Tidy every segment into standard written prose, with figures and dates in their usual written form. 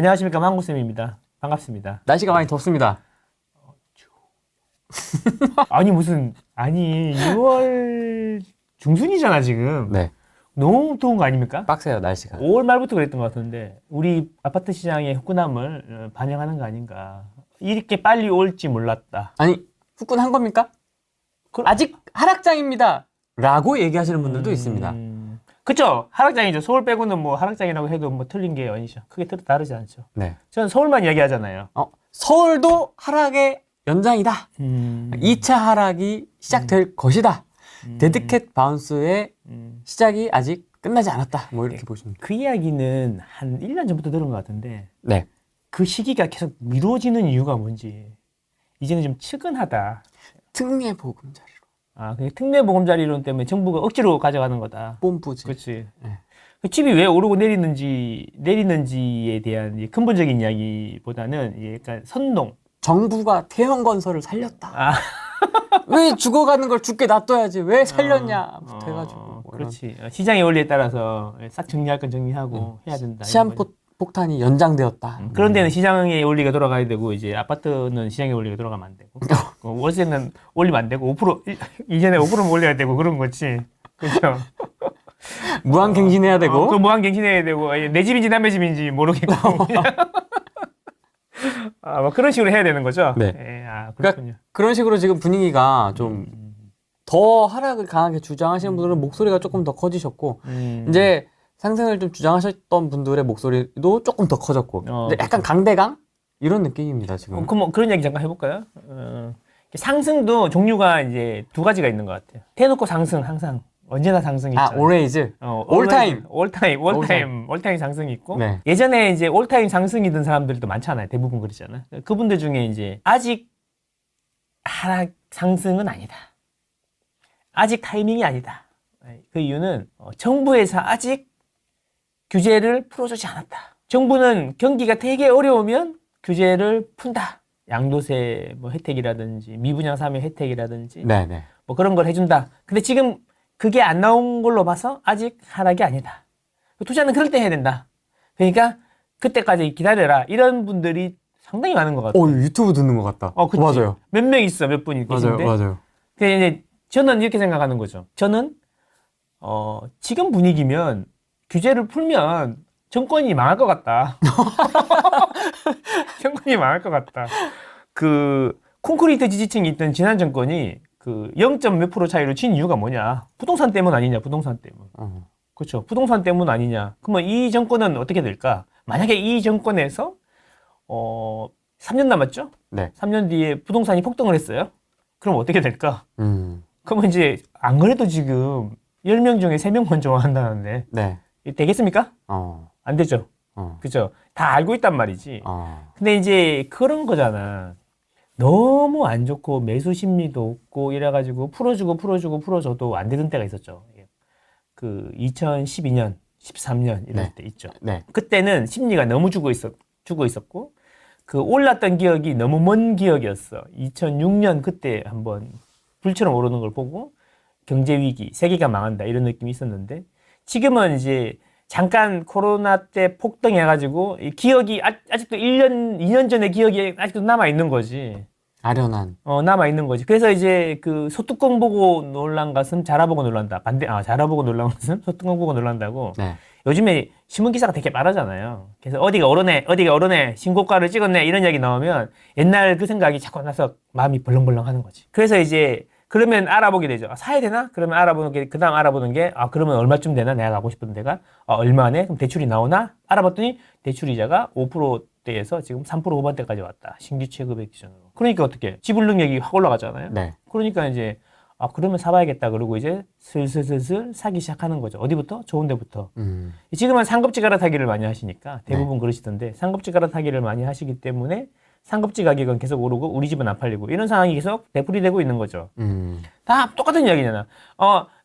안녕하십니까, 망고쌤입니다. 반갑습니다. 날씨가 많이 덥습니다. 아니 6월 중순이잖아 지금. 네, 너무 더운 거 아닙니까? 빡세요 날씨가. 5월 말부터 그랬던 것 같은데 우리 아파트 시장의 후끈함을 반영하는 거 아닌가. 이렇게 빨리 올지 몰랐다. 아니 후끈한 겁니까? 아직 하락장입니다 라고 얘기하시는 분들도 있습니다. 그쵸? 하락장이죠. 서울 빼고는 뭐 하락장이라고 해도 뭐 틀린 게 아니죠. 크게 다르지 않죠. 네. 저는 서울만 이야기하잖아요. 서울도 하락의 연장이다. 2차 하락이 시작될 것이다. 데드캣 바운스의 시작이 아직 끝나지 않았다. 뭐 이렇게 보시면 그 이야기는 한 1년 전부터 들은 것 같은데 네. 그 시기가 계속 미뤄지는 이유가 뭔지 이제는 좀 측은하다. 특례 보금자리로. 그게 특례 보금자리론 때문에 정부가 억지로 가져가는 거다. 뽐뿌지. 그렇지. 네. 그 집이 왜 오르고 내리는지에 대한 이 근본적인 이야기보다는 이게 약간 선동. 정부가 태형건설을 살렸다. 왜 죽어가는 걸 죽게 놔둬야지 왜 살렸냐부터 해가지고 뭐 그렇지. 시장의 원리에 따라서 싹 정리할 건 정리하고 해야 된다. 시한폭탄이 연장되었다. 그런 데는 시장의 원리가 돌아가야 되고 이제 아파트는 시장의 원리가 돌아가면 안 되고 월세는 올리면 안 되고 5% 이전에 5%는 올려야 되고 그런 거지. 그렇죠. 무한갱신해야 되고 그 무한갱신해야 되고 내 집인지 남의 집인지 모르겠고 뭐 그런 식으로 해야 되는 거죠. 네. 그렇군요. 그러니까 그런 식으로 지금 분위기가 좀 더 하락을 강하게 주장하시는 분들은 목소리가 조금 더 커지셨고 이제 상승을 좀 주장하셨던 분들의 목소리도 조금 더 커졌고 이제 약간 강대강 이런 느낌입니다 지금. 그럼 뭐 그런 얘기 잠깐 해볼까요? 상승도 종류가 이제 두 가지가 있는 것 같아요. 대놓고 상승 항상 언제나 상승이 있잖아요. always, 올타임 상승이 있고 네. 예전에 이제 올타임 상승이던 사람들도 많잖아요. 대부분 그러잖아요. 그분들 중에 이제 아직 하락 상승은 아니다. 아직 타이밍이 아니다. 그 이유는 정부에서 아직 규제를 풀어주지 않았다. 정부는 경기가 되게 어려우면 규제를 푼다. 양도세 뭐 혜택이라든지 미분양 사면 혜택이라든지 네네. 뭐 그런 걸 해준다. 근데 지금 그게 안 나온 걸로 봐서 아직 하락이 아니다. 투자는 그럴 때 해야 된다. 그러니까 그때까지 기다려라. 이런 분들이 상당히 많은 것 같아요. 유튜브 듣는 것 같다. 그치? 맞아요. 몇 명 있어, 몇 분이 계신데. 맞아요. 근데 이제 저는 이렇게 생각하는 거죠. 저는 지금 분위기면 규제를 풀면 정권이 망할 것 같다. 정권이 망할 것 같다. 그 콘크리트 지지층이 있던 지난 정권이 그 0. 몇 프로 차이로 진 이유가 뭐냐? 부동산 때문 아니냐? 부동산 때문. 그렇죠. 부동산 때문 아니냐? 그러면 이 정권은 어떻게 될까? 만약에 이 정권에서 3년 남았죠? 네. 3년 뒤에 부동산이 폭등을 했어요. 그럼 어떻게 될까? 그러면 이제 안 그래도 지금 10명 중에 3명만 좋아한다는데 네. 되겠습니까? 안 되죠. 그죠? 다 알고 있단 말이지. 근데 이제 그런 거잖아. 너무 안 좋고 매수 심리도 없고 이래가지고 풀어줘도 안 되던 때가 있었죠. 그 2012년, 13년 이럴 네. 때 있죠. 네. 그때는 심리가 너무 주고 있었고 그 올랐던 기억이 너무 먼 기억이었어. 2006년 그때 한번 불처럼 오르는 걸 보고 경제 위기, 세계가 망한다 이런 느낌이 있었는데 지금은 이제 잠깐 코로나 때 폭등해가지고 이 기억이 아직도 1년, 2년 전의 기억이 아직도 남아있는 거지. 아련한. 남아있는 거지. 그래서 이제 그 소뚜껑 보고 놀란 것은 자라보고 놀란다. 자라보고 놀란 것은 소뚜껑 보고 놀란다고. 네. 요즘에 신문 기사가 되게 빠르잖아요. 그래서 어디가 오르네, 신고가를 찍었네 이런 이야기 나오면 옛날 그 생각이 자꾸 나서 마음이 벌렁벌렁 하는 거지. 그래서 이제 그러면 알아보게 되죠. 사야 되나? 그러면 알아보는 게, 그 다음 알아보는 게, 그러면 얼마쯤 되나? 내가 가고 싶은 데가, 얼마네? 그럼 대출이 나오나? 알아봤더니 대출 이자가 5%대에서 지금 3% 후반대까지 왔다. 신규 취급액 기준으로. 그러니까 어떻게? 지불 능력이 확 올라가잖아요. 네. 그러니까 이제, 그러면 사봐야겠다. 그러고 이제 슬슬 사기 시작하는 거죠. 어디부터? 좋은 데부터. 지금은 상급지 갈아타기를 많이 하시니까 대부분 그러시던데, 상급지 갈아타기를 많이 하시기 때문에 상급지 가격은 계속 오르고 우리 집은 안 팔리고 이런 상황이 계속 되풀이되고 있는 거죠. 다 똑같은 이야기잖아.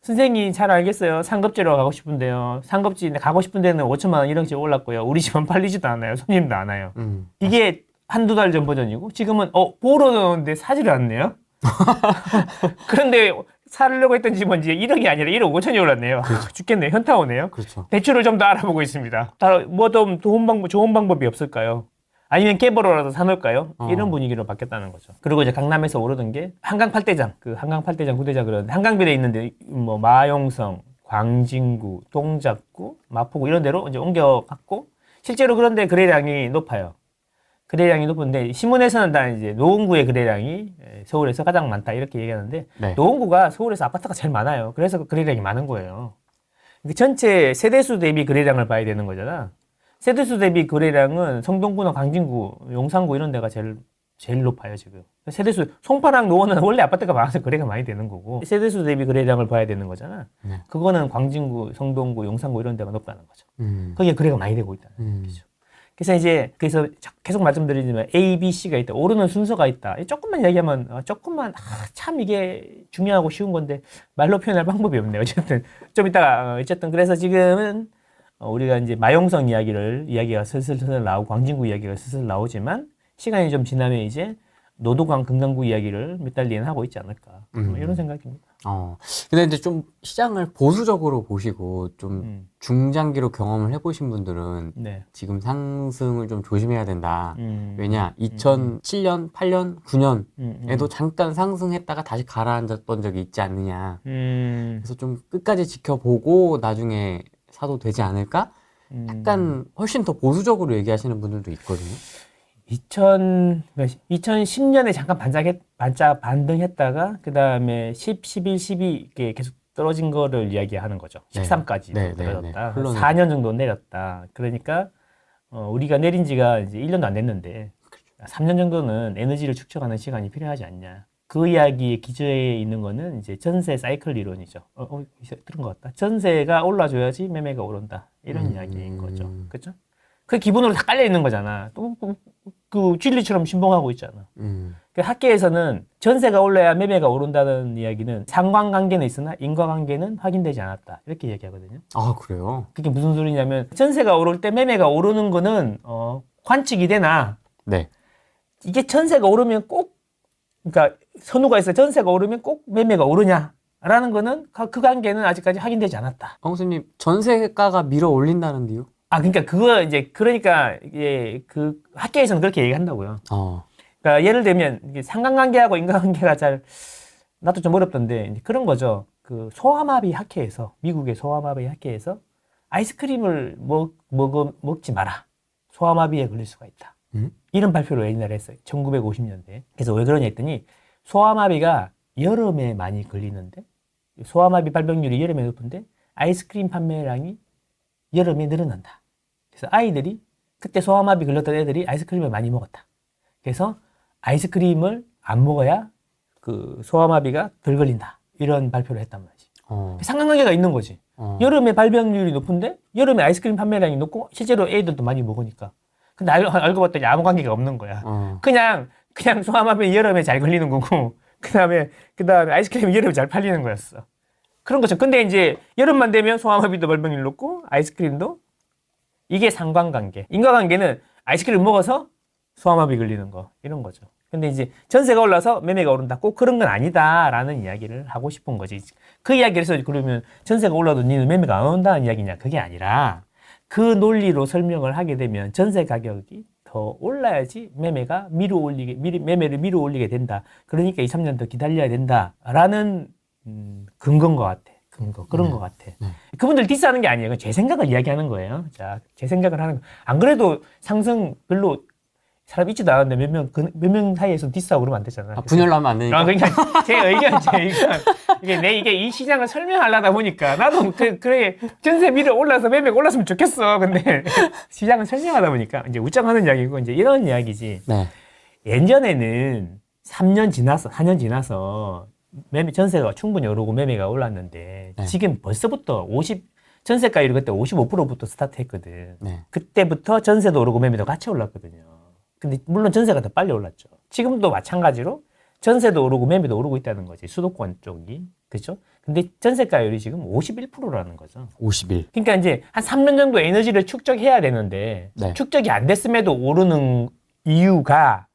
선생님 잘 알겠어요. 상급지로 가고 싶은데요. 상급지 가고 싶은 데는 5천만 원 1억씩 올랐고요. 우리 집은 팔리지도 않아요. 손님도 안 와요. 이게 한두 달 전 버전이고 지금은 보러 오는데 사지를 않네요. 그런데 사려고 했던 집은 이제 1억이 아니라 1억 5천이 올랐네요. 죽겠네. 현타 오네요. 그렇죠. 대출을 좀 더 알아보고 있습니다. 뭐 좀 좋은 방법이 없을까요? 아니면 깨보러라도 사놓을까요? 이런 분위기로 바뀌었다는 거죠. 그리고 이제 강남에서 오르던 게 한강 팔대장, 그 한강 팔대장 후대장 그런 한강변에 있는데 뭐 마용성, 광진구, 동작구, 마포구 이런 데로 이제 옮겨갔고 실제로 그런데 거래량이 높아요. 거래량이 높은데 신문에서는 다 이제 노원구의 거래량이 서울에서 가장 많다 이렇게 얘기하는데 네. 노원구가 서울에서 아파트가 제일 많아요. 그래서 거래량이 많은 거예요. 전체 세대수 대비 거래량을 봐야 되는 거잖아. 세대수 대비 거래량은 성동구나 광진구, 용산구 이런 데가 제일 높아요 지금. 세대수 송파랑 노원은 원래 아파트가 많아서 거래가 많이 되는 거고 세대수 대비 거래량을 봐야 되는 거잖아. 네. 그거는 광진구, 성동구, 용산구 이런 데가 높다는 거죠. 거기에 거래가 많이 되고 있다는 거죠. 그래서 계속 말씀드리지만 A, B, C가 있다. 오르는 순서가 있다. 조금만 이야기하면 참 이게 중요하고 쉬운 건데 말로 표현할 방법이 없네요. 어쨌든 좀 이따가 어쨌든 그래서 지금은 우리가 이제 마용성 이야기가 슬슬 나오고 광진구 이야기가 슬슬 나오지만 시간이 좀 지나면 이제 노도강 금강구 이야기를 몇 달 뒤에는 하고 있지 않을까 이런 생각입니다. 근데 이제 좀 시장을 보수적으로 보시고 좀 중장기로 경험을 해보신 분들은 네. 지금 상승을 좀 조심해야 된다. 왜냐 2007년, 8년, 9년에도 잠깐 상승했다가 다시 가라앉았던 적이 있지 않느냐. 그래서 좀 끝까지 지켜보고 나중에 사도 되지 않을까? 약간 훨씬 더 보수적으로 얘기하시는 분들도 있거든요. 2010년에 잠깐 반등했다가 그 다음에 10, 11, 12 이렇게 계속 떨어진 거를 이야기하는 거죠. 13까지 떨어졌다. 4년 정도 내렸다. 그러니까 우리가 내린 지가 이제 1년도 안 됐는데 3년 정도는 에너지를 축적하는 시간이 필요하지 않냐. 그 이야기의 기저에 있는 거는 이제 전세 사이클 이론이죠. 들은 것 같다. 전세가 올라줘야지 매매가 오른다. 이런 이야기인 거죠. 그렇죠? 그 기본으로 다 깔려 있는 거잖아. 또 그 진리처럼 신봉하고 있잖아. 그 학계에서는 전세가 올라야 매매가 오른다는 이야기는 상관관계는 있으나 인과관계는 확인되지 않았다. 이렇게 얘기하거든요. 아, 그래요? 그게 무슨 소리냐면 전세가 오를 때 매매가 오르는 거는 관측이 되나 네. 이게 전세가 오르면 꼭 그러니까 선우가 있어 전세가 오르면 꼭 매매가 오르냐라는 거는 그 관계는 아직까지 확인되지 않았다. 교수님 전세가가 밀어 올린다는데요? 그러니까 그러니까 이게 그 학계에서는 그렇게 얘기한다고요. 그러니까 예를 들면 이게 상관관계하고 인과관계가 나도 좀 어렵던데 그런 거죠. 그 소아마비 학회에서 미국의 소아마비 학회에서 아이스크림을 먹지 마라. 소아마비에 걸릴 수가 있다. 이런 발표를 옛날에 했어요. 1950년대. 그래서 왜 그러냐 했더니 소아마비가 여름에 많이 걸리는데 소아마비 발병률이 여름에 높은데 아이스크림 판매량이 여름에 늘어난다. 그래서 아이들이 그때 소아마비 걸렸던 애들이 아이스크림을 많이 먹었다. 그래서 아이스크림을 안 먹어야 그 소아마비가 덜 걸린다. 이런 발표를 했단 말이지. 상관관계가 있는 거지. 여름에 발병률이 높은데 여름에 아이스크림 판매량이 높고 실제로 애들도 많이 먹으니까. 근데 알고 봤더니 아무 관계가 없는 거야. 그냥 소아마비 여름에 잘 걸리는 거고 그다음에 아이스크림이 여름에 잘 팔리는 거였어. 그런 거죠. 근데 이제 여름만 되면 소아마비도 발병률 높고 아이스크림도 이게 상관관계. 인과관계는 아이스크림 먹어서 소아마비 걸리는 거 이런 거죠. 근데 이제 전세가 올라서 매매가 오른다. 꼭 그런 건 아니다라는 이야기를 하고 싶은 거지. 그 이야기를 해서 그러면 전세가 올라도 니는 매매가 안 온다는 이야기냐. 그게 아니라 그 논리로 설명을 하게 되면 전세 가격이 더 올라야지 매매를 밀어 올리게 된다. 그러니까 2, 3년 더 기다려야 된다라는 근거인 것 같아. 그런 것 같아. 그분들 디스하는 게 아니에요. 제 생각을 이야기하는 거예요. 자, 제 생각을 하는 거. 안 그래도 상승 별로 사람 있지도 않은데 몇 명 사이에서 디스하고 그러면 안 되잖아. 분열로 하면 안 되니까. 그러니까 제 의견. 이게 이 시장을 설명하려다 보니까 나도 그래 전세 밀어 올라서 매매가 올랐으면 좋겠어. 근데 시장을 설명하다 보니까 이제 우짱하는 이야기고 이제 이런 이야기지. 네. 예전에는 4년 지나서 전세가 충분히 오르고 매매가 올랐는데 네. 지금 벌써부터 전세가율이 그때 55%부터 스타트했거든. 네. 그때부터 전세도 오르고 매매도 같이 올랐거든요. 근데 물론 전세가 더 빨리 올랐죠. 지금도 마찬가지로 전세도 오르고 매매도 오르고 있다는 거지. 수도권 쪽이. 그렇죠? 근데 전세가율이 지금 51%라는 거죠. 51. 그러니까 이제 한 3년 정도 에너지를 축적해야 되는데 네. 축적이 안 됐음에도 오르는 이유가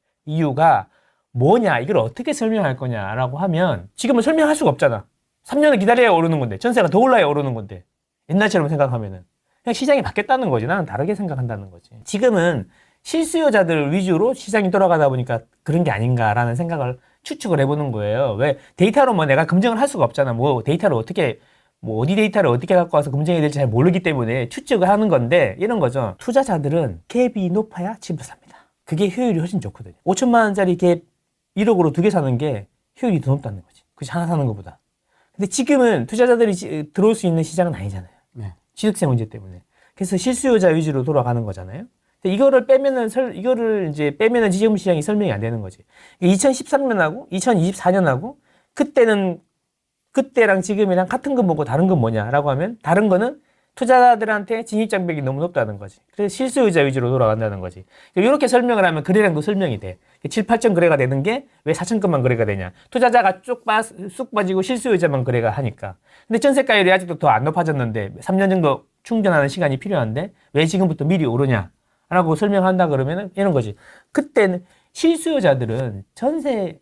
뭐냐, 이걸 어떻게 설명할 거냐라고 하면 지금은 설명할 수가 없잖아. 3년을 기다려야 오르는 건데, 전세가 더 올라야 오르는 건데, 옛날처럼 생각하면은. 그냥 시장이 바뀌었다는 거지. 나는 다르게 생각한다는 거지. 지금은 실수요자들 위주로 시장이 돌아가다 보니까 그런 게 아닌가라는 생각을 추측을 해보는 거예요. 왜 데이터로 뭐 내가 검증을 할 수가 없잖아. 뭐 데이터를 어떻게 뭐 어디 데이터를 어떻게 갖고 와서 검증해야 될지 잘 모르기 때문에 추측을 하는 건데 이런 거죠. 투자자들은 갭이 높아야 집을 삽니다. 그게 효율이 훨씬 좋거든요. 5천만 원짜리 갭 1억으로 2개 사는 게 효율이 더 높다는 거지. 그치 하나 사는 것보다. 근데 지금은 투자자들이 들어올 수 있는 시장은 아니잖아요. 네. 취득세 문제 때문에. 그래서 실수요자 위주로 돌아가는 거잖아요. 이거를 빼면은 빼면은 지금 시장이 설명이 안 되는 거지. 2013년하고 2024년하고 그때랑 지금이랑 같은 건 뭐고 다른 건 뭐냐라고 하면 다른 거는 투자자들한테 진입장벽이 너무 높다는 거지. 그래서 실수요자 위주로 돌아간다는 거지. 이렇게 설명을 하면 거래량도 설명이 돼. 7, 8천 거래가 되는 게 왜 4천 건만 거래가 되냐. 투자자가 쑥 빠지고 실수요자만 거래가 하니까. 근데 전세가율이 아직도 더 안 높아졌는데 3년 정도 충전하는 시간이 필요한데 왜 지금부터 미리 오르냐. 라고 설명한다 그러면은 이런 거지. 그때는 실수요자들은 전세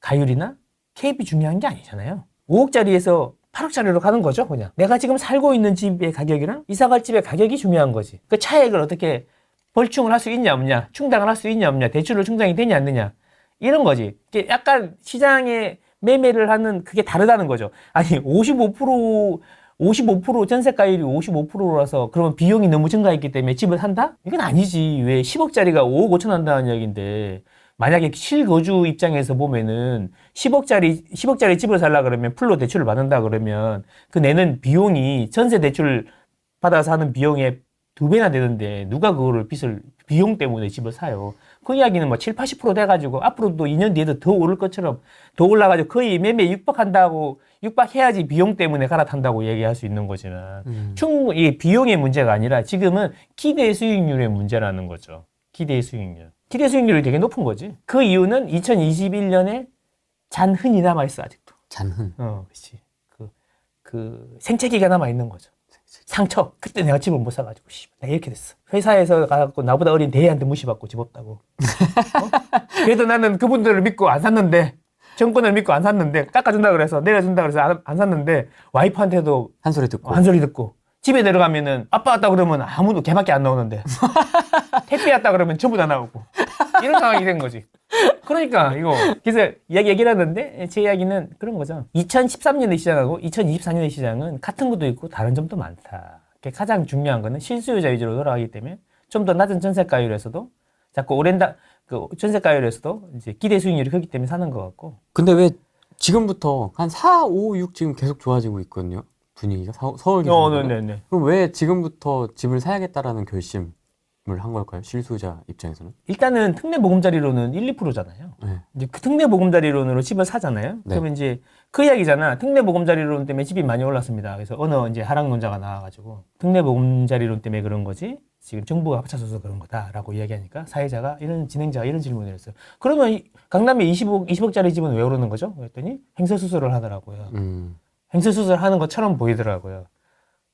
가율이나 캡이 중요한 게 아니잖아요. 5억짜리에서 8억짜리로 가는 거죠, 그냥. 내가 지금 살고 있는 집의 가격이랑 이사갈 집의 가격이 중요한 거지. 그 차액을 어떻게 벌충을 할 수 있냐, 없냐, 충당을 할 수 있냐, 없냐, 대출로 충당이 되냐, 안 되냐. 이런 거지. 이게 약간 시장에 매매를 하는 그게 다르다는 거죠. 아니, 55% 전세가율이 55%라서 그러면 비용이 너무 증가했기 때문에 집을 산다? 이건 아니지. 왜 10억짜리가 5억 5천 한다는 얘기인데 만약에 실거주 입장에서 보면은 10억짜리 집을 살라 그러면 풀로 대출을 받는다 그러면 그 내는 비용이 전세 대출 받아서 하는 비용의 2배나 되는데 누가 그거를 비용 때문에 집을 사요. 그 이야기는 뭐 7, 80% 돼가지고 앞으로도 2년 뒤에도 더 오를 것처럼 더 올라가지고 거의 매매 육박해야지 비용 때문에 갈아탄다고 얘기할 수 있는 거지만 충분히 비용의 문제가 아니라 지금은 기대 수익률의 문제라는 거죠. 기대 수익률. 기대 수익률이 되게 높은 거지. 그 이유는 2021년에 잔흔이 남아있어, 아직도. 잔흔. 그렇지. 그 생채기가 남아있는 거죠. 상처. 그때 내가 집을 못 사가지고, 내가 이렇게 됐어. 회사에서 가갖고 나보다 어린 대리한테 무시받고 집 없다고. 그래도 나는 그분들을 믿고 안 샀는데, 정권을 믿고 안 샀는데, 깎아준다 그래서, 내려준다 그래서 안 샀는데, 와이프한테도 한 소리 듣고. 집에 내려가면은 아빠 왔다 그러면 아무도 걔밖에 안 나오는데 택배 왔다 그러면 전부 다 나오고 이런 상황이 된 거지. 그러니까 이거 그래서 얘기를 하는데 제 이야기는 그런 거죠. 2013년의 시장하고 2024년의 시장은 같은 것도 있고 다른 점도 많다. 가장 중요한 거는 실수요자 위주로 돌아가기 때문에 좀 더 낮은 전세가율에서도 자꾸 그 전세가율에서도 이제 기대 수익률이 크기 때문에 사는 것 같고. 근데 왜 지금부터 한 4, 5, 6 지금 계속 좋아지고 있거든요. 분위기가 서울 기준으로. 네네. 그럼 왜 지금부터 집을 사야겠다라는 결심을 한 걸까요? 실수요자 입장에서는? 일단은 특례보금자리로는 1, 2%잖아요. 네. 이제 그 특례보금자리론으로 집을 사잖아요. 네. 그러면 이제 그 이야기잖아. 특례보금자리론 때문에 집이 많이 올랐습니다. 그래서 어느 이제 하락론자가 나와가지고 특례보금자리론 때문에 그런 거지. 지금 정부가 합쳐져서 그런 거다라고 이야기하니까 진행자가 이런 질문을 했어요. 그러면 강남에 20억짜리 집은 왜 오르는 거죠? 그랬더니 행세수술을 하더라고요. 행세수술 하는 것처럼 보이더라고요.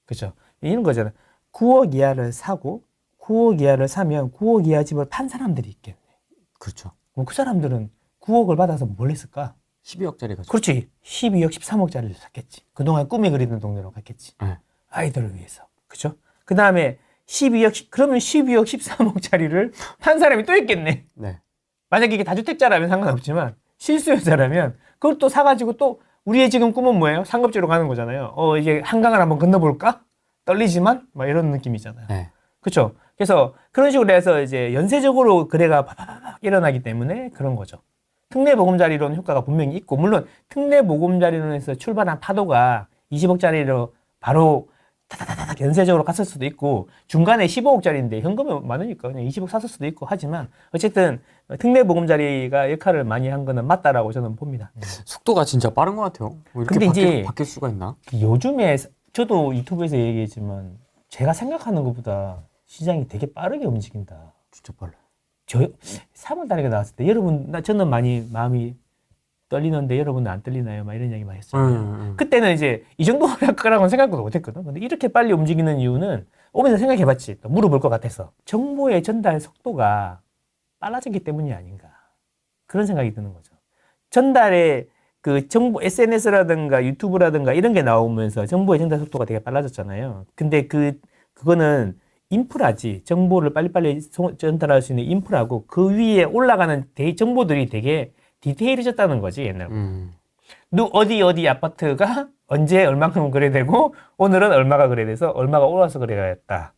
그렇죠? 이런 거잖아요. 9억 이하를 사고 9억 이하를 사면 9억 이하 집을 판 사람들이 있겠네. 그렇죠. 그럼 그 사람들은 9억을 받아서 뭘 했을까? 12억짜리 가죠. 그렇지. 12억, 13억짜리를 샀겠지. 그동안 꿈에 그리던 동네로 갔겠지. 네. 아이들을 위해서. 그렇죠? 그 다음에 그러면 12억, 13억짜리를 판 사람이 또 있겠네. 네. 만약에 이게 다주택자라면 상관없지만 실수요자라면 그걸 또 사가지고 또 우리의 지금 꿈은 뭐예요? 상급지로 가는 거잖아요. 이제 한강을 한번 건너볼까? 떨리지만 막 이런 느낌이잖아요. 네. 그렇죠? 그래서 그런 식으로 해서 이제 연쇄적으로 거래가 팍팍팍 일어나기 때문에 그런 거죠. 특례보금자리론 효과가 분명히 있고 물론 특례보금자리론에서 출발한 파도가 20억짜리로 바로 타다다닥 연쇄적으로 갔을 수도 있고 중간에 15억짜리인데 현금이 많으니까 그냥 20억 샀을 수도 있고 하지만 어쨌든 특례보금자리가 역할을 많이 한 거는 맞다라고 저는 봅니다. 속도가 진짜 빠른 것 같아요. 뭐 이렇게 근데 이제 바뀔 수가 있나? 요즘에 저도 유튜브에서 얘기했지만 제가 생각하는 것보다 시장이 되게 빠르게 움직인다. 진짜 빨라. 저 3월달에 나왔을 때 저는 많이 마음이 떨리는데 여러분은 안 떨리나요? 막 이런 얘기 많이 했잖아요. 그때는 이제 이 정도 할 거라고는 생각도 못했거든. 근데 이렇게 빨리 움직이는 이유는 오면서 생각해봤지. 또 물어볼 것 같아서 정보의 전달 속도가 빨라졌기 때문이 아닌가 그런 생각이 드는 거죠. 전달의 그 정보 SNS라든가 유튜브라든가 이런 게 나오면서 정보의 전달 속도가 되게 빨라졌잖아요. 근데 그거는 인프라지. 정보를 빨리빨리 전달할 수 있는 인프라고 그 위에 올라가는 정보들이 되게 디테일해졌다는 거지, 옛날보다. 어디 아파트가 언제 얼마큼 거래되고 오늘은 얼마가 거래돼서 얼마가 올라서 거래가 됐다.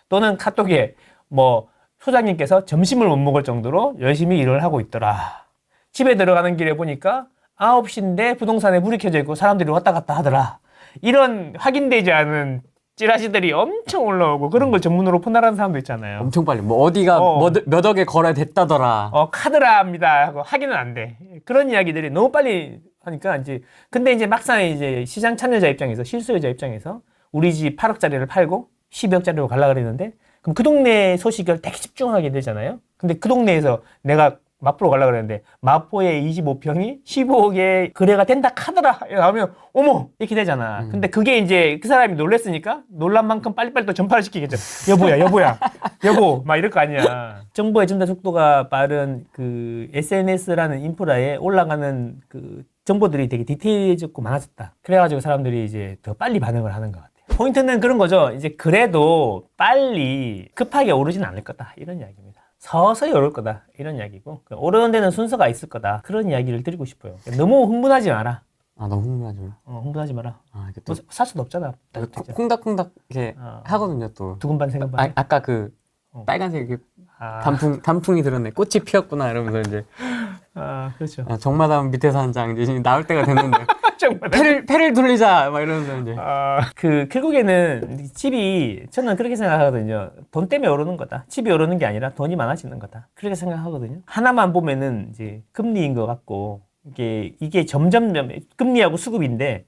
또는 카톡에 뭐 소장님께서 점심을 못 먹을 정도로 열심히 일을 하고 있더라. 집에 들어가는 길에 보니까 9시인데 부동산에 불이 켜져 있고 사람들이 왔다 갔다 하더라. 이런 확인되지 않은 찌라시들이 엄청 올라오고 그런 걸 전문으로 폰하라는 사람도 있잖아요. 엄청 빨리. 뭐 어디가 몇 억에 거래됐다더라. 카드라 합니다 하고 확인은 안 돼. 그런 이야기들이 너무 빨리 하니까 이제 근데 이제 막상 이제 시장 참여자 입장에서 실수요자 입장에서 우리 집 8억짜리를 팔고 12억짜리로 가려고 그랬는데 그럼 그 동네 소식을 되게 집중하게 되잖아요. 근데 그 동네에서 내가 마포로 가려고 그랬는데 마포의 25평이 15억에 거래가 된다 카더라 하면 어머 이렇게 되잖아. 근데 그게 이제 그 사람이 놀랬으니까 놀란 만큼 빨리빨리 또 전파를 시키겠죠. 여보야 여보 막 이럴 거 아니야. 정보의 전달 속도가 빠른 그 SNS라는 인프라에 올라가는 그 정보들이 되게 디테일해졌고 많아졌다. 그래가지고 사람들이 이제 더 빨리 반응을 하는 것 같아요. 포인트는 그런 거죠. 이제 그래도 빨리 급하게 오르진 않을 거다 이런 이야기입니다. 서서히 오를 거다 이런 이야기고 오르는 데는 순서가 있을 거다 그런 이야기를 드리고 싶어요. 너무 흥분하지 마라. 너무 흥분하지 마. 흥분하지 마라. 이게 또 살 수도 없잖아. 콩닥콩닥 이렇게 하거든요 또. 두근반 생각반. 아까 그 빨간색 이렇게 단풍이 들었네. 꽃이 피었구나 이러면서 이제. 그렇죠. 정마담 밑에서 한 장 이제 나올 때가 됐는데. 정말. 패를 돌리자 막 이러면서 이제. 결국에는 집이 저는 그렇게 생각하거든요. 돈 때문에 오르는 거다. 집이 오르는 게 아니라 돈이 많아지는 거다. 그렇게 생각하거든요. 하나만 보면은 이제 금리인 것 같고 이게 점점 금리하고 수급인데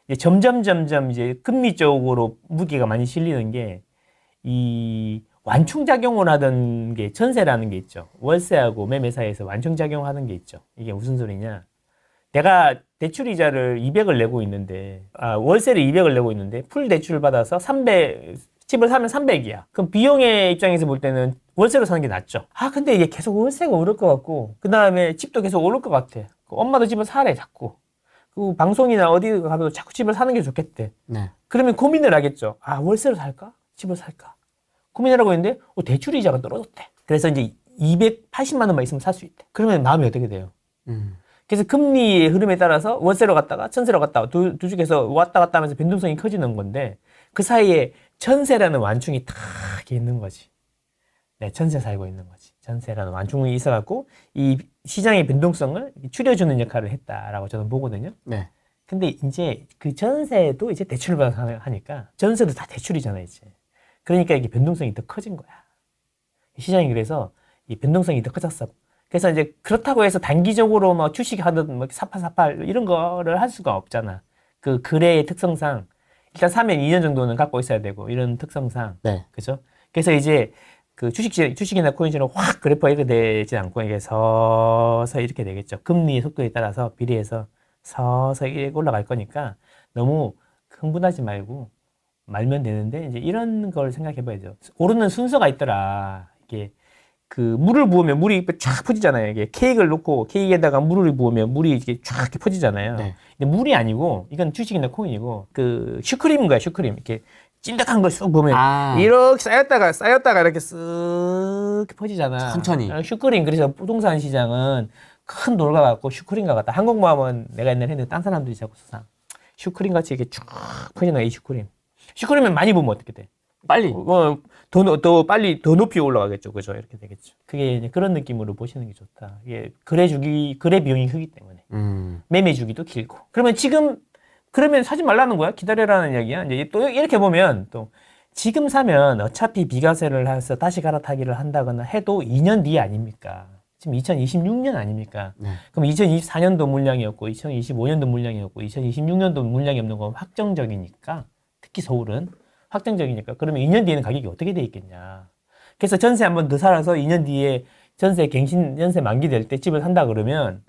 이제 점점 이제 금리 쪽으로 무게가 많이 실리는 게 이 완충작용을 하던 게 전세라는 게 있죠. 월세하고 매매 사이에서 완충작용하는 게 있죠. 이게 무슨 소리냐? 내가 대출이자를 200을 내고 있는데, 월세를 200을 내고 있는데, 풀 대출 받아서 집을 사면 300이야. 그럼 비용의 입장에서 볼 때는 월세로 사는 게 낫죠. 근데 이게 계속 월세가 오를 것 같고, 그 다음에 집도 계속 오를 것 같아. 엄마도 집을 사래, 자꾸. 그 방송이나 어디 가도 자꾸 집을 사는 게 좋겠대. 네. 그러면 고민을 하겠죠. 월세로 살까? 집을 살까? 고민을 하고 있는데, 대출이자가 떨어졌대. 그래서 이제 280만 원만 있으면 살 수 있대. 그러면 마음이 어떻게 돼요? 그래서 금리의 흐름에 따라서 월세로 갔다가 전세로 갔다가 두 중에서 왔다 갔다 하면서 변동성이 커지는 건데 그 사이에 전세라는 완충이 딱 있는 거지. 네, 전세 살고 있는 거지. 전세라는 완충이 있어갖고 이 시장의 변동성을 줄여주는 역할을 했다라고 저는 보거든요. 네. 근데 이제 그 전세도 이제 대출을 받아서 하니까 전세도 다 대출이잖아요, 이제. 그러니까 이게 변동성이 더 커진 거야. 시장이 그래서 이 변동성이 더 커졌어. 그래서 이제 그렇다고 해서 단기적으로 뭐 주식 하든 뭐 사팔 이런 거를 할 수가 없잖아. 그 거래의 특성상 일단 사면 2년 정도는 갖고 있어야 되고 이런 특성상. 네. 그죠? 그래서 이제 그 주식이나 코인처럼 확 그래프가 이렇게 되지 않고 이게 서서히 이렇게 되겠죠. 금리 속도에 따라서 비례해서 서서히 올라갈 거니까 너무 흥분하지 말고 말면 되는데 이제 이런 걸 생각해 봐야죠. 오르는 순서가 있더라. 이게 그 물을 부으면 물이 쫙 퍼지잖아요. 이게 케이크를 놓고 케이크에다가 물을 부으면 물이 이렇게 쫙 이렇게 퍼지잖아요. 네. 근데 물이 아니고 이건 주식이나 코인이고 그 슈크림인 거야. 슈크림 이렇게 찐득한 걸 쑥 보면 이렇게 쌓였다가 이렇게 쓱 퍼지잖아. 천천히. 슈크림. 그래서 부동산 시장은 큰 돌과 같고 슈크림과 같다. 한국마음은 내가 옛날에 했는데 딴 사람들이 자꾸 써서 슈크림 같이 이렇게 쭉 퍼지는 거야. 이 슈크림. 슈크림은 많이 보면 어떻게 돼? 빨리. 더 빨리 더 높이 올라가겠죠. 그죠? 이렇게 되겠죠. 그게 이제 그런 느낌으로 보시는 게 좋다. 이게 거래 비용이 크기 때문에. 매매 주기도 길고. 그러면 사지 말라는 거야? 기다려라는 이야기야. 이제 또 이렇게 보면 또 지금 사면 어차피 비과세를 해서 다시 갈아타기를 한다거나 해도 2년 뒤 아닙니까? 지금 2026년 아닙니까? 네. 그럼 2024년도 물량이었고 2025년도 물량이었고 2026년도 물량이 없는 건 확정적이니까 특히 서울은 확정적이니까 그러면 2년 뒤에는 가격이 어떻게 돼 있겠냐. 그래서 전세 한 번 더 살아서 2년 뒤에 연세 만기될 때 집을 산다 그러면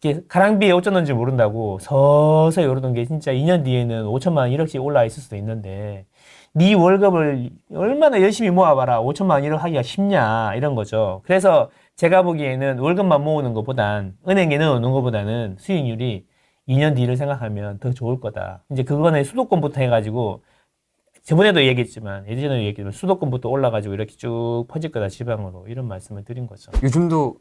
이게 가랑비에 어쩌는지 모른다고 서서히 오르던 게 진짜 2년 뒤에는 5천만 원 1억씩 올라와 있을 수도 있는데 네 월급을 얼마나 열심히 모아봐라 5천만 원 1억 하기가 쉽냐 이런 거죠. 그래서 제가 보기에는 월급만 모으는 것보단 은행에 넣어놓는 것보다는 수익률이 2년 뒤를 생각하면 더 좋을 거다. 이제 그거는 수도권부터 해가지고 저번에도 얘기했지만 예전에도 얘기했지만 수도권부터 올라가지고 이렇게 쭉 퍼질 거다 지방으로 이런 말씀을 드린 거죠. 요즘도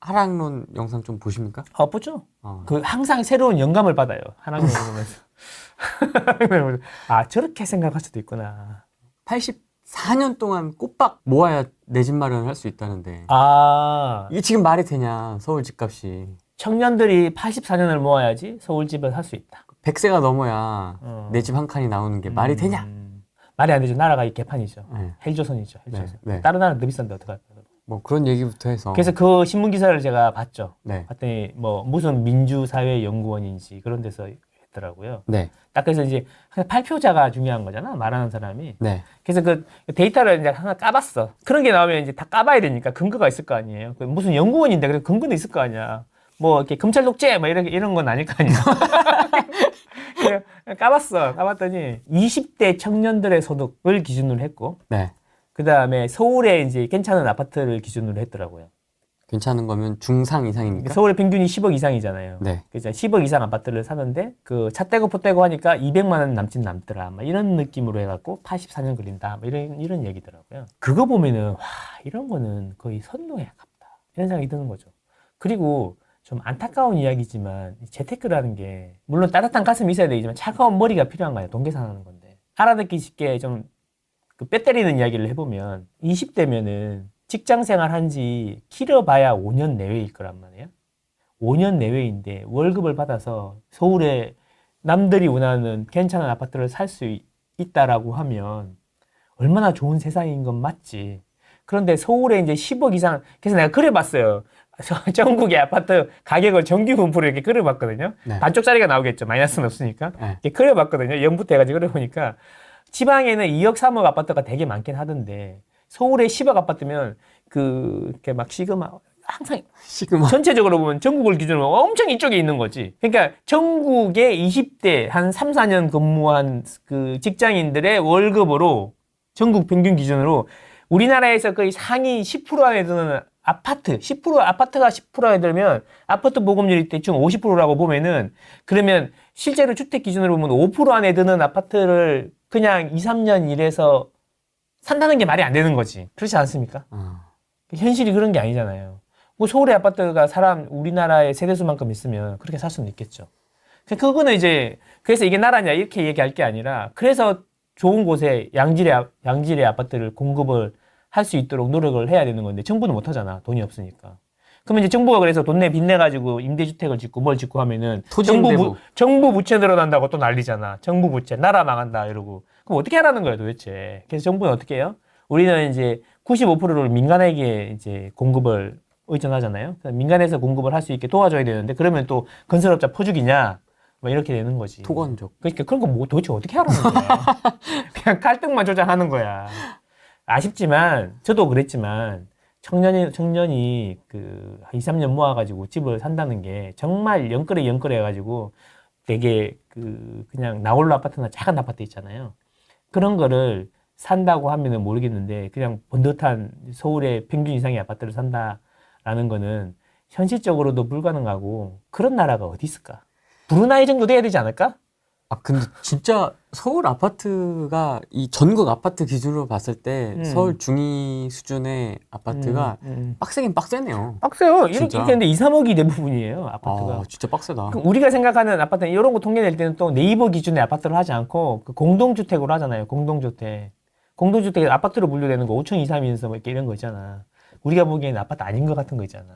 하락론 영상 좀 보십니까? 보죠. 그 항상 새로운 영감을 받아요. 하나님을 보면서 아 저렇게 생각할 수도 있구나. 84년 동안 꼬박 모아야 내 집 마련을 할 수 있다는데 아 이게 지금 말이 되냐 서울 집값이 청년들이 84년을 모아야지 서울집을 살 수 있다. 100세가 넘어야 내 집 한 칸이 나오는 게 말이 되냐? 말이 안 되죠. 나라가 이 개판이죠. 네. 헬조선이죠. 헬조선. 네, 네. 다른 나라는 더 비싼데 어떡할까요? 뭐 그런 얘기부터 해서 그래서 그 신문 기사를 제가 봤죠. 네. 봤더니 뭐 무슨 민주사회연구원인지 그런 데서 했더라고요. 네. 딱 그래서 이제 발표자가 중요한 거잖아. 말하는 사람이. 네. 그래서 그 데이터를 이제 하나 까봤어. 그런 게 나오면 이제 다 까봐야 되니까 근거가 있을 거 아니에요. 무슨 연구원인데 그래서 근거도 있을 거 아니야. 뭐 이렇게 검찰 독재 뭐 이런 건 아닐 거 아니야. 까봤더니 20대 청년들의 소득을 기준으로 했고, 네. 그 다음에 서울에 이제 괜찮은 아파트를 기준으로 했더라고요. 괜찮은 거면 중상 이상입니까? 서울의 평균이 10억 이상이잖아요. 네. 그래서 10억 이상 아파트를 사는데 그 차 떼고 포 떼고 하니까 200만 원 남더라. 막 이런 느낌으로 해갖고 84년 걸린다. 뭐 이런 얘기더라고요. 그거 보면은 와 이런 거는 거의 선동에 가깝다. 이런 생각이 드는 거죠. 그리고 좀 안타까운 이야기지만 재테크라는 게 물론 따뜻한 가슴이 있어야 되지만 차가운 머리가 필요한 거예요. 돈 계산하는 건데 알아듣기 쉽게 좀 뼈 때리는 이야기를 해보면 20대면은 직장 생활 한지 길어봐야 5년 내외일 거란 말이에요. 5년 내외인데 월급을 받아서 서울에 남들이 원하는 괜찮은 아파트를 살 수 있다라고 하면 얼마나 좋은 세상인 건 맞지. 그런데 서울에 이제 10억 이상, 그래서 내가 그려봤어요. 전국의 아파트 가격을 정기 분포로 이렇게 그려봤거든요. 네. 반쪽짜리가 나오겠죠. 마이너스는 없으니까. 네. 이렇게 그려봤거든요. 0부터 해가지고 그려보니까 지방에는 2억, 3억 아파트가 되게 많긴 하던데 서울에 10억 아파트면 이렇게 막 시그마 항상 시그마 전체적으로 보면 전국을 기준으로 엄청 이쪽에 있는 거지. 그러니까 전국의 20대 한 3, 4년 근무한 그 직장인들의 월급으로 전국 평균 기준으로 우리나라에서 거의 상위 10% 안에 드는 아파트, 10% 아파트가 10% 안에 들면 아파트 보급률이 대충 50%라고 보면은 그러면 실제로 주택 기준으로 보면 5% 안에 드는 아파트를 그냥 2, 3년 일해서 산다는 게 말이 안 되는 거지. 그렇지 않습니까? 현실이 그런 게 아니잖아요. 뭐 서울의 아파트가 우리나라의 세대수만큼 있으면 그렇게 살 수는 있겠죠. 그거는 이제 그래서 이게 나라냐 이렇게 얘기할 게 아니라 그래서 좋은 곳에 양질의 아파트를 공급을 할 수 있도록 노력을 해야 되는 건데 정부는 못 하잖아. 돈이 없으니까. 그러면 이제 정부가 그래서 돈 빚내 가지고 임대주택을 짓고 뭘 짓고 하면은 정부 부채 늘어난다고 또 난리잖아. 정부 부채 나라 망한다 이러고. 그럼 어떻게 하라는 거야 도대체? 그래서 정부는 어떻게 해요? 우리는 이제 95%를 민간에게 이제 공급을 의존하잖아요. 민간에서 공급을 할 수 있게 도와줘야 되는데 그러면 또 건설업자 퍼주기냐? 뭐 이렇게 되는 거지. 토건족. 그러니까 그런 거 뭐 도대체 어떻게 하라는 거야? 그냥 갈등만 조장하는 거야. 아쉽지만 저도 그랬지만 청년이 그 2, 3년 모아가지고 집을 산다는 게 정말 영끌에 해가지고 되게 그냥 나홀로 아파트나 작은 아파트 있잖아요. 그런 거를 산다고 하면은 모르겠는데 그냥 번듯한 서울의 평균 이상의 아파트를 산다라는 거는 현실적으로도 불가능하고 그런 나라가 어디 있을까? 브루나이 정도 돼야 되지 않을까? 근데 진짜 서울 아파트가 이 전국 아파트 기준으로 봤을 때 서울 중위 수준의 아파트가 빡세긴 빡세네요. 빡세요. 진짜. 이렇게 했는데 2, 3억이 대부분이에요. 아파트가. 진짜 빡세다. 우리가 생각하는 아파트는 이런 거 통계 낼 때는 또 네이버 기준의 아파트를 하지 않고 그 공동주택으로 하잖아요. 공동주택 아파트로 분류되는 거 5층 이상이면서 뭐 이렇게 이런 거 있잖아. 우리가 보기에는 아파트 아닌 것 같은 거 있잖아.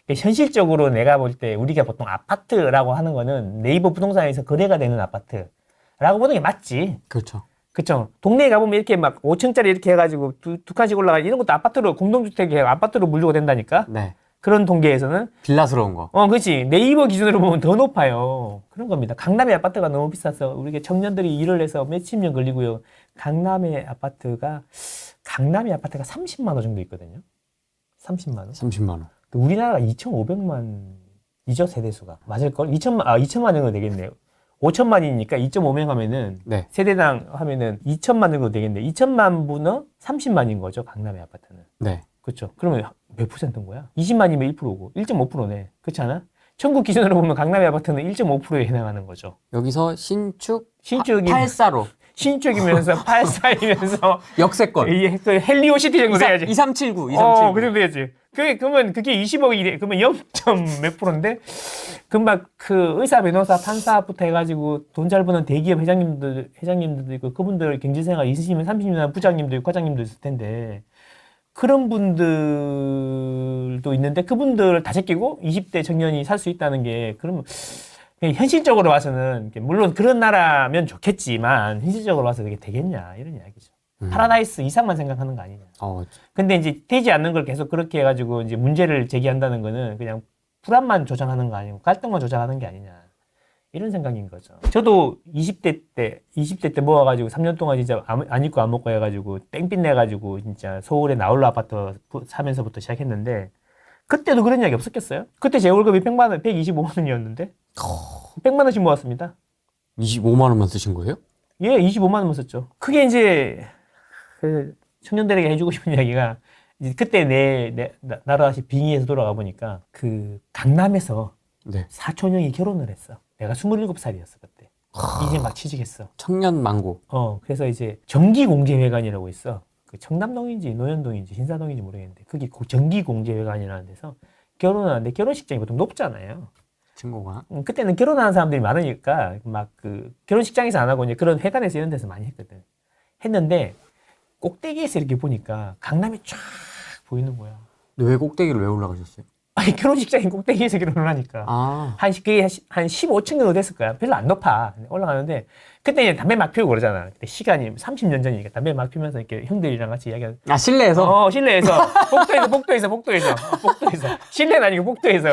현실적으로 내가 볼 때 우리가 보통 아파트라고 하는 거는 네이버 부동산에서 거래가 되는 아파트라고 보는 게 맞지. 그렇죠. 그쵸. 동네에 가보면 이렇게 막 5층짜리 이렇게 해가지고 두 칸씩 올라가 이런 것도 아파트로 공동주택에 아파트로 분류가 된다니까. 네. 그런 통계에서는. 빌라스러운 거. 그렇지. 네이버 기준으로 보면 더 높아요. 그런 겁니다. 강남의 아파트가 너무 비싸서 우리가 청년들이 일을 해서 몇십 년 걸리고요. 강남의 아파트가 30만 원 정도 있거든요. 30만 원. 30만 원. 우리나라가 2,500만이죠, 세대수가. 맞을걸? 2천만 정도 되겠네요. 5천만이니까 2.5명 하면은, 네. 세대당 하면은 2천만 정도 되겠네. 2천만 분은 30만인 거죠, 강남의 아파트는. 네. 그렇죠. 그러면 몇 %인 거야? 20만이면 1%고, 1.5%네. 그렇지 않아? 전국 기준으로 보면 강남의 아파트는 1.5%에 해당하는 거죠. 여기서 신축 신축이 84로 신축이면서 84이면서 역세권. 이게 그 헬리오시티 정도 돼야지. 2379, 2379. 그 정도 돼야지. 그러면 그게 20억이 그러면 0. 몇 프로인데 금방 그 의사, 변호사, 판사부터 해가지고 돈 잘 버는 대기업 회장님들도 있고 그분들 경제생활 있으시면 30년 부장님도 있고 과장님도 있을 텐데 그런 분들도 있는데 그분들 다 제끼고 20대 청년이 살 수 있다는 게 그러면 그냥 현실적으로 봐서는 물론 그런 나라면 좋겠지만 현실적으로 봐서 그게 되겠냐 이런 이야기죠. 파라다이스 이상만 생각하는 거 아니냐. 근데 이제 되지 않는 걸 계속 그렇게 해가지고 이제 문제를 제기한다는 거는 그냥 불안만 조장하는 거 아니고 갈등만 조장하는 게 아니냐. 이런 생각인 거죠. 저도 20대 때 모아가지고 3년 동안 진짜 안 입고 안 먹고 해가지고 땡빛 내가지고 진짜 서울에 나홀로 아파트 사면서부터 시작했는데 그때도 그런 이야기 없었겠어요? 그때 제 월급이 125만 원이었는데 100만 원씩 모았습니다. 25만 원만 쓰신 거예요? 예, 25만 원만 썼죠. 그게 이제 그 청년들에게 해주고 싶은 이야기가 이제 그때 나로 다시 빙의해서 돌아가 보니까 그 강남에서 네. 사촌 형이 결혼을 했어. 내가 27살이었어 그때. 이제 막 취직했어. 청년 망고. 그래서 이제 정기공제회관이라고 있어. 그 청담동인지 노현동인지 신사동인지 모르겠는데 그게 정기공제회관이라는 데서 결혼을 하는데 결혼식장이 보통 높잖아요. 친구가. 그때는 결혼하는 사람들이 많으니까 막 그 결혼식장에서 안 하고 이제 그런 회관에서 이런 데서 많이 했거든. 했는데 꼭대기에서 이렇게 보니까 강남이 쫙 보이는 거야. 근데 왜 꼭대기를 왜 올라가셨어요? 아니 결혼식장이 꼭대기에서 결혼을 하니까 그게 한 15층 정도 됐을 거야. 별로 안 높아. 올라가는데 그때 이제 담배 막 피우고 그러잖아. 그때 시간이 30년 전이니까 담배 막 피우면서 이렇게 형들이랑 같이 이야기하는. 실내에서? 실내에서 복도에서 실내는 아니고 복도에서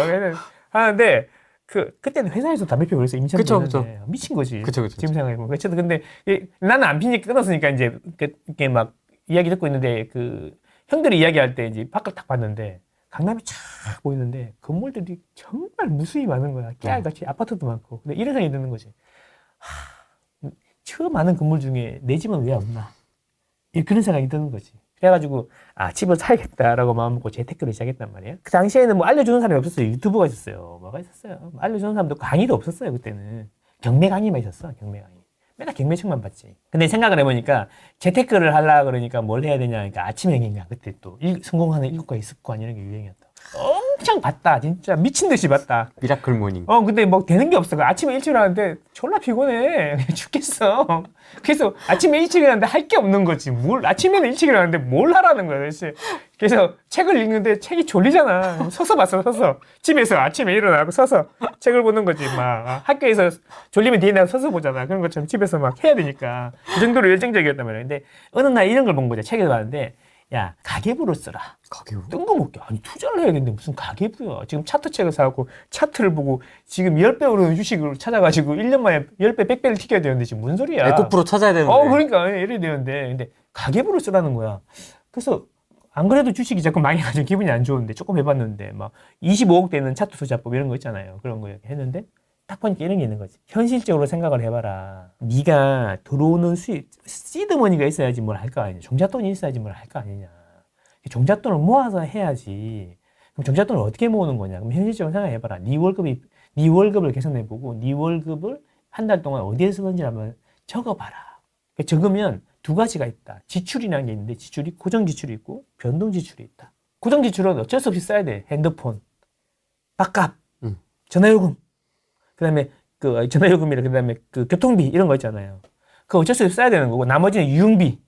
하는데 그때는 회사에서 담배 피우고 그랬어. 임시한 그쵸. 미친 거지. 그쵸. 지금 생각해보면. 그렇죠. 근데 나는 안 피니까 끊었으니까 이제 이렇게 막 이야기 듣고 있는데 그 형들이 이야기할 때 이제 밖을 딱 봤는데 강남이 쫙 보이는데 건물들이 정말 무수히 많은 거야. 깨알같이 아파트도 많고. 근데 이런 생각이 드는 거지. 저 많은 건물 중에 내 집은 왜 없나? 그런 생각이 드는 거지. 그래가지고 집을 사야겠다라고 마음먹고 재테크를 시작했단 말이에요. 그 당시에는 뭐 알려주는 사람이 없었어요. 유튜브가 있었어요. 뭐가 있었어요. 알려주는 사람도 강의도 없었어요. 그때는 경매 강의만 있었어. 경매 강의. 맨날 경매책만 봤지. 근데 생각을 해보니까 재테크를 하려고 그러니까 뭘 해야 되냐. 그러니까 아침 행인가. 그때 또 성공하는 7가지 습관 이런 게 유행이었다. 엄청 봤다. 진짜 미친 듯이 봤다. 미라클 모닝. 근데 뭐 되는 게 없어. 아침에 일찍 일어나는데 졸라 피곤해. 죽겠어. 그래서 아침에 일찍 일어나는데 할 게 없는 거지. 아침에는 일찍 일어나는데 뭘 하라는 거야, 도대체. 그래서 책을 읽는데 책이 졸리잖아. 서서 봤어. 집에서 아침에 일어나고 서서 책을 보는 거지. 막 학교에서 졸리면 뒤에 나가 서서 보잖아. 그런 것처럼 집에서 막 해야 되니까. 그 정도로 열정적이었단 말이야. 근데 어느 날 이런 걸 본 거지. 책에서 봤는데 야, 가계부를 써라. 가계부? 뜬금없게. 아니, 투자를 해야겠는데 무슨 가계부야. 지금 차트책을 사갖고 차트를 보고 지금 10배 오르는 주식을 찾아가지고 1년 만에 10배, 100배를 튀겨야 되는데 지금 뭔 소리야. 에코프로 찾아야 되는데. 그러니까 이래야 되는데. 근데 가계부를 쓰라는 거야. 그래서 안 그래도 주식이 자꾸 망해가지고 기분이 안 좋은데 조금 해봤는데 막 25억 되는 차트 투자법 이런 거 있잖아요. 그런 거 했는데 딱 보니까 이런 게 있는 거지. 현실적으로 생각을 해봐라. 네가 들어오는 수입, 시드머니가 있어야지 뭘 할 거 아니냐. 종잣돈이 있어야지 뭘 할 거 아니냐. 종잣돈을 모아서 해야지. 그럼 종잣돈을 어떻게 모으는 거냐. 그럼 현실적으로 생각해봐라. 네 월급을 계산해보고 네 월급을 한 달 동안 어디에 쓰는지 한번 적어봐라. 적으면 두 가지가 있다. 지출이라는 게 있는데 지출이 고정 지출이 있고 변동 지출이 있다. 고정 지출은 어쩔 수 없이 써야 돼. 핸드폰, 밥값, 전화요금. 그다음에 그 전화요금이라 그다음에 그 교통비 이런 거 있잖아요. 그 어쩔 수 없이 써야 되는 거고 나머지는 유흥비,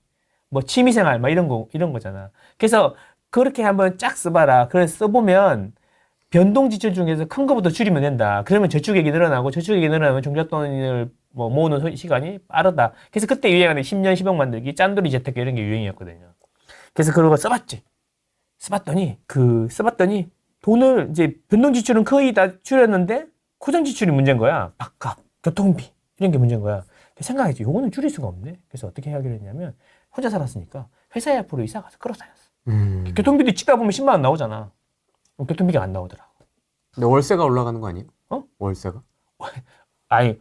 뭐 취미생활 막 이런 거잖아. 그래서 그렇게 한번 쫙 써봐라. 그래서 써보면 변동 지출 중에서 큰 거부터 줄이면 된다. 그러면 저축액이 늘어나고 저축액이 늘어나면 종잣돈을 뭐 모으는 시간이 빠르다. 그래서 그때 유행하는 10년 10억 만들기, 짠돌이 재테크 이런 게 유행이었거든요. 그래서 그런 거 써봤지. 써봤더니 돈을 이제 변동 지출은 거의 다 줄였는데 고정 지출이 문제인 거야. 밥값, 교통비 이런 게 문제인 거야. 생각했지. 요거는 줄일 수가 없네. 그래서 어떻게 하기로 했냐면 혼자 살았으니까 회사에 앞으로 이사 가서 끌어 다녔어. 교통비도 치다 보면 10만 원 나오잖아. 교통비가 안 나오더라고. 근데 월세가 올라가는 거 아니에요? 월세가? 아니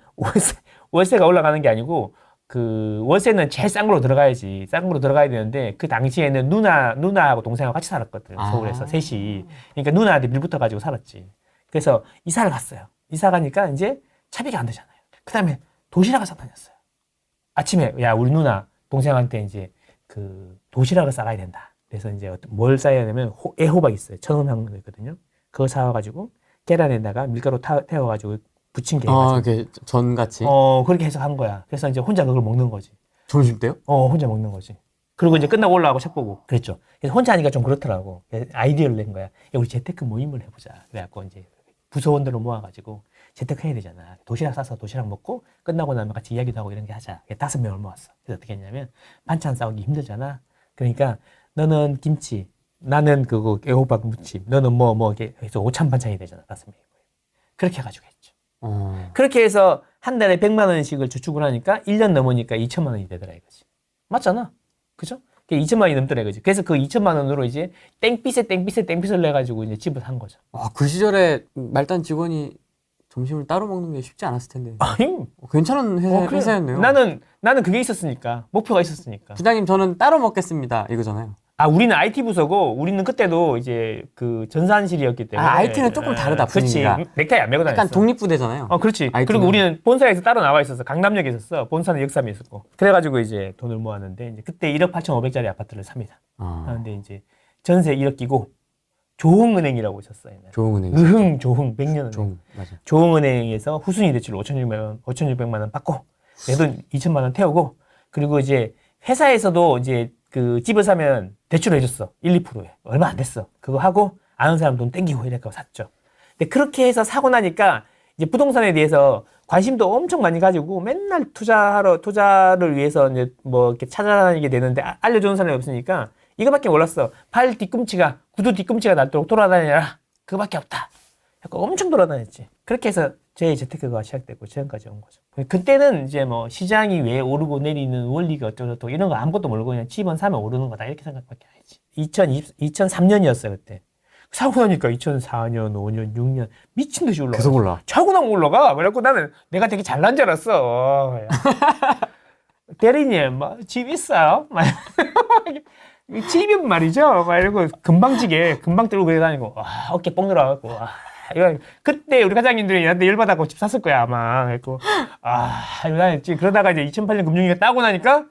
월세가 올라가는 게 아니고 그 월세는 제일 싼 걸로 들어가야지. 싼 걸로 들어가야 되는데 그 당시에는 누나하고 동생하고 같이 살았거든. 서울에서 셋이. 그러니까 누나한테 밀붙어 가지고 살았지. 그래서 이사를 갔어요. 이사 가니까 이제 차비가 안 되잖아요. 그 다음에 도시락을 싸다녔어요. 아침에, 야, 우리 누나, 동생한테 이제 그 도시락을 싸가야 된다. 그래서 이제 뭘 싸야 되냐면 애호박 있어요. 1,000원 한 거 있거든요. 그거 사와가지고 계란에다가 밀가루 태워가지고 부친 게 해가지고. 이렇게 전같이? 그렇게 해서 한 거야. 그래서 이제 혼자 그걸 먹는 거지. 점심 때요? 혼자 먹는 거지. 그리고 이제 끝나고 올라가고 책 보고 그랬죠. 그래서 혼자 하니까 좀 그렇더라고. 그래서 아이디어를 낸 거야. 야, 우리 재테크 모임을 해보자. 그래갖고 이제 부서원들을 모아가지고 재테크 해야 되잖아. 도시락 싸서 도시락 먹고 끝나고 나면 같이 이야기도 하고 이런 게 하자. 5명을 모았어. 그래서 어떻게 했냐면 반찬 싸우기 힘들잖아. 그러니까 너는 김치, 나는 그거 애호박 무침, 너는 뭐 이렇게 해서 5천 반찬이 되잖아. 5명이. 그렇게 해가지고 했죠. 그렇게 해서 한 달에 100만 원씩을 저축을 하니까 1년 넘으니까 2천만 원이 되더라 이거지. 맞잖아. 그죠? 2천만 원이 넘더라 이거지. 그래서 그 2천만 원으로 이제 땡빛을 내가지고 이제 집을 산 거죠. 그 시절에 말단 직원이 점심을 따로 먹는 게 쉽지 않았을 텐데. 아니, 괜찮은 회사였네요. 나는 그게 있었으니까. 목표가 있었으니까. 부장님, 저는 따로 먹겠습니다. 이거잖아요. 우리는 IT 부서고, 우리는 그때도 이제 그 전산실이었기 때문에. IT는 조금 다르다, 분위기가. 그렇지. 넥타이 안 메고 다녔어. 약간 독립부대잖아요. 그렇지. IT는. 그리고 우리는 본사에서 따로 나와 있었어. 강남역에 있었어. 본사는 역삼에 있었고. 그래가지고 이제 돈을 모았는데, 이제 그때 1억 8,500짜리 아파트를 삽니다. 하는데 이제 전세 1억 끼고, 조흥은행이라고 있었어요. 조흥은행. 조흥, 100년. 맞아. 조흥은행에서 후순위 대출 5,600만 원 받고, 내 돈 2천만 원 태우고, 그리고 이제 회사에서도 이제 그 집을 사면 대출을 해줬어. 1, 2%에. 얼마 안 됐어. 그거 하고, 아는 사람 돈 땡기고 이래서 샀죠. 근데 그렇게 해서 사고 나니까, 이제 부동산에 대해서 관심도 엄청 많이 가지고, 맨날 투자를 위해서 이제 뭐 이렇게 찾아다니게 되는데, 알려주는 사람이 없으니까, 이거밖에 몰랐어. 구두 뒤꿈치가 닳도록 돌아다녀라. 그거밖에 없다. 엄청 돌아다녔지. 그렇게 해서 제 재테크가 시작됐고 지금까지 온 거죠. 그때는 이제 뭐 시장이 왜 오르고 내리는 원리가 어쩌고 이런 거 아무것도 모르고 그냥 집은 사면 오르는 거다 이렇게 생각밖에 안 했지. 2003년이었어요 그때. 사고 나니까 2004년, 5년, 6년 미친 듯이 올라가. 계속 올라. 자고 나면 올라가. 그래갖고 나는 내가 되게 잘난 줄 알았어. 대리님, 집 있어요? 집이면 말이죠. 이러고 금방 들고 그래 다니고 어깨 뽕 늘어가고 이거 그때 우리 과장님들이 나한테 열받아갖고 집 샀을 거야 아마. 그래갖고 이거 다녔지. 그러다가 이제 2008년 금융위기가 따고 나니까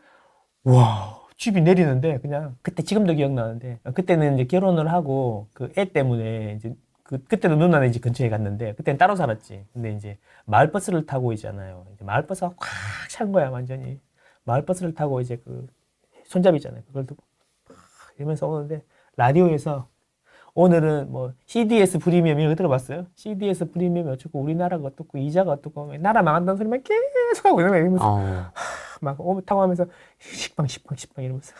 와 집이 내리는데 그냥 그때 지금도 기억나는데 그때는 이제 결혼을 하고 그 애 때문에 이제 그때도 누나네 집 근처에 갔는데 그때는 따로 살았지. 근데 이제 마을버스를 타고 있잖아요. 이제 마을버스가 꽉 찬 거야 완전히. 마을버스를 타고 이제 그 손잡이 있잖아요. 그걸 두고 이러면서 오는데 라디오에서 오늘은 뭐 CDS 프리미엄 이런 거 들어봤어요? CDS 프리미엄이 어쩌고 우리나라가 어떻고 이자가 어떻고 나라 망한다는 소리만 계속 하고 있는 거야. 이러면서 막 타고 하면서 식빵 이러면서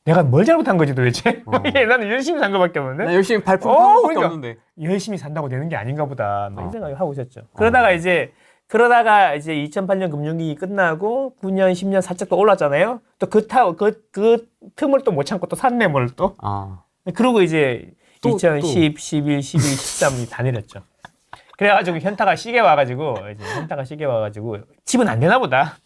내가 뭘 잘못한 거지 도대체? 나는 열심히 산 거밖에 없는데. 나 열심히 발품 한 거밖에 그러니까 없는데. 열심히 산다고 되는 게 아닌가 보다. 이 생각을 하고 있었죠. 그러다가 이제 2008년 금융위기 끝나고 9년, 10년 살짝 또 올랐잖아요. 또 그 틈을 또 못 참고 또 샀네 뭘 또. 그리고 이제 2010, 11, 12, 13이 다 내렸죠. 그래가지고 현타가 시게 와가지고 집은 안 되나 보다.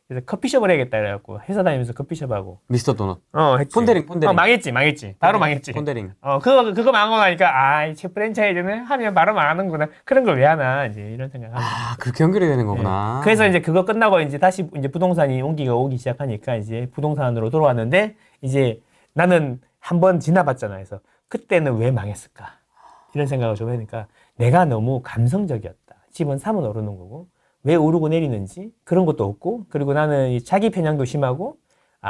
그래서 커피숍을 해야겠다 이래갖고 회사 다니면서 커피숍하고 미스터 도넛. 했지. 폰데링. 망했지. 바로 망했지. 폰데링. 그거 망하고 나니까 이 프랜차이즈는 하면 바로 망하는구나. 그런 걸 왜 하나 이제 이런 생각을 합니다. 그렇게 연결이 되는 거구나. 네. 그래서 이제 그거 끝나고 이제 다시 이제 부동산이 온기가 오기 시작하니까 이제 부동산으로 돌아왔는데 이제 나는 한번 지나봤잖아. 그래서 그때는 왜 망했을까? 이런 생각을 좀 하니까 내가 너무 감성적이었다. 집은 사면 오르는 거고 왜 오르고 내리는지 그런 것도 없고 그리고 나는 자기 편향도 심하고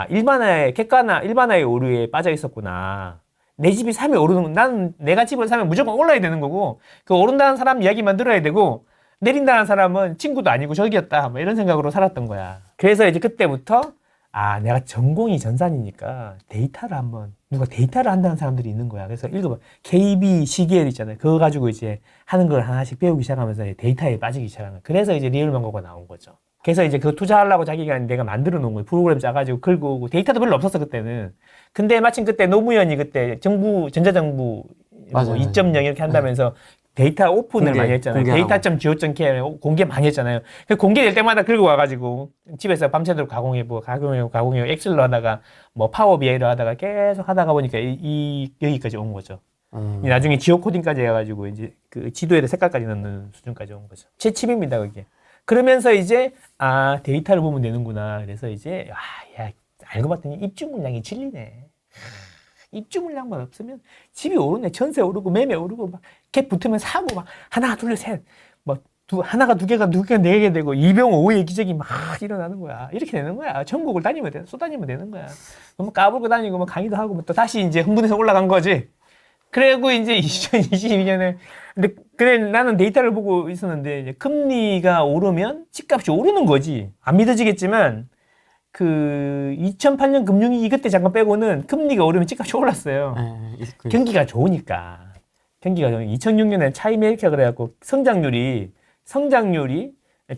일반화의 오류에 빠져 있었구나. 내 집이 사면 오르는 건 나는 내가 집을 사면 무조건 올라야 되는 거고 그 오른다는 사람 이야기만 들어야 되고 내린다는 사람은 친구도 아니고 적이었다. 뭐 이런 생각으로 살았던 거야. 그래서 이제 그때부터 내가 전공이 전산이니까 누가 데이터를 한다는 사람들이 있는 거야. 그래서 읽어봐. KB 시계열 있잖아요. 그거 가지고 이제 하는 걸 하나씩 배우기 시작하면서 데이터에 빠지기 시작하는 거야. 그래서 이제 리얼망고가 나온 거죠. 그래서 이제 그 투자하려고 자기가 내가 만들어 놓은 거예요. 프로그램 짜가지고 긁고 오고 데이터도 별로 없었어 그때는. 근데 마침 그때 노무현이 그때 전자정부 2.0 이렇게 한다면서 데이터 오픈을 많이 했잖아요. 데이터.go.kr 공개 많이 했잖아요. 공개될 때마다 긁고 와가지고 집에서 밤새도록 가공해보고 엑셀로 하다가 뭐 파워 BI로 하다가 계속 하다가 보니까 여기까지 온 거죠. 이 나중에 지오 코딩까지 해가지고 이제 그 지도에다 색깔까지 넣는 수준까지 온 거죠. 채칩입니다, 그게. 그러면서 이제 데이터를 보면 되는구나. 그래서 이제 야 알고 봤더니 입주 물량이 진리네. 입주 물량만 없으면 집이 오르네. 전세 오르고 매매 오르고 막 갭 붙으면 사고 막 하나 둘 셋 막 하나가 두 개가 네 개 되고 이병오의 기적이 막 일어나는 거야. 이렇게 되는 거야. 전국을 다니면 돼. 쏘다니면 되는 거야. 뭐 까불고 다니고 뭐 강의도 하고 뭐 또 다시 이제 흥분해서 올라간 거지. 그리고 이제 2022년에 근데 그래 나는 데이터를 보고 있었는데 이제 금리가 오르면 집값이 오르는 거지. 안 믿어지겠지만 그 2008년 금융위기 그때 잠깐 빼고는 금리가 오르면 집값이 올랐어요. 경기가 좋으니까. 경기가 2006년에 차이메이커 그래갖고 성장률이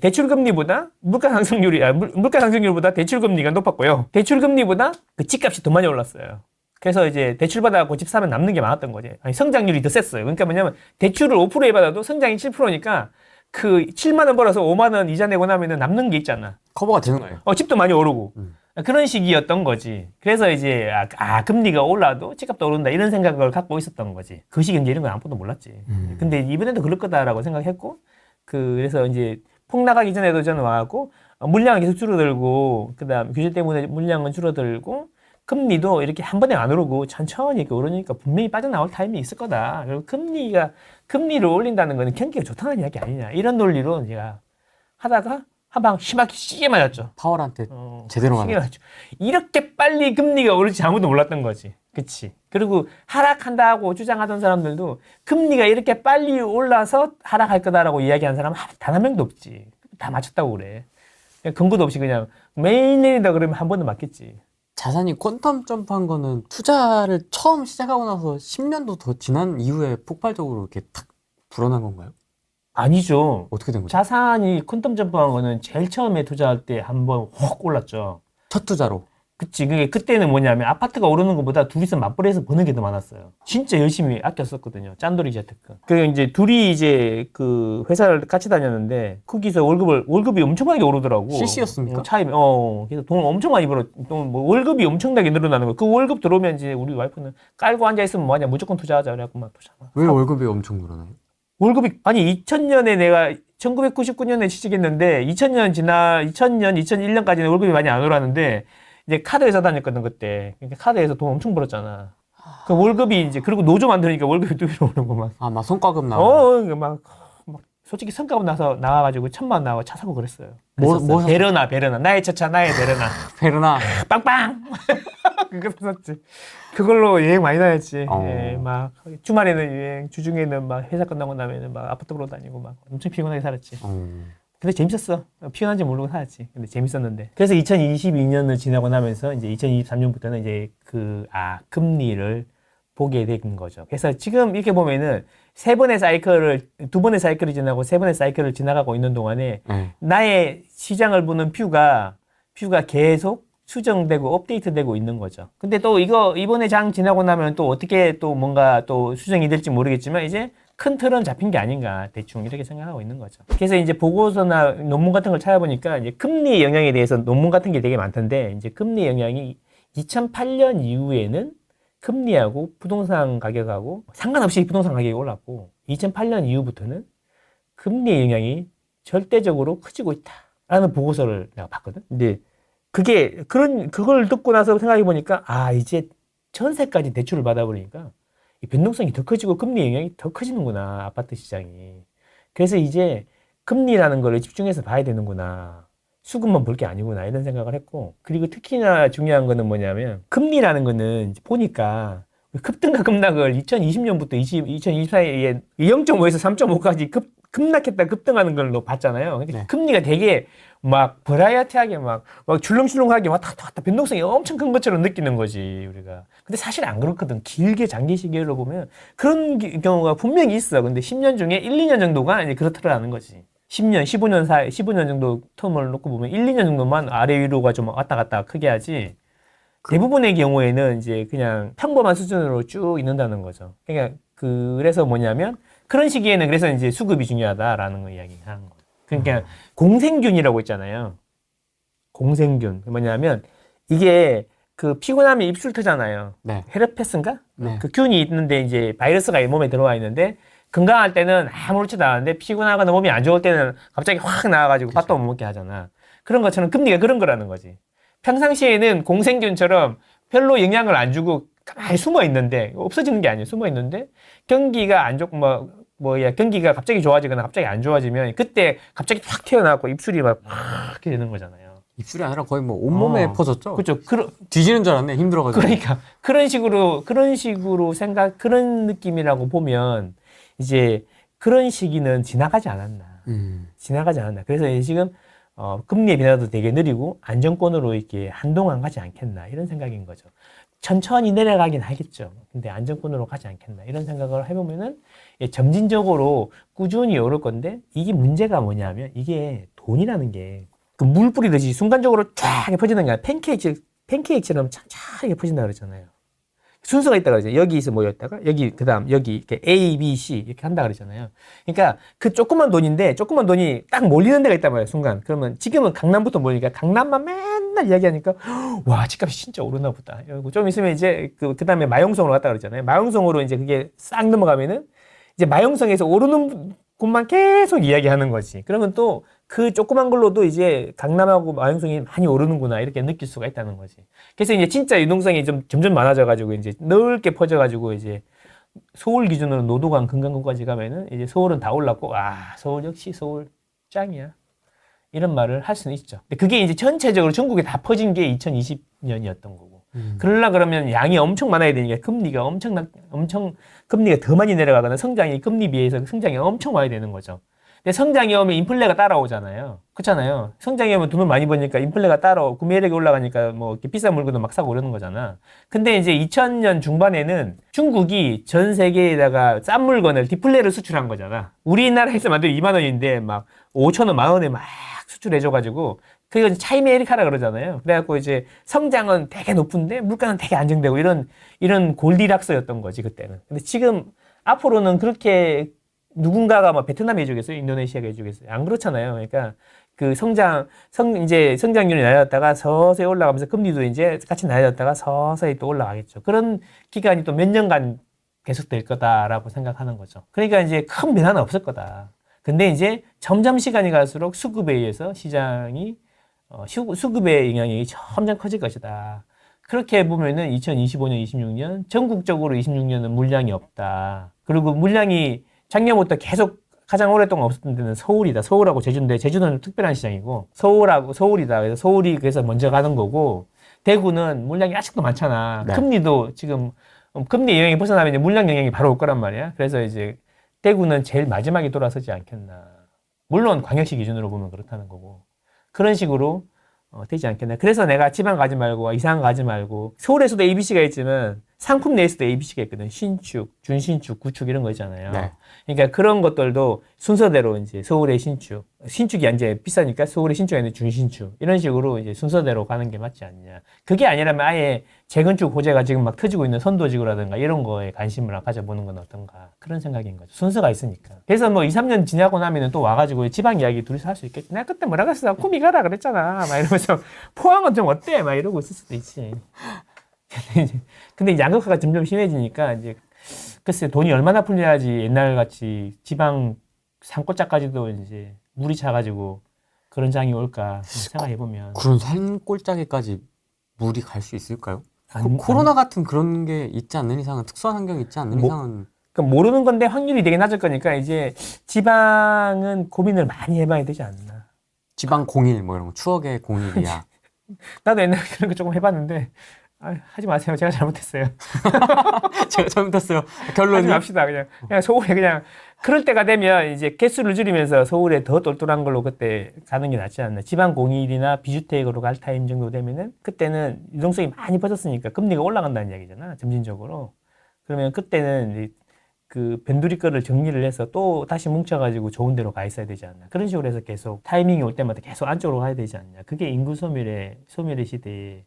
대출금리보다 물가상승률보다 대출금리가 높았고요. 대출금리보다 그 집값이 더 많이 올랐어요. 그래서 이제 대출 받아갖고 집 사면 남는 게 많았던 거지. 아니, 성장률이 더 셌어요. 그러니까 뭐냐면 대출을 5%에 받아도 성장이 7%니까 그 7만 원 벌어서 5만 원 이자 내고 나면은 남는 게 있잖아. 커버가 되는 거예요. 집도 많이 오르고. 그런 시기였던 거지. 그래서 이제 금리가 올라도 집값도 오른다 이런 생각을 갖고 있었던 거지. 그 시기 이제 이런 건 아무것도 몰랐지. 근데 이번에도 그럴 거다라고 생각했고 그래서 이제 폭 나가기 전에도 저는 와갖고 물량은 계속 줄어들고 그다음 규제 때문에 물량은 줄어들고 금리도 이렇게 한 번에 안 오르고 천천히 이렇게 오르니까 분명히 빠져나올 타임이 있을 거다. 그리고 금리를 올린다는 거는 경기가 좋다는 이야기 아니냐. 이런 논리로 제가 하다가 한 방 심하게 시게 맞았죠. 파월한테 제대로 맞았죠. 이렇게 빨리 금리가 오를지 아무도 몰랐던 거지. 그치. 그리고 하락한다고 주장하던 사람들도 금리가 이렇게 빨리 올라서 하락할 거다라고 이야기한 사람은 단 한 명도 없지. 다 맞췄다고 그래. 근거도 없이 그냥 매일 내린다 그러면 한 번은 맞겠지. 자산이 퀀텀 점프한 거는 투자를 처음 시작하고 나서 10년도 더 지난 이후에 폭발적으로 이렇게 탁 불어난 건가요? 아니죠. 어떻게 된 거죠? 자산이 퀀텀 점프한 거는 제일 처음에 투자할 때 한번 확 올랐죠. 첫 투자로. 그치. 그때는 뭐냐면 아파트가 오르는 것보다 둘이서 맞벌이해서 버는 게 더 많았어요. 진짜 열심히 아꼈었거든요. 짠돌이 재테크. 이제 둘이 이제 그 회사를 같이 다녔는데 거기서 월급이 엄청나게 오르더라고. CC였습니까? 그래서 돈을 엄청 많이 벌어. 뭐 월급이 엄청나게 늘어나는 거야. 그 월급 들어오면 이제 우리 와이프는 깔고 앉아있으면 뭐하냐. 무조건 투자하자. 그래갖고 막 투자. 왜 월급이 엄청 늘어나요? 월급이, 2000년에 내가 1999년에 취직했는데 2000년, 2001년까지는 월급이 많이 안 오르는데 이제 카드 회사 다녔거든, 그때. 그러니까 카드에서 돈 엄청 벌었잖아. 그 월급이 이제, 그리고 노조 만드니까 월급이 또 위로 오는 거만. 막 성과급 나오고. 막, 솔직히 성과급 나와가지고 1000만 원 나와 차 사고 그랬어요. 뭐 베르나. 나의 차, 나의 베르나. 베르나. 빵빵! 그거 샀지. 그걸로 여행 많이 다녔지. 예, 막, 주말에는 여행, 주중에는 막 회사 끝나고 나면은 막 아파트 보러 다니고 막 엄청 피곤하게 살았지. 근데 재밌었어. 피곤한지 모르고 살았지. 근데 재밌었는데. 그래서 2022년을 지나고 나면서 이제 2023년부터는 이제 금리를 보게 된 거죠. 그래서 지금 이렇게 보면은 두 번의 사이클을 지나고 세 번의 사이클을 지나가고 있는 동안에 나의 시장을 보는 뷰가 계속 수정되고 업데이트되고 있는 거죠. 근데 또 이번에 장 지나고 나면 또 어떻게 또 뭔가 또 수정이 될지 모르겠지만 이제 큰 틀은 잡힌 게 아닌가 대충 이렇게 생각하고 있는 거죠. 그래서 이제 보고서나 논문 같은 걸 찾아보니까 이제 금리 영향에 대해서 논문 같은 게 되게 많던데 이제 금리 영향이 2008년 이후에는 금리하고 부동산 가격하고 상관없이 부동산 가격이 올랐고 2008년 이후부터는 금리의 영향이 절대적으로 커지고 있다라는 보고서를 내가 봤거든. 근데 그걸 듣고 나서 생각해 보니까 이제 전세까지 대출을 받아버리니까 변동성이 더 커지고 금리 영향이 더 커지는구나, 아파트 시장이. 그래서 이제 금리라는 걸 집중해서 봐야 되는구나. 수급만 볼 게 아니구나, 이런 생각을 했고. 그리고 특히나 중요한 거는 뭐냐면, 금리라는 거는 보니까 급등과 급락을 2020년부터 2024년에 0.5에서 3.5까지 급락했다 급등하는 걸로 봤잖아요. 근데 네. 금리가 되게 막 버라이어티하게 막 줄렁줄렁하게 왔다 갔다 변동성이 엄청 큰 것처럼 느끼는 거지, 우리가. 근데 사실 안 그렇거든. 길게 장기 시계로 보면 그런 경우가 분명히 있어. 근데 10년 중에 1, 2년 정도가 이제 그렇더라는 거지. 10년, 15년 정도 텀을 놓고 보면 1, 2년 정도만 아래 위로가 좀 왔다 갔다 크게 하지. 대부분의 경우에는 이제 그냥 평범한 수준으로 쭉 있는다는 거죠. 그러니까 그래서 뭐냐면 그런 시기에는 그래서 이제 수급이 중요하다라는 거 이야기하는 거예요. 그러니까 공생균이라고 있잖아요. 공생균. 뭐냐면 이게 그 피곤하면 입술 트잖아요. 네. 헤르페스인가? 네. 그 균이 있는데 이제 바이러스가 이 몸에 들어와 있는데 건강할 때는 아무렇지도 않은데 피곤하거나 몸이 안 좋을 때는 갑자기 확 나와가지고 밥도 못 먹게 하잖아. 그런 것처럼 금리가 그런 거라는 거지. 평상시에는 공생균처럼 별로 영향을 안 주고 가만히 숨어 있는데 없어지는 게 아니에요. 숨어 있는데 경기가 안 좋고 경기가 갑자기 좋아지거나 갑자기 안 좋아지면 그때 갑자기 확 튀어나오고 입술이 막 이렇게 되는 거잖아요. 입술이 아니라 거의 뭐 온몸에 퍼졌죠? 그렇죠. 뒤지는 줄 알았네. 힘들어가지고. 그러니까 그런 식으로 그런 느낌이라고 보면 이제 그런 시기는 지나가지 않았나. 지나가지 않았나. 그래서 지금 금리의 변화도 되게 느리고 안정권으로 이렇게 한동안 가지 않겠나 이런 생각인 거죠. 천천히 내려가긴 하겠죠. 근데 안정권으로 가지 않겠나 이런 생각을 해보면은 점진적으로 꾸준히 오를 건데 이게 문제가 뭐냐면 이게 돈이라는 게 그 물 뿌리듯이 순간적으로 쫙 퍼지는 게 아니라 팬케이크처럼 천천히 퍼진다 그러잖아요. 순서가 있다 그러죠. 여기서 모였다가 여기 그다음 여기 이렇게 A, B, C 이렇게 한다 그러잖아요. 그러니까 그 조그만 돈이 딱 몰리는 데가 있단 말이에요. 순간. 그러면 지금은 강남부터 모이니까 강남만 맨날 이야기하니까 와 집값이 진짜 오르나 보다. 이러고 좀 있으면 이제 그다음에 마용성으로 갔다 그러잖아요. 마용성으로 이제 그게 싹 넘어가면은 이제 마용성에서 오르는 곳만 계속 이야기하는 거지. 그러면 또 그 조그만 걸로도 이제 강남하고 마용성이 많이 오르는구나 이렇게 느낄 수가 있다는 거지. 그래서 이제 진짜 유동성이 좀 점점 많아져가지고 이제 넓게 퍼져가지고 이제 서울 기준으로 노도강 금강구까지 가면은 이제 서울은 다 올랐고 서울 역시 서울 짱이야 이런 말을 할 수는 있죠. 근데 그게 이제 전체적으로 전국에 다 퍼진 게 2020년이었던 거고. 그러려 그러면 양이 엄청 많아야 되니까 금리가 금리가 더 많이 내려가거나 성장이 금리 비해서 성장이 엄청 와야 되는 거죠. 근데 성장이 오면 인플레가 따라오잖아요. 그렇잖아요. 성장이 오면 돈을 많이 버니까 인플레가 따라오고 구매력이 올라가니까 뭐 이렇게 비싼 물건도 막 사고 그러는 거잖아. 근데 이제 2000년 중반에는 중국이 전 세계에다가 싼 물건을 디플레를 수출한 거잖아. 우리나라에서 만든 2만 원인데 막 5천 원, 만 원에 막 수출해줘가지고 그게 차이메리카라 그러잖아요. 그래갖고 이제 성장은 되게 높은데 물가는 되게 안정되고 이런 골디락스였던 거지 그때는. 근데 지금 앞으로는 그렇게 누군가가 막 베트남이 해주겠어요? 인도네시아가 해주겠어요? 안 그렇잖아요. 그러니까 그 이제 성장률이 낮았다가 서서히 올라가면서 금리도 이제 같이 낮았다가 서서히 또 올라가겠죠. 그런 기간이 또 몇 년간 계속될 거다라고 생각하는 거죠. 그러니까 이제 큰 변화는 없을 거다. 근데 이제 점점 시간이 갈수록 수급에 의해서 시장이 수급의 영향이 점점 커질 것이다. 그렇게 보면은 2025년, 26년 전국적으로 26년은 물량이 없다. 그리고 물량이 작년부터 계속 가장 오랫동안 없었던 데는 서울이다. 서울하고 제주인데 제주도는 특별한 시장이고 서울이다. 그래서 서울이 그래서 먼저 가는 거고 대구는 물량이 아직도 많잖아. 네. 금리도 지금 금리 영향이 벗어나면 이제 물량 영향이 바로 올 거란 말이야. 그래서 이제 대구는 제일 마지막에 돌아서지 않겠나. 물론 광역시 기준으로 보면 그렇다는 거고 그런 식으로 되지 않겠나. 그래서 내가 지방 가지 말고 이상 가지 말고 서울에서도 ABC가 있지만 상품 내에서도 ABC가 있거든. 신축, 준신축, 구축 이런 거 있잖아요. 네. 그러니까 그런 것들도 순서대로 이제 서울의 신축이 이제 비싸니까 서울의 신축이 아니라 준신축 이런 식으로 이제 순서대로 가는 게 맞지 않냐. 그게 아니라면 아예 재건축 호재가 지금 막 터지고 있는 선도지구라든가 이런 거에 관심을 가져보는 건 어떤가 그런 생각인 거죠. 순서가 있으니까. 그래서 뭐 2, 3년 지나고 나면은 또 와가지고 지방 이야기 둘이서 할 수 있겠지. 내가 그때 뭐라 그랬어? 꿈이 가라 그랬잖아. 막 이러면서 포항은 좀 어때? 막 이러고 있을 수도 있지. 근데 이제 양극화가 점점 심해지니까 이제 글쎄 돈이 얼마나 풀려야지 옛날 같이 지방 산골짜까지도 이제 물이 차가지고 그런 장이 올까 생각해 보면 그런 산골짜기까지 물이 갈 수 있을까요? 코로나 같은 그런 게 있지 않는 이상은 특수한 환경이 있지 않는 이상은 그러니까 모르는 건데 확률이 되게 낮을 거니까 이제 지방은 고민을 많이 해봐야 되지 않나. 지방 공일 뭐 이런 거 추억의 공일이야. 나도 옛날에 그런 거 조금 해봤는데 하지 마세요. 제가 잘못했어요. 제가 잘못했어요. 하지 결론이 맙시다. 그냥 서울에 그냥 그럴 때가 되면 이제 개수를 줄이면서 서울에 더 똘똘한 걸로 그때 가는 게 낫지 않나. 지방 공일이나 비주택으로 갈 타임 정도 되면은 그때는 유동성이 많이 퍼졌으니까 금리가 올라간다는 이야기잖아. 점진적으로. 그러면 그때는 그 변두리 거를 정리를 해서 또 다시 뭉쳐가지고 좋은 데로 가 있어야 되지 않나. 그런 식으로 해서 계속 타이밍이 올 때마다 계속 안쪽으로 가야 되지 않냐. 그게 인구 소멸의 시대에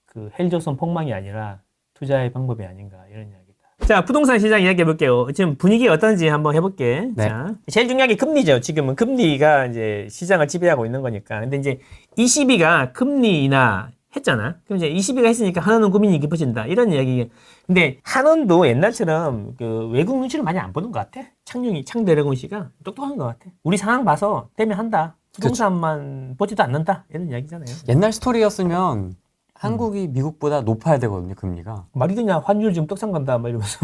그 헬조선 폭망이 아니라 투자의 방법이 아닌가 이런 이야기다. 자, 부동산 시장 이야기 해볼게요. 지금 분위기가 어떤지 한번 해볼게. 네. 자, 제일 중요한 게 금리죠. 지금은 금리가 이제 시장을 지배하고 있는 거니까. 근데 이제 ECB가 금리 인하 했잖아. 그럼 이제 20위가 했으니까 한원은 고민이 깊어진다. 이런 이야기. 근데 한원도 옛날처럼 그 외국 눈치를 많이 안 보는 것 같아. 창대래공 씨가 똑똑한 것 같아. 우리 상황 봐서 되면 한다. 부동산만 보지도 않는다. 이런 이야기잖아요. 옛날 스토리였으면 한국이 미국보다 높아야 되거든요, 금리가. 말이 되냐? 환율 지금 떡상 간다. 막 이러면서.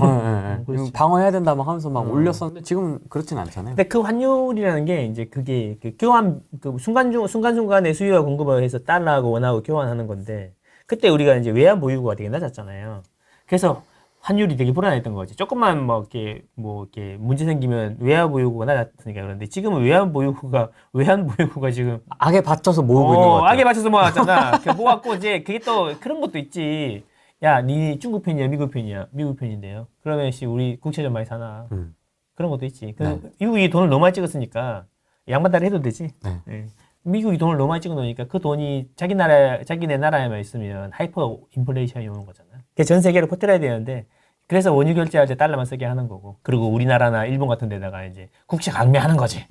그렇지. 방어해야 된다 막 하면서 막 올렸었는데 지금은 그렇진 않잖아요. 근데 그 환율이라는 게 이제 그게 그 교환 그 순간순간의 수요와 공급을 해서 달러하고 원하고 교환하는 건데 그때 우리가 이제 외환 보유고가 되게 낮았잖아요. 그래서 환율이 되게 불안했던 거지. 조금만 뭐 이렇게 문제 생기면 외환 보유고가 낮았으니까 그런데 지금은 외환 보유고가 지금 악에 받쳐서 모으고 있는 것 같아요. 악에 맞춰서 모았잖아. 모았고 이제 그게 또 그런 것도 있지. 야, 니 중국 편이야, 미국 편이야? 미국 편인데요. 그러면 씨 우리 국채 좀 많이 사나? 그런 것도 있지. 미국이 돈을 너무 많이 찍었으니까 양반다리 해도 되지. 네. 미국이 돈을 너무 많이 찍어 놓으니까 그 돈이 자기네 나라에만 있으면 하이퍼 인플레이션이 오는 거잖아. 그래서 전 세계를 퍼뜨려야 되는데 그래서 원유 결제할 때 달러만 쓰게 하는 거고. 그리고 우리나라나 일본 같은 데다가 이제 국채 강매하는 거지.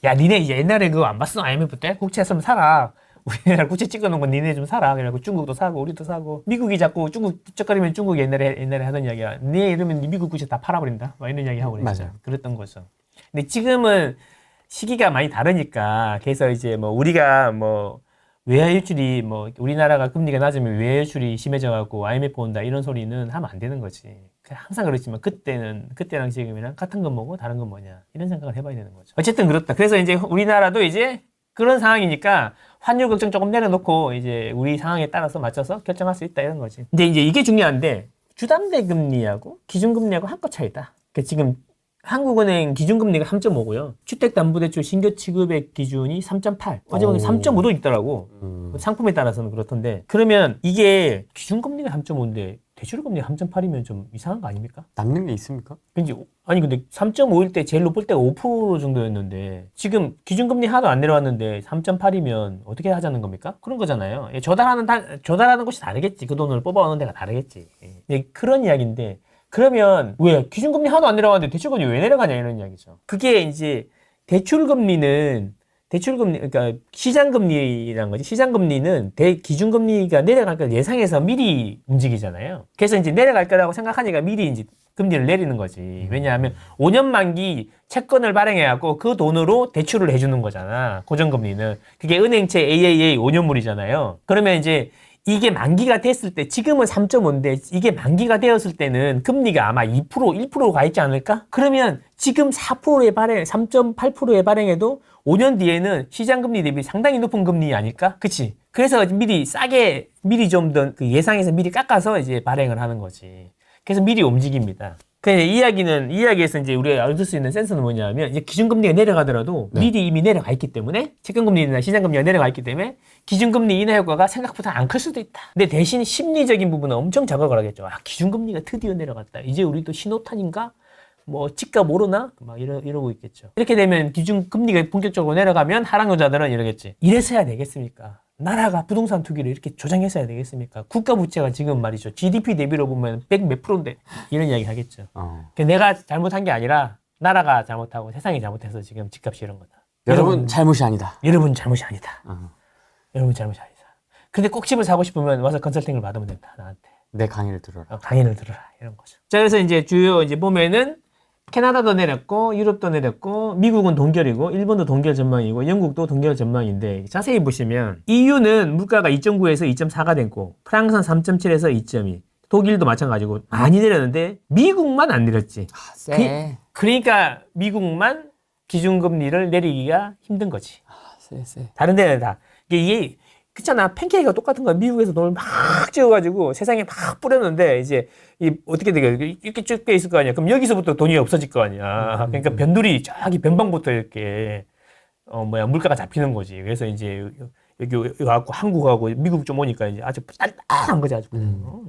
야, 니네 이제 옛날에 그거 안 봤어? IMF 때? 국채 쓰면 사라. 우리나라 국채 찍어 놓은 건 니네 좀 사라. 그래갖고 중국도 사고 우리도 사고. 미국이 자꾸 중국 쩍거리면 중국 옛날에 하던 이야기야. 니 이러면 니 미국 국채 다 팔아버린다. 막 이런 이야기 하고 그랬죠. 맞아요. 그랬던 거죠. 근데 지금은 시기가 많이 다르니까 그래서 이제 뭐 우리가 뭐 외화 유출이 뭐 우리나라가 금리가 낮으면 외화 유출이 심해져 갖고 IMF 온다 이런 소리는 하면 안 되는 거지. 항상 그렇지만 그때랑 지금이랑 같은 건 뭐고 다른 건 뭐냐 이런 생각을 해봐야 되는 거죠. 어쨌든 그렇다. 그래서 이제 우리나라도 이제 그런 상황이니까 환율 걱정 조금 내려놓고 이제 우리 상황에 따라서 맞춰서 결정할 수 있다 이런 거지. 근데 이제 이게 중요한데 주담대 금리하고 기준금리하고 한껏 차이다. 그러니까 지금 한국은행 기준금리가 3.5고요. 주택담보대출 신규 취급액 기준이 3.8. 어제 보니 3.5도 있더라고. 상품에 따라서는 그렇던데. 그러면 이게 기준금리가 3.5인데 대출금리가 3.8이면 좀 이상한 거 아닙니까? 남는 게 있습니까? 아니 근데 3.5일 때 제일 높을 때가 5% 정도였는데 지금 기준금리 하나도 안 내려왔는데 3.8이면 어떻게 하자는 겁니까? 그런 거잖아요. 조달하는 곳이 다르겠지. 그 돈을 뽑아오는 데가 다르겠지. 그런 이야기인데 그러면 왜 기준금리 하나도 안 내려가는데 대출금리 왜 내려가냐 이런 이야기죠. 그게 이제 대출금리는 그러니까 시장금리라는 거지. 시장금리는 기준금리가 내려갈 걸 예상해서 미리 움직이잖아요. 그래서 이제 내려갈 거라고 생각하니까 미리 이제 금리를 내리는 거지. 왜냐하면 5년 만기 채권을 발행해갖고 그 돈으로 대출을 해주는 거잖아. 고정금리는. 그게 은행채 AAA 5년물이잖아요. 그러면 이제 이게 만기가 됐을 때 지금은 3.5인데 이게 만기가 되었을 때는 금리가 아마 2%, 1% 가 있지 않을까? 그러면 지금 4%의 발행, 3.8%의 발행에도 5년 뒤에는 시장금리 대비 상당히 높은 금리 아닐까? 그치? 그래서 미리 좀 더 그 예상해서 미리 깎아서 이제 발행을 하는 거지. 그래서 미리 움직입니다. 그 이야기에서 이제 우리가 얻을 수 있는 센서는 뭐냐면 이제 기준금리가 내려가더라도 미리 이미 내려가 있기 때문에 채권금리나 시장금리가 내려가 있기 때문에 기준금리 인하 효과가 생각보다 안 클 수도 있다. 근데 대신 심리적인 부분은 엄청 자극을 하겠죠. 아, 기준금리가 드디어 내려갔다. 이제 우리도 신호탄인가? 뭐 집값 오르나? 막 이러고 있겠죠. 이렇게 되면 기준금리가 본격적으로 내려가면 하락노자들은 이러겠지. 이래서야 되겠습니까? 나라가 부동산 투기를 이렇게 조장했어야 되겠습니까? 국가 부채가 지금 말이죠. GDP 대비로 보면 100 몇 프로인데 이런 이야기 하겠죠. 내가 잘못한 게 아니라 나라가 잘못하고 세상이 잘못해서 지금 집값이 이런 거다. 여러분 잘못이 아니다. 여러분 잘못이 아니다. 여러분 잘못이 아니다. 근데 꼭 집을 사고 싶으면 와서 컨설팅을 받으면 된다. 나한테. 내 강의를 들어라. 강의를 들어라. 이런 거죠. 자, 그래서 이제 주요 이제 보면은 캐나다도 내렸고 유럽도 내렸고 미국은 동결이고 일본도 동결 전망이고 영국도 동결 전망인데 자세히 보시면 EU는 물가가 2.9에서 2.4가 됐고 프랑스는 3.7에서 2.2 독일도 마찬가지고 많이 내렸는데 미국만 안 내렸지. 세. 그러니까 미국만 기준금리를 내리기가 힘든 거지. 세. 다른 데는 다 이게 그렇잖아. 팬케이크가 똑같은 거야. 미국에서 돈을 막 찍어가지고 세상에 막 뿌렸는데 이제 어떻게 되게 이렇게 쭉 돼 있을 거 아니야. 그럼 여기서부터 돈이 없어질 거 아니야. 그러니까 변두리 저기 변방부터 이렇게 물가가 잡히는 거지. 그래서 이제 여기 와갖고 한국하고 미국 좀 오니까 이제 아주 단단한 거지 아주.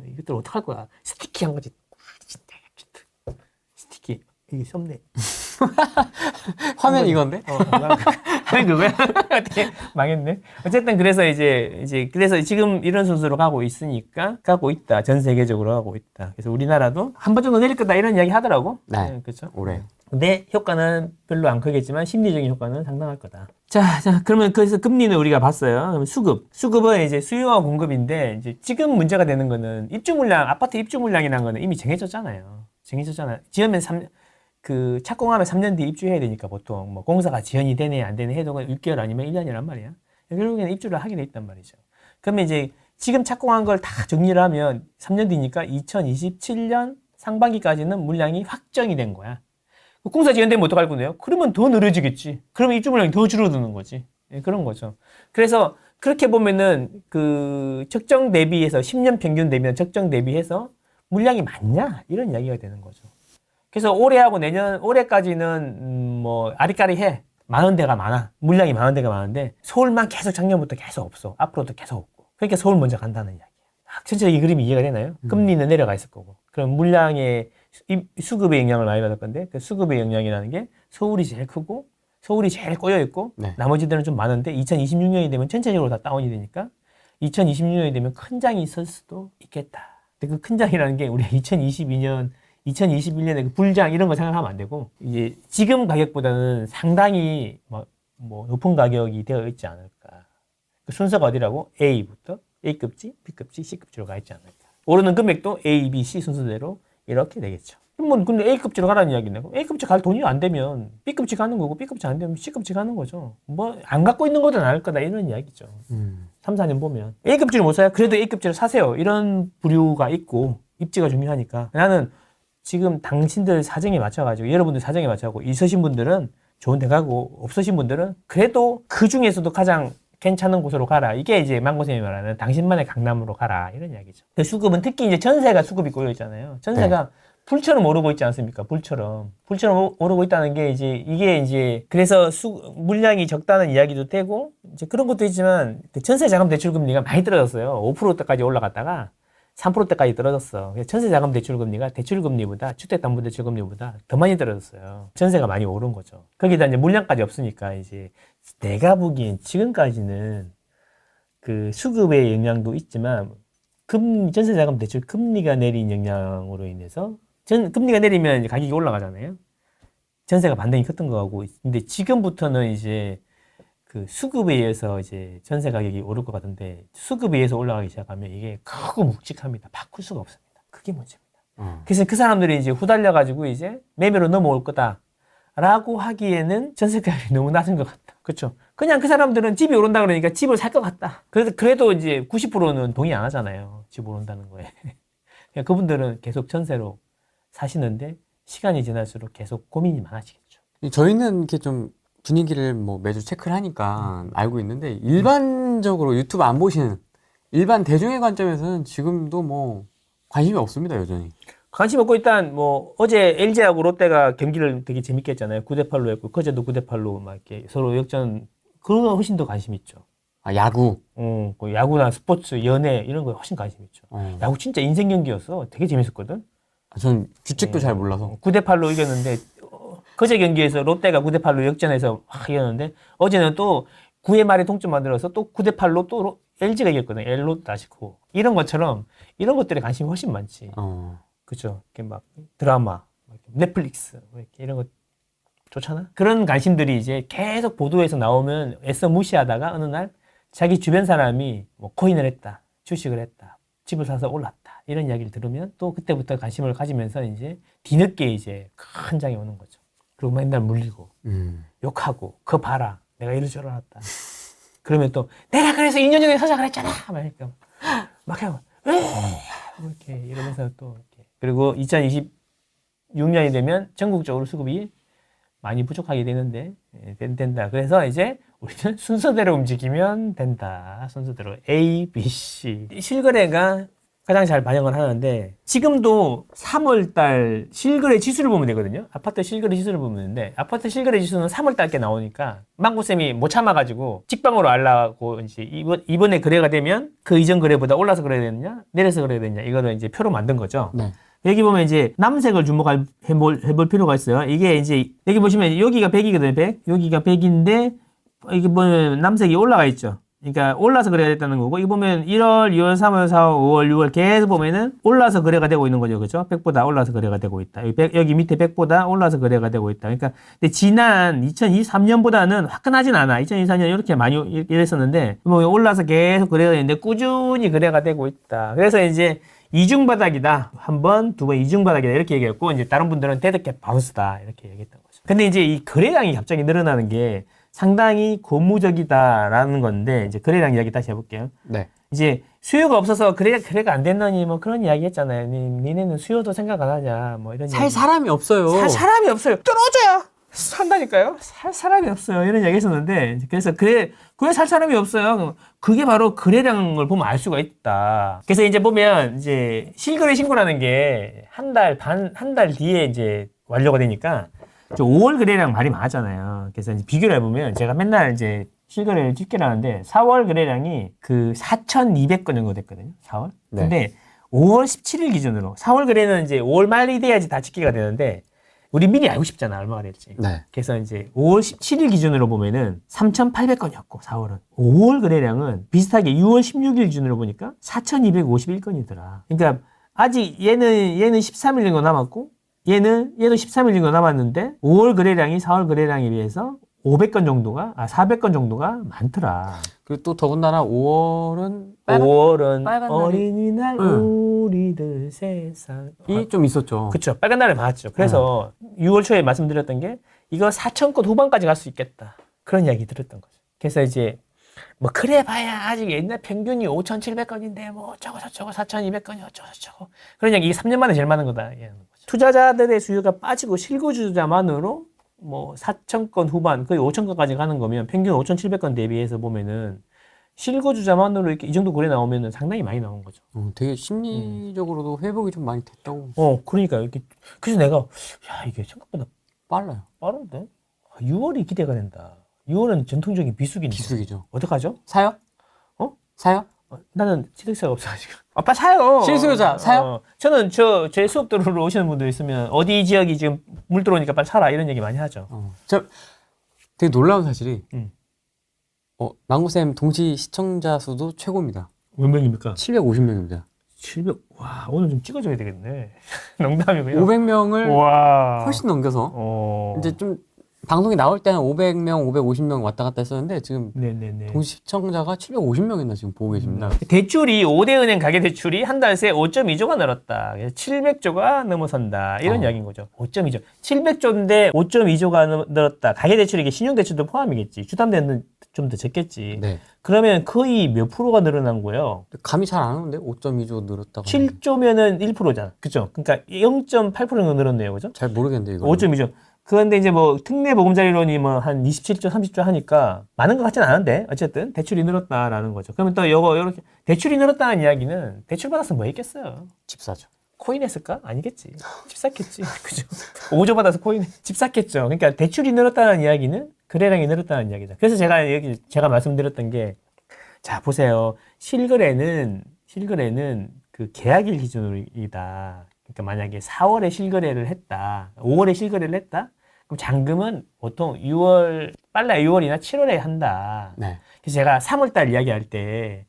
이것들 어떡할 거야. 스티키한 거지. 스티키. 이게 썸네. 화면 이건데? 화면 그거야? 어떻게 망했네. 어쨌든 그래서 그래서 지금 이런 순서로 가고 있다. 전 세계적으로 가고 있다. 그래서 우리나라도 한 번 정도 내릴 거다 이런 이야기 하더라고. 네. 그렇죠. 올해. 근데 효과는 별로 안 크겠지만 심리적인 효과는 상당할 거다. 자, 그러면 그래서 금리는 우리가 봤어요. 그럼 수급은 이제 수요와 공급인데 이제 지금 문제가 되는 거는 입주 물량, 아파트 입주 물량이라는 거는 이미 정해졌잖아요. 지으면 착공하면 3년 뒤에 입주해야 되니까 보통 뭐 공사가 지연이 되네 안 되네 해도 6개월 아니면 1년이란 말이야. 결국에는 입주를 하게 돼 있단 말이죠. 그러면 이제 지금 착공한 걸 다 정리를 하면 3년 뒤니까 2027년 상반기까지는 물량이 확정이 된 거야. 공사 지연되면 어떡할 건데요? 그러면 더 느려지겠지. 그러면 입주 물량이 더 줄어드는 거지. 예, 그런 거죠. 그래서 그렇게 보면은 그 적정 대비해서 10년 평균 대비나 적정 대비해서 물량이 많냐? 이런 이야기가 되는 거죠. 그래서 올해하고 올해까지는 뭐 아리까리해. 많은 데가 많아. 물량이 많은 데가 많은데 서울만 계속 작년부터 계속 없어. 앞으로도 계속 없고. 그러니까 서울 먼저 간다는 이야기야. 전체적인 이 그림이 이해가 되나요? 금리는 내려가 있을 거고. 그럼 물량의 수급의 영향을 많이 받을 건데 그 수급의 영향이라는 게 서울이 제일 크고 서울이 제일 꼬여 있고 네. 나머지들은 좀 많은데 2026년이 되면 전체적으로 다 다운이 되니까 2026년이 되면 큰 장이 있을 수도 있겠다. 근데 그 큰 장이라는 게 우리 2022년 2021년에 그 불장 이런 거 생각하면 안 되고 이제 지금 가격보다는 상당히 뭐 높은 가격이 되어 있지 않을까. 그 순서가 어디라고? A부터 A급지, B급지, C급지로 가 있지 않을까. 오르는 금액도 A, B, C 순서대로 이렇게 되겠죠. 뭐 근데 A급지로 가라는 이야기네. A급지 갈 돈이 안 되면 B급지 가는 거고 B급지 안 되면 C급지 가는 거죠. 뭐 안 갖고 있는 것도 나을 거다 이런 이야기죠. 3, 4년 보면 A급지를 못 사요? 그래도 A급지를 사세요. 이런 부류가 있고 입지가 중요하니까 나는 지금 당신들 사정에 맞춰가지고 여러분들 사정에 맞춰가지고 있으신 분들은 좋은 데 가고 없으신 분들은 그래도 그 중에서도 가장 괜찮은 곳으로 가라. 이게 이제 망고쌤이 말하는 당신만의 강남으로 가라. 이런 이야기죠. 그 수급은 특히 이제 전세가 수급이 꼬여 있잖아요. 전세가 네. 불처럼 오르고 있지 않습니까? 불처럼 오르고 있다는 게 이게 이제 그래서 물량이 적다는 이야기도 되고 이제 그런 것도 있지만 그 전세 자금 대출 금리가 많이 떨어졌어요. 5%대까지 올라갔다가 3%대까지 떨어졌어. 전세 자금 대출 금리가 대출 금리보다 주택담보대출 금리보다 더 많이 떨어졌어요. 전세가 많이 오른 거죠. 거기다 이제 물량까지 없으니까 이제 내가 보기엔 지금까지는 그 수급의 영향도 있지만 전세 자금 대출 금리가 내린 영향으로 인해서 금리가 내리면 이제 가격이 올라가잖아요. 전세가 반등이 컸던 거하고 근데 지금부터는 이제 그 수급에 의해서 이제 전세 가격이 오를 것 같은데 수급에 의해서 올라가기 시작하면 이게 크고 묵직합니다. 바꿀 수가 없습니다. 그게 문제입니다. 그래서 그 사람들이 이제 후달려 가지고 이제 매매로 넘어올 거다라고 하기에는 전세 가격이 너무 낮은 것 같다. 그렇죠? 그냥 그 사람들은 집이 오른다 그러니까 집을 살 것 같다. 그래도 이제 90%는 동의 안 하잖아요. 집 오른다는 거에. 그러니까 그분들은 계속 전세로 사시는데 시간이 지날수록 계속 고민이 많아지겠죠. 저희는 이렇게 좀 분위기를 뭐 매주 체크를 하니까 알고 있는데 일반적으로 유튜브 안 보시는 일반 대중의 관점에서는 지금도 뭐 관심이 없습니다, 여전히. 관심 없고 일단 뭐 어제 LG하고 롯데가 경기를 되게 재밌게 했잖아요. 9대8로 했고 그제도 9대8로 막 이렇게 서로 역전 그거 훨씬 더 관심 있죠. 아, 야구. 그 야구나 스포츠, 연애 이런 거에 훨씬 관심 있죠. 야구 진짜 인생 경기였어. 되게 재밌었거든. 전 규칙도 잘 몰라서. 9대8로 이겼는데 그제 경기에서 롯데가 9대8로 역전해서 확 이겼는데 어제는 또 9회 말에 동점 만들어서 또 9대8로 또 LG가 이겼거든. 엘로 다시코. 이런 것처럼 이런 것들에 관심이 훨씬 많지. 그죠? 이렇게 막 드라마, 넷플릭스 이렇게 이런 거 좋잖아. 그런 관심들이 이제 계속 보도에서 나오면 애써 무시하다가 어느 날 자기 주변 사람이 뭐 코인을 했다, 주식을 했다, 집을 사서 올랐다 이런 이야기를 들으면 또 그때부터 관심을 가지면서 이제 뒤늦게 이제 큰 장이 오는 거죠. 그리고 맨날 물리고 욕하고 그거 봐라 내가 이럴 줄 알았다. 그러면 또 내가 그래서 2년 전에 서자 그랬잖아 막 하고 이렇게 이러면서 또 이렇게 그리고 2026년이 되면 전국적으로 수급이 많이 부족하게 되는데 된다. 그래서 이제 우리는 순서대로 움직이면 된다. 순서대로 A, B, C. 실거래가 가장 잘 반영을 하는데 지금도 3월달 실거래 지수를 보면 되거든요. 아파트 실거래 지수를 보면 되는데 아파트 실거래 지수는 3월달께 나오니까 망고쌤이 못 참아가지고 직방으로 알라고 이제 이번에 거래가 되면 그 이전 거래보다 올라서 거래야 되느냐 내려서 거래야 되느냐 이거를 이제 표로 만든 거죠. 네. 여기 보면 이제 남색을 해볼 필요가 있어요. 이게 이제 여기 보시면 여기가 100이거든요. 100. 여기가 100인데 이게 보면 남색이 올라가 있죠. 그러니까 올라서 거래가 됐다는 거고, 이 보면 1월, 2월, 3월, 4월, 5월, 6월 계속 보면은 올라서 거래가 되고 있는 거죠. 그죠? 100보다 올라서 거래가 되고 있다. 여기 밑에 100보다 올라서 거래가 되고 있다. 그러니까 근데 지난 2023년보다는 화끈하진 않아. 2024년 이렇게 많이 이랬었는데 뭐 올라서 계속 거래가 되는데 꾸준히 거래가 되고 있다. 그래서 이제 이중바닥이다. 한 번, 두 번 이중바닥이다. 이렇게 얘기했고, 이제 다른 분들은 데드캣 바운스다. 이렇게 얘기했던 거죠. 근데 이제 이 거래량이 갑자기 늘어나는 게 상당히 고무적이다라는 건데, 이제 거래량 이야기 다시 해볼게요. 네. 이제 수요가 없어서 거래가 안 됐느니 뭐 그런 이야기 했잖아요. 니네는 수요도 생각 안 하냐. 뭐 이런 살 이야기. 사람이 없어요. 살 사람이 없어요. 떨어져야 산다니까요. 살 사람이 없어요. 이런 이야기 했었는데, 그래서 왜 살 사람이 없어요? 그게 바로 거래량을 보면 알 수가 있다. 그래서 이제 보면 이제 실거래 신고라는 게 한 달 뒤에 이제 완료가 되니까 5월 거래량 말이 많았잖아요. 그래서 이제 비교를 해보면 제가 맨날 이제 실거래를 집계를 하는데 4월 거래량이 그 4,200건 정도 됐거든요. 4월. 네. 근데 5월 17일 기준으로 4월 거래는 이제 5월 말이 돼야지 다 집계가 되는데 우리 미리 알고 싶잖아. 얼마가 될지. 네. 그래서 이제 5월 17일 기준으로 보면은 3,800건이었고 4월은. 5월 거래량은 비슷하게 6월 16일 기준으로 보니까 4,251건이더라. 그러니까 아직 얘는 13일 정도 남았고 얘도 13일 정도 남았는데 5월 거래량이 4월 거래량에 비해서 400건 정도가 많더라. 그리고 또 더군다나 5월은 5월은 빨간 날이- 어린이날 우리들 세상 좀 있었죠. 그렇죠. 빨간 날이 많았죠. 그래서 6월 초에 말씀드렸던 게 이거 4,000건 후반까지 갈 수 있겠다. 그런 이야기 들었던 거죠. 그래서 이제 뭐 그래 봐야 아직 옛날 평균이 5,700건인데 뭐 어쩌고 저쩌고 4,200건이 어쩌고 저쩌고 그런 이야기 이게 3년 만에 제일 많은 거다. 투자자들의 수요가 빠지고 실거주자만으로 뭐 4,000건 후반 거의 5,000건까지 가는 거면 평균 5,700건 대비해서 보면은 실거주자만으로 이렇게 이 정도 거래 나오면은 상당히 많이 나온 거죠. 되게 심리적으로도 회복이 좀 많이 됐다고. 그러니까 이렇게 그래서 내가 야 이게 생각보다 빨라요. 빠른데 6월이 기대가 된다. 6월은 전통적인 비수기인데 비수기죠. 어떡하죠? 사요? 사요? 나는 취득세가 없어가지고 아빠 사요. 실수요자 사요? 저는 제 수업 들으러 오시는 분들 있으면 어디 지역이 지금 물 들어오니까 빨리 사라 이런 얘기 많이 하죠. 저 되게 놀라운 사실이 음. 망고쌤 동시 시청자 수도 최고입니다. 몇 명입니까? 750명입니다. 700. 와 오늘 좀 찍어줘야 되겠네. 농담이고요. 500명을 와. 훨씬 넘겨서 이제 좀 방송이 나올 때는 500명, 550명 왔다 갔다 했었는데 지금 네네네. 동시 시청자가 750명이나 지금 보고 계십니다. 대출이 5대은행 가계 대출이 한 달 새 5.2조가 늘었다. 그래서 700조가 넘어선다. 이런 이야기인 거죠. 5.2조. 700조인데 5.2조가 늘었다. 가계 대출이 이게 신용 대출도 포함이겠지. 주담대는 좀 더 적겠지. 네. 그러면 거의 몇 프로가 늘어난 거예요? 감이 잘 안 오는데 5.2조 늘었다고. 7조면은 1%잖아. 그죠? 그러니까 0.8% 정도 늘었네요. 그죠? 잘 모르겠는데 이거. 5.2조. 그런데 이제 뭐 특례 보금자리론이 뭐 한 27조, 30조 하니까 많은 것 같지는 않은데 어쨌든 대출이 늘었다라는 거죠. 그러면 또 요렇게 대출이 늘었다는 이야기는 대출 받아서 뭐 했겠어요? 집 사죠. 코인 했을까? 아니겠지. 집 샀겠지. 그죠? 5조 받아서 집 샀겠죠. 그러니까 대출이 늘었다는 이야기는 거래량이 늘었다는 이야기죠. 그래서 제가 말씀드렸던 게 자, 보세요. 실거래는 그 계약일 기준이다. 그러니까 만약에 4월에 실거래를 했다. 5월에 실거래를 했다. 그럼 잔금은 보통 빨라야 6월이나 7월에 한다. 네. 그래서 제가 3월달 이야기할 때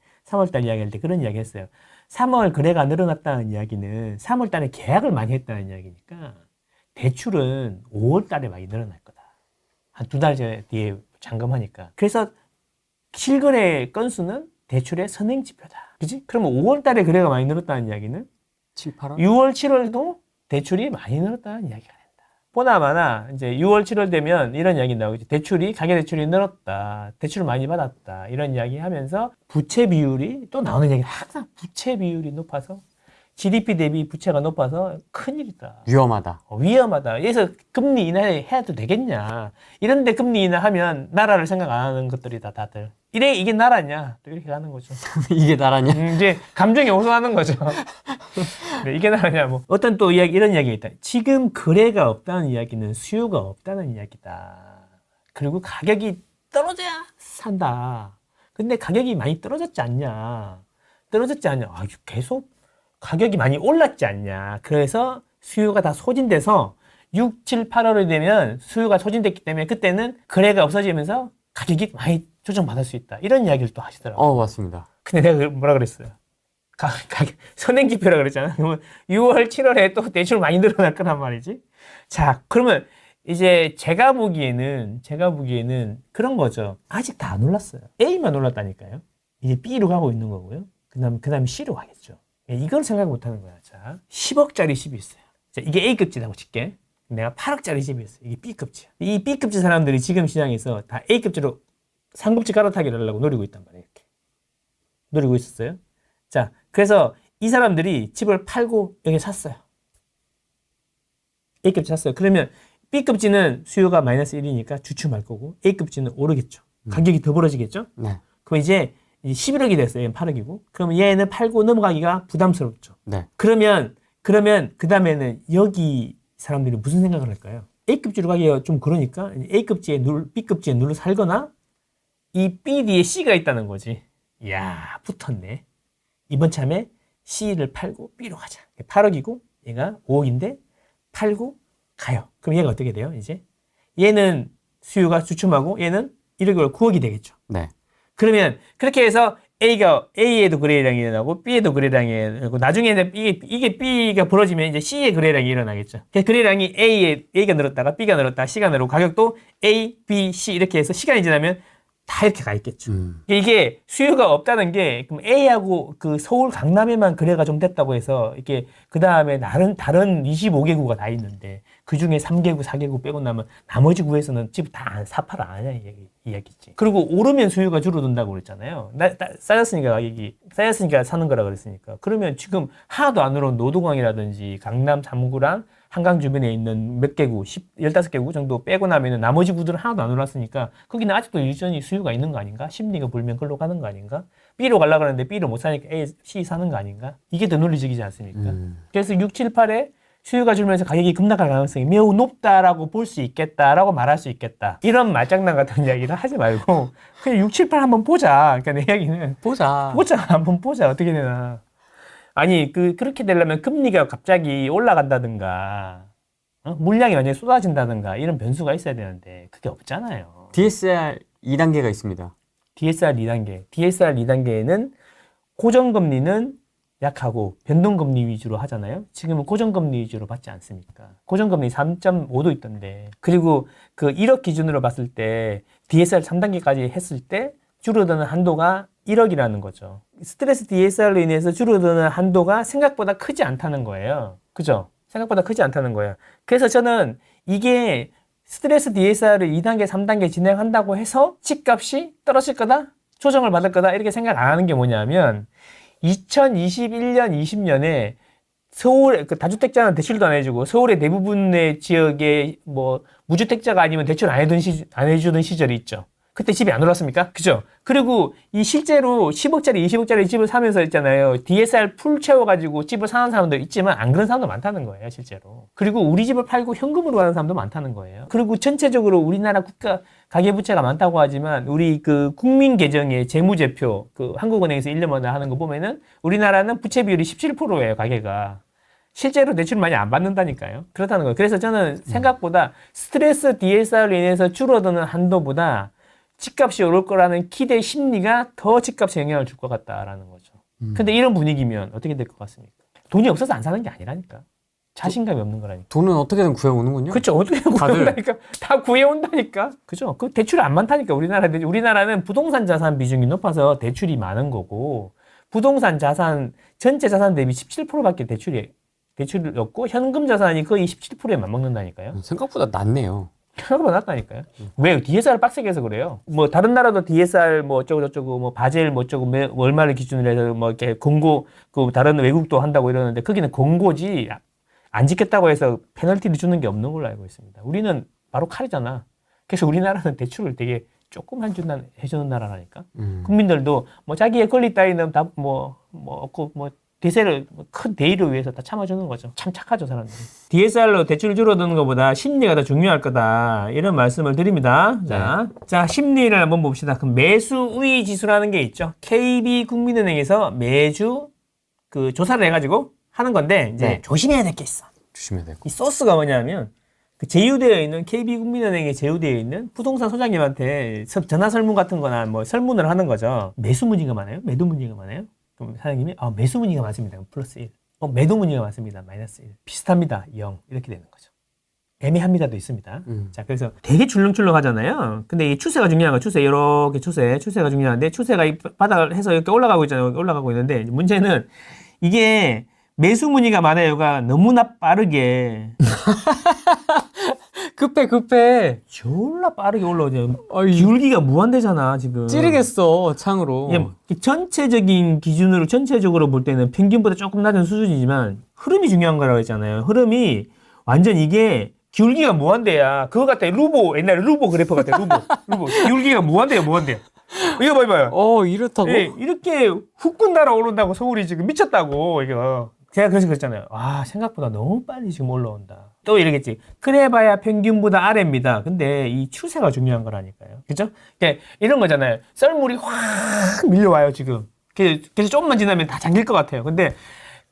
그런 이야기 했어요. 3월 거래가 늘어났다는 이야기는 3월달에 계약을 많이 했다는 이야기니까 대출은 5월달에 많이 늘어날 거다. 한 2달 뒤에 잔금하니까. 그래서 실거래 건수는 대출의 선행지표다. 그지? 그러면 5월달에 거래가 많이 늘었다는 이야기는 7, 8월? 6월, 7월도 대출이 많이 늘었다는 이야기가 된다. 보나마나 이제 6월, 7월 되면 이런 이야기 나오겠죠. 가계 대출이 늘었다. 대출을 많이 받았다. 이런 이야기 하면서 부채 비율이 또 나오는 얘기 항상 부채 비율이 높아서 GDP 대비 부채가 높아서 큰일이다. 위험하다. 위험하다. 그래서 금리 인하해도 되겠냐. 이런데 금리 인하하면 나라를 생각 안 하는 것들이다, 다들. 이게 나라냐. 또 이렇게 가는 거죠. 이게 나라냐? 이제 감정이 호소하는 거죠. 네, 이게 나라냐. 뭐. 어떤 또 이런 이야기가 있다. 지금 거래가 없다는 이야기는 수요가 없다는 이야기다. 그리고 가격이 떨어져야 산다. 근데 가격이 많이 떨어졌지 않냐. 계속 가격이 많이 올랐지 않냐. 그래서 수요가 다 소진돼서 6, 7, 8월이 되면 수요가 소진됐기 때문에 그때는 거래가 없어지면서 가격이 많이 조정받을 수 있다. 이런 이야기를 또 하시더라고요. 맞습니다. 근데 내가 뭐라 그랬어요? 선행지표라 그랬잖아. 그러면 6월, 7월에 또 대출 많이 늘어날 거란 말이지. 자, 그러면 이제 제가 보기에는 그런 거죠. 아직 다 안 올랐어요. A만 올랐다니까요. 이제 B로 가고 있는 거고요. 그다음에 C로 가겠죠. 이걸 생각 못 하는 거야. 자, 10억짜리 집이 있어요. 자, 이게 A급지라고 칠게. 내가 8억짜리 집이 있어요. 이게 B급지야. 이 B급지 사람들이 지금 시장에서 다 A급지로 상급지 갈아타기를 하려고 노리고 있단 말이에요. 이렇게. 노리고 있었어요. 자, 그래서 이 사람들이 집을 팔고 여기 샀어요. A급지 샀어요. 그러면 B급지는 수요가 마이너스 1이니까 주춤할 거고 A급지는 오르겠죠. 가격이 더 벌어지겠죠. 네. 그럼 이제 11억이 됐어요. 얘는 8억이고. 그러면 얘는 팔고 넘어가기가 부담스럽죠. 네. 그러면 그 다음에는 여기 사람들이 무슨 생각을 할까요? A급지로 가기가 좀 그러니까 A급지에 B급지에 눌러 살거나 이 B 뒤에 C가 있다는 거지. 이야, 붙었네. 이번 참에 C를 팔고 B로 가자. 8억이고 얘가 5억인데 팔고 가요. 그럼 얘가 어떻게 돼요? 이제 얘는 수요가 주춤하고 얘는 1억이 9억이 되겠죠. 네. 그러면 그렇게 해서 A에도 거래량이 일어나고 B에도 거래량이 일어나고 나중에는 이게 B가 벌어지면 이제 C의 거래량이 일어나겠죠. 거래량이 A가 늘었다가 B가 늘었다가 C가 늘고 가격도 A, B, C 이렇게 해서 시간이 지나면 다 이렇게 가 있겠죠. 이게 수요가 없다는 게 그럼 A하고 그 서울 강남에만 거래가 좀 됐다고 해서 이게 그 다음에 다른 25개구가 다 있는데 그 중에 3개구, 4개구 빼고 나면 나머지 구에서는 집 다 안 사팔아 안 하냐 이야기지. 그리고 오르면 수요가 줄어든다고 그랬잖아요. 쌓였으니까 가격이 쌓였으니까 사는 거라 그랬으니까. 그러면 지금 하나도 안 오른 노도광이라든지 강남 3구랑 한강 주변에 있는 몇 개구, 15개구 정도 빼고 나면은 나머지 구들은 하나도 안 올랐으니까 거기는 아직도 여전히 수요가 있는 거 아닌가? 심리가 불면 글로 가는 거 아닌가? B로 가려고 하는데 B를 못 사니까 A, C 사는 거 아닌가? 이게 더 논리적이지 않습니까? 그래서 6, 7, 8에 수요가 줄면서 가격이 급락할 가능성이 매우 높다라고 볼 수 있겠다라고 말할 수 있겠다. 이런 말장난 같은 이야기를 하지 말고 그냥 6, 7, 8 한번 보자. 그러니까 내 이야기는 보자. 한번 보자. 어떻게 되나. 아니 그렇게 되려면 금리가 갑자기 올라간다든가 물량이 완전히 쏟아진다든가 이런 변수가 있어야 되는데 그게 없잖아요. DSR 2단계가 있습니다. DSR 2단계에는 고정금리는 약하고 변동금리 위주로 하잖아요. 지금은 고정금리 위주로 받지 않습니까? 고정금리 3.5도 있던데. 그리고 그 1억 기준으로 봤을 때 DSR 3단계까지 했을 때 줄어드는 한도가 1억이라는 거죠. 스트레스 DSR로 인해서 줄어드는 한도가 생각보다 크지 않다는 거예요. 그죠? 생각보다 크지 않다는 거예요. 그래서 저는 이게 스트레스 DSR을 2단계, 3단계 진행한다고 해서 집값이 떨어질 거다? 조정을 받을 거다? 이렇게 생각 안 하는 게 뭐냐면 2021년, 20년에 서울, 다주택자는 대출도 안 해주고 서울의 대부분의 지역에 뭐 무주택자가 아니면 대출 안 해주던 시절이 있죠. 그때 집이 안 올랐습니까? 그죠? 그리고 이 실제로 10억짜리, 20억짜리 집을 사면서 있잖아요. DSR 풀 채워가지고 집을 사는 사람도 있지만 안 그런 사람도 많다는 거예요, 실제로. 그리고 우리 집을 팔고 현금으로 하는 사람도 많다는 거예요. 그리고 전체적으로 우리나라 국가 가계부채가 많다고 하지만 우리 그 국민계정의 재무제표, 그 한국은행에서 1년마다 하는 거 보면은 우리나라는 부채 비율이 17%예요, 가계가. 실제로 대출 많이 안 받는다니까요. 그렇다는 거예요. 그래서 저는 생각보다 스트레스 DSR로 인해서 줄어드는 한도보다 집값이 오를 거라는 기대 심리가 더 집값에 영향을 줄 것 같다라는 거죠. 근데 이런 분위기면 어떻게 될 것 같습니까? 돈이 없어서 안 사는 게 아니라니까. 자신감이 없는 거라니까. 돈은 어떻게든 구해오는군요. 그렇죠. 어떻게든 구해온다니까. 다 구해온다니까. 그죠. 그 대출이 안 많다니까. 우리나라는 부동산 자산 비중이 높아서 대출이 많은 거고 부동산 자산 전체 자산 대비 17%밖에 대출이 없고 현금 자산이 거의 17%에 맞먹는다니까요. 생각보다 낮네요. 생각보다 낮다니까요. 왜? DSR 빡세게 해서 그래요. 뭐, 다른 나라도 DSR 뭐 어쩌고저쩌고, 뭐, 바젤 뭐 어쩌고, 얼마를 기준으로 해서 뭐, 이렇게 공고, 다른 외국도 한다고 이러는데, 거기는 공고지, 안 지켰다고 해서 페널티를 주는 게 없는 걸로 알고 있습니다. 우리는 바로 칼이잖아. 그래서 우리나라는 대출을 되게 조금 해주는 나라라니까. 국민들도 뭐, 자기의 권리 따위는 다 없고, 대세를 큰 대의를 위해서 다 참아주는 거죠. 참 착하죠, 사람들이. DSR로 대출 줄어드는 것보다 심리가 더 중요할 거다. 이런 말씀을 드립니다. 자, 심리를 한번 봅시다. 그럼 매수 우위 지수라는 게 있죠. KB국민은행에서 매주 그 조사를 해가지고 하는 건데 이제 조심해야 될 게 있어. 조심해야 되고. 이 소스가 뭐냐면 그 제휴되어 있는 KB국민은행에 제휴되어 있는 부동산 소장님한테 전화 설문 같은 거나 뭐 설문을 하는 거죠. 매수 문의가 많아요? 매도 문의가 많아요? 그럼 사장님이 매수 문의가 많습니다. 플러스 1. 매도 문의가 많습니다. 마이너스 1. 비슷합니다. 0. 이렇게 되는 거죠. 애매합니다도 있습니다. 자, 그래서 되게 출렁출렁 하잖아요. 근데 이 추세가 중요한 거, 이렇게 추세가 중요한데, 추세가 이 바닥을 해서 이렇게 올라가고 있잖아요. 올라가고 있는데, 문제는 이게 매수 문의가 많아요가 너무나 빠르게. 급해. 졸라 빠르게 올라오죠. 기울기가 무한대잖아, 지금. 찌르겠어, 창으로. 전체적인 기준으로, 전체적으로 볼 때는 평균보다 조금 낮은 수준이지만, 흐름이 중요한 거라고 했잖아요. 흐름이 완전 이게, 기울기가 무한대야. 그거 같아. 옛날에 루보 그래프 같아. 루보. 기울기가 무한대야. 이거 봐봐요. 이렇다고? 네, 이렇게 후끈 날아오른다고 서울이 지금 미쳤다고, 이거. 제가 그래서 그랬잖아요. 생각보다 너무 빨리 지금 올라온다. 또 이러겠지. 그래봐야 평균보다 아래입니다. 근데 이 추세가 중요한 거라니까요. 그죠? 그러니까 이런 거잖아요. 썰물이 확 밀려와요, 지금. 그래서 조금만 지나면 다 잠길 것 같아요. 근데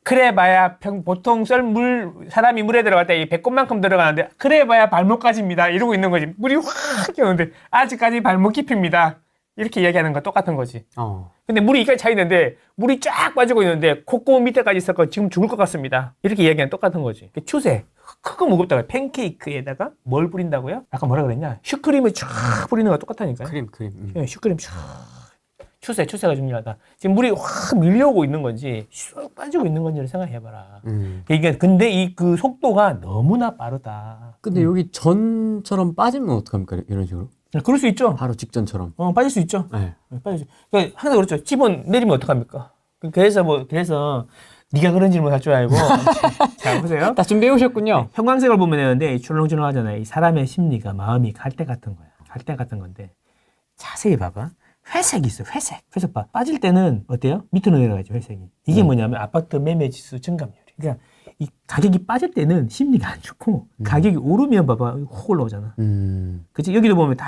그래봐야 보통 사람이 물에 들어갈 때 이 배꼽만큼 들어가는데 그래봐야 발목까지입니다. 이러고 있는 거지. 물이 확 오는데 아직까지 발목 깊이입니다. 이렇게 이야기하는 거 똑같은 거지. 근데 물이 이까지 차 있는데 물이 쫙 빠지고 있는데 콧구멍 밑에까지 있었고 지금 죽을 것 같습니다. 이렇게 이야기하는 똑같은 거지. 추세. 크고 무겁다가 팬케이크에다가 뭘 뿌린다고요? 아까 뭐라 그랬냐? 슈크림을 쫙 뿌리는 거 똑같다니까요. 크림. 네, 슈크림 쫙. 추세가 중요하다. 지금 물이 확 밀려오고 있는 건지 쑥 빠지고 있는 건지를 생각해봐라. 근데 그 속도가 너무나 빠르다. 근데 여기 전처럼 빠지면 어떡합니까? 이런 식으로? 그럴 수 있죠. 바로 직전처럼. 빠질 수 있죠. 네. 빠질 수. 그러니까 항상 그렇죠. 집은 내리면 어떡합니까? 그래서 네가 그런 질문 할 줄 알고. 자, 보세요. 다 준비해 오셨군요. 형광색을 보면 되는데 출렁출렁 하잖아요. 이 사람의 심리가 마음이 갈대 같은 거야. 갈대 같은 건데 자세히 봐봐. 회색이 있어. 회색 봐. 빠질 때는 어때요? 밑으로 내려가죠. 회색이. 이게 뭐냐면 아파트 매매 지수 증감률이. 그러니까 이 가격이 빠질 때는 심리가 안 좋고 가격이 오르면 봐봐 확 올라오잖아. 그치? 여기도 보면 다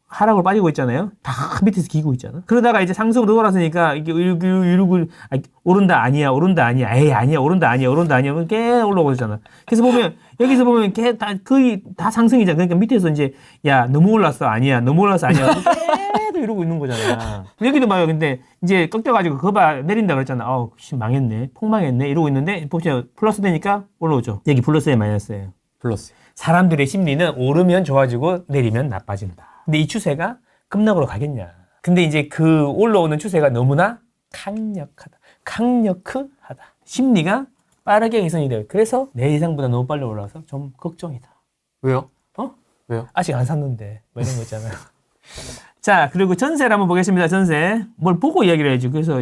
하락으로 빠지고 있잖아요. 다 밑에서 기고 있잖아. 그러다가 이제 상승으로 돌아서니까 이게 이러고 오른다 아니야. 에이 아니야. 오른다 아니야. 계속 올라오고 있잖아. 그래서 보면 여기서 보면 거의 다 상승이잖아. 그러니까 밑에서 이제 야 너무 올랐어 아니야. 계속 이러고 있는 거잖아. 여기도 봐요. 근데 이제 꺾여가지고 그거 봐 내린다 그랬잖아. 망했네. 폭망했네. 이러고 있는데 보세요. 플러스 되니까 올라오죠. 여기 플러스에 마이너스예요. 플러스. 사람들의 사람들의 심리는 오르면 좋아지고 내리면 나빠진다. 근데 이 추세가 급락으로 가겠냐. 근데 이제 그 올라오는 추세가 너무나 강력하다. 심리가 빠르게 개선이 돼요. 그래서 내 예상보다 너무 빨리 올라와서 좀 걱정이다. 왜요? 왜요? 아직 안 샀는데. 뭐 이런 거 있잖아요. 자, 그리고 전세를 한번 보겠습니다. 전세. 뭘 보고 이야기를 해야지. 그래서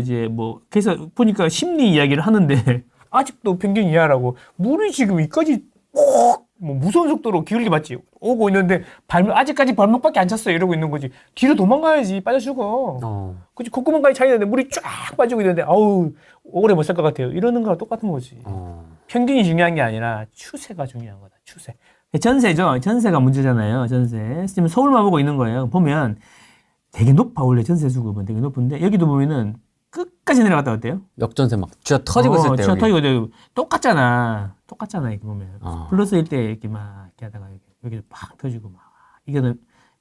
보니까 심리 이야기를 하는데 아직도 평균 이하라고. 물이 지금 여기까지 무서운 속도로 기울기 맞지? 오고 있는데 아직까지 발목밖에 안 찼어요. 이러고 있는 거지. 뒤로 도망가야지. 빠져 죽어. 그치? 콧구멍까지 차 있는데 물이 쫙 빠지고 있는데 오래 못 살 것 같아요. 이러는 거랑 똑같은 거지. 평균이 중요한 게 아니라 추세가 중요한 거다. 추세. 전세죠. 전세가 문제잖아요. 전세. 지금 서울만 보고 있는 거예요. 보면 되게 높아. 원래 전세 수급은 되게 높은데 여기도 보면은 끝까지 내려갔다 어때요? 역전세 막 쥐어 터지고 있을 때. 쥐어 터지고 똑같잖아. 이렇게 보면. 플러스일 때 이렇게 막 이렇게 하다가 여기도 팍 터지고 막. 이거는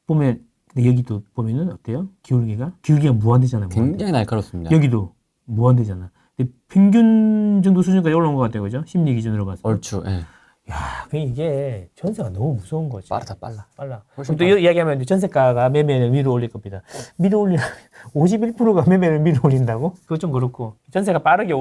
보면 근데 여기도 보면은 어때요? 기울기가 무한대잖아요. 굉장히 날카롭습니다. 여기도 무한대잖아. 근데 평균 정도 수준까지 올라온 것 같아요. 그죠? 심리 기준으로 봐서. 얼추. 예. 야, 이게 전세가 너무 무서운 거지. 빨라. 훨씬 또 이야기하면 이제 전세가가 매매를 위로 올릴 겁니다. 위로 올리면 51%가 매매를 위로 올린다고? 그거 좀 그렇고. 전세가 빠르게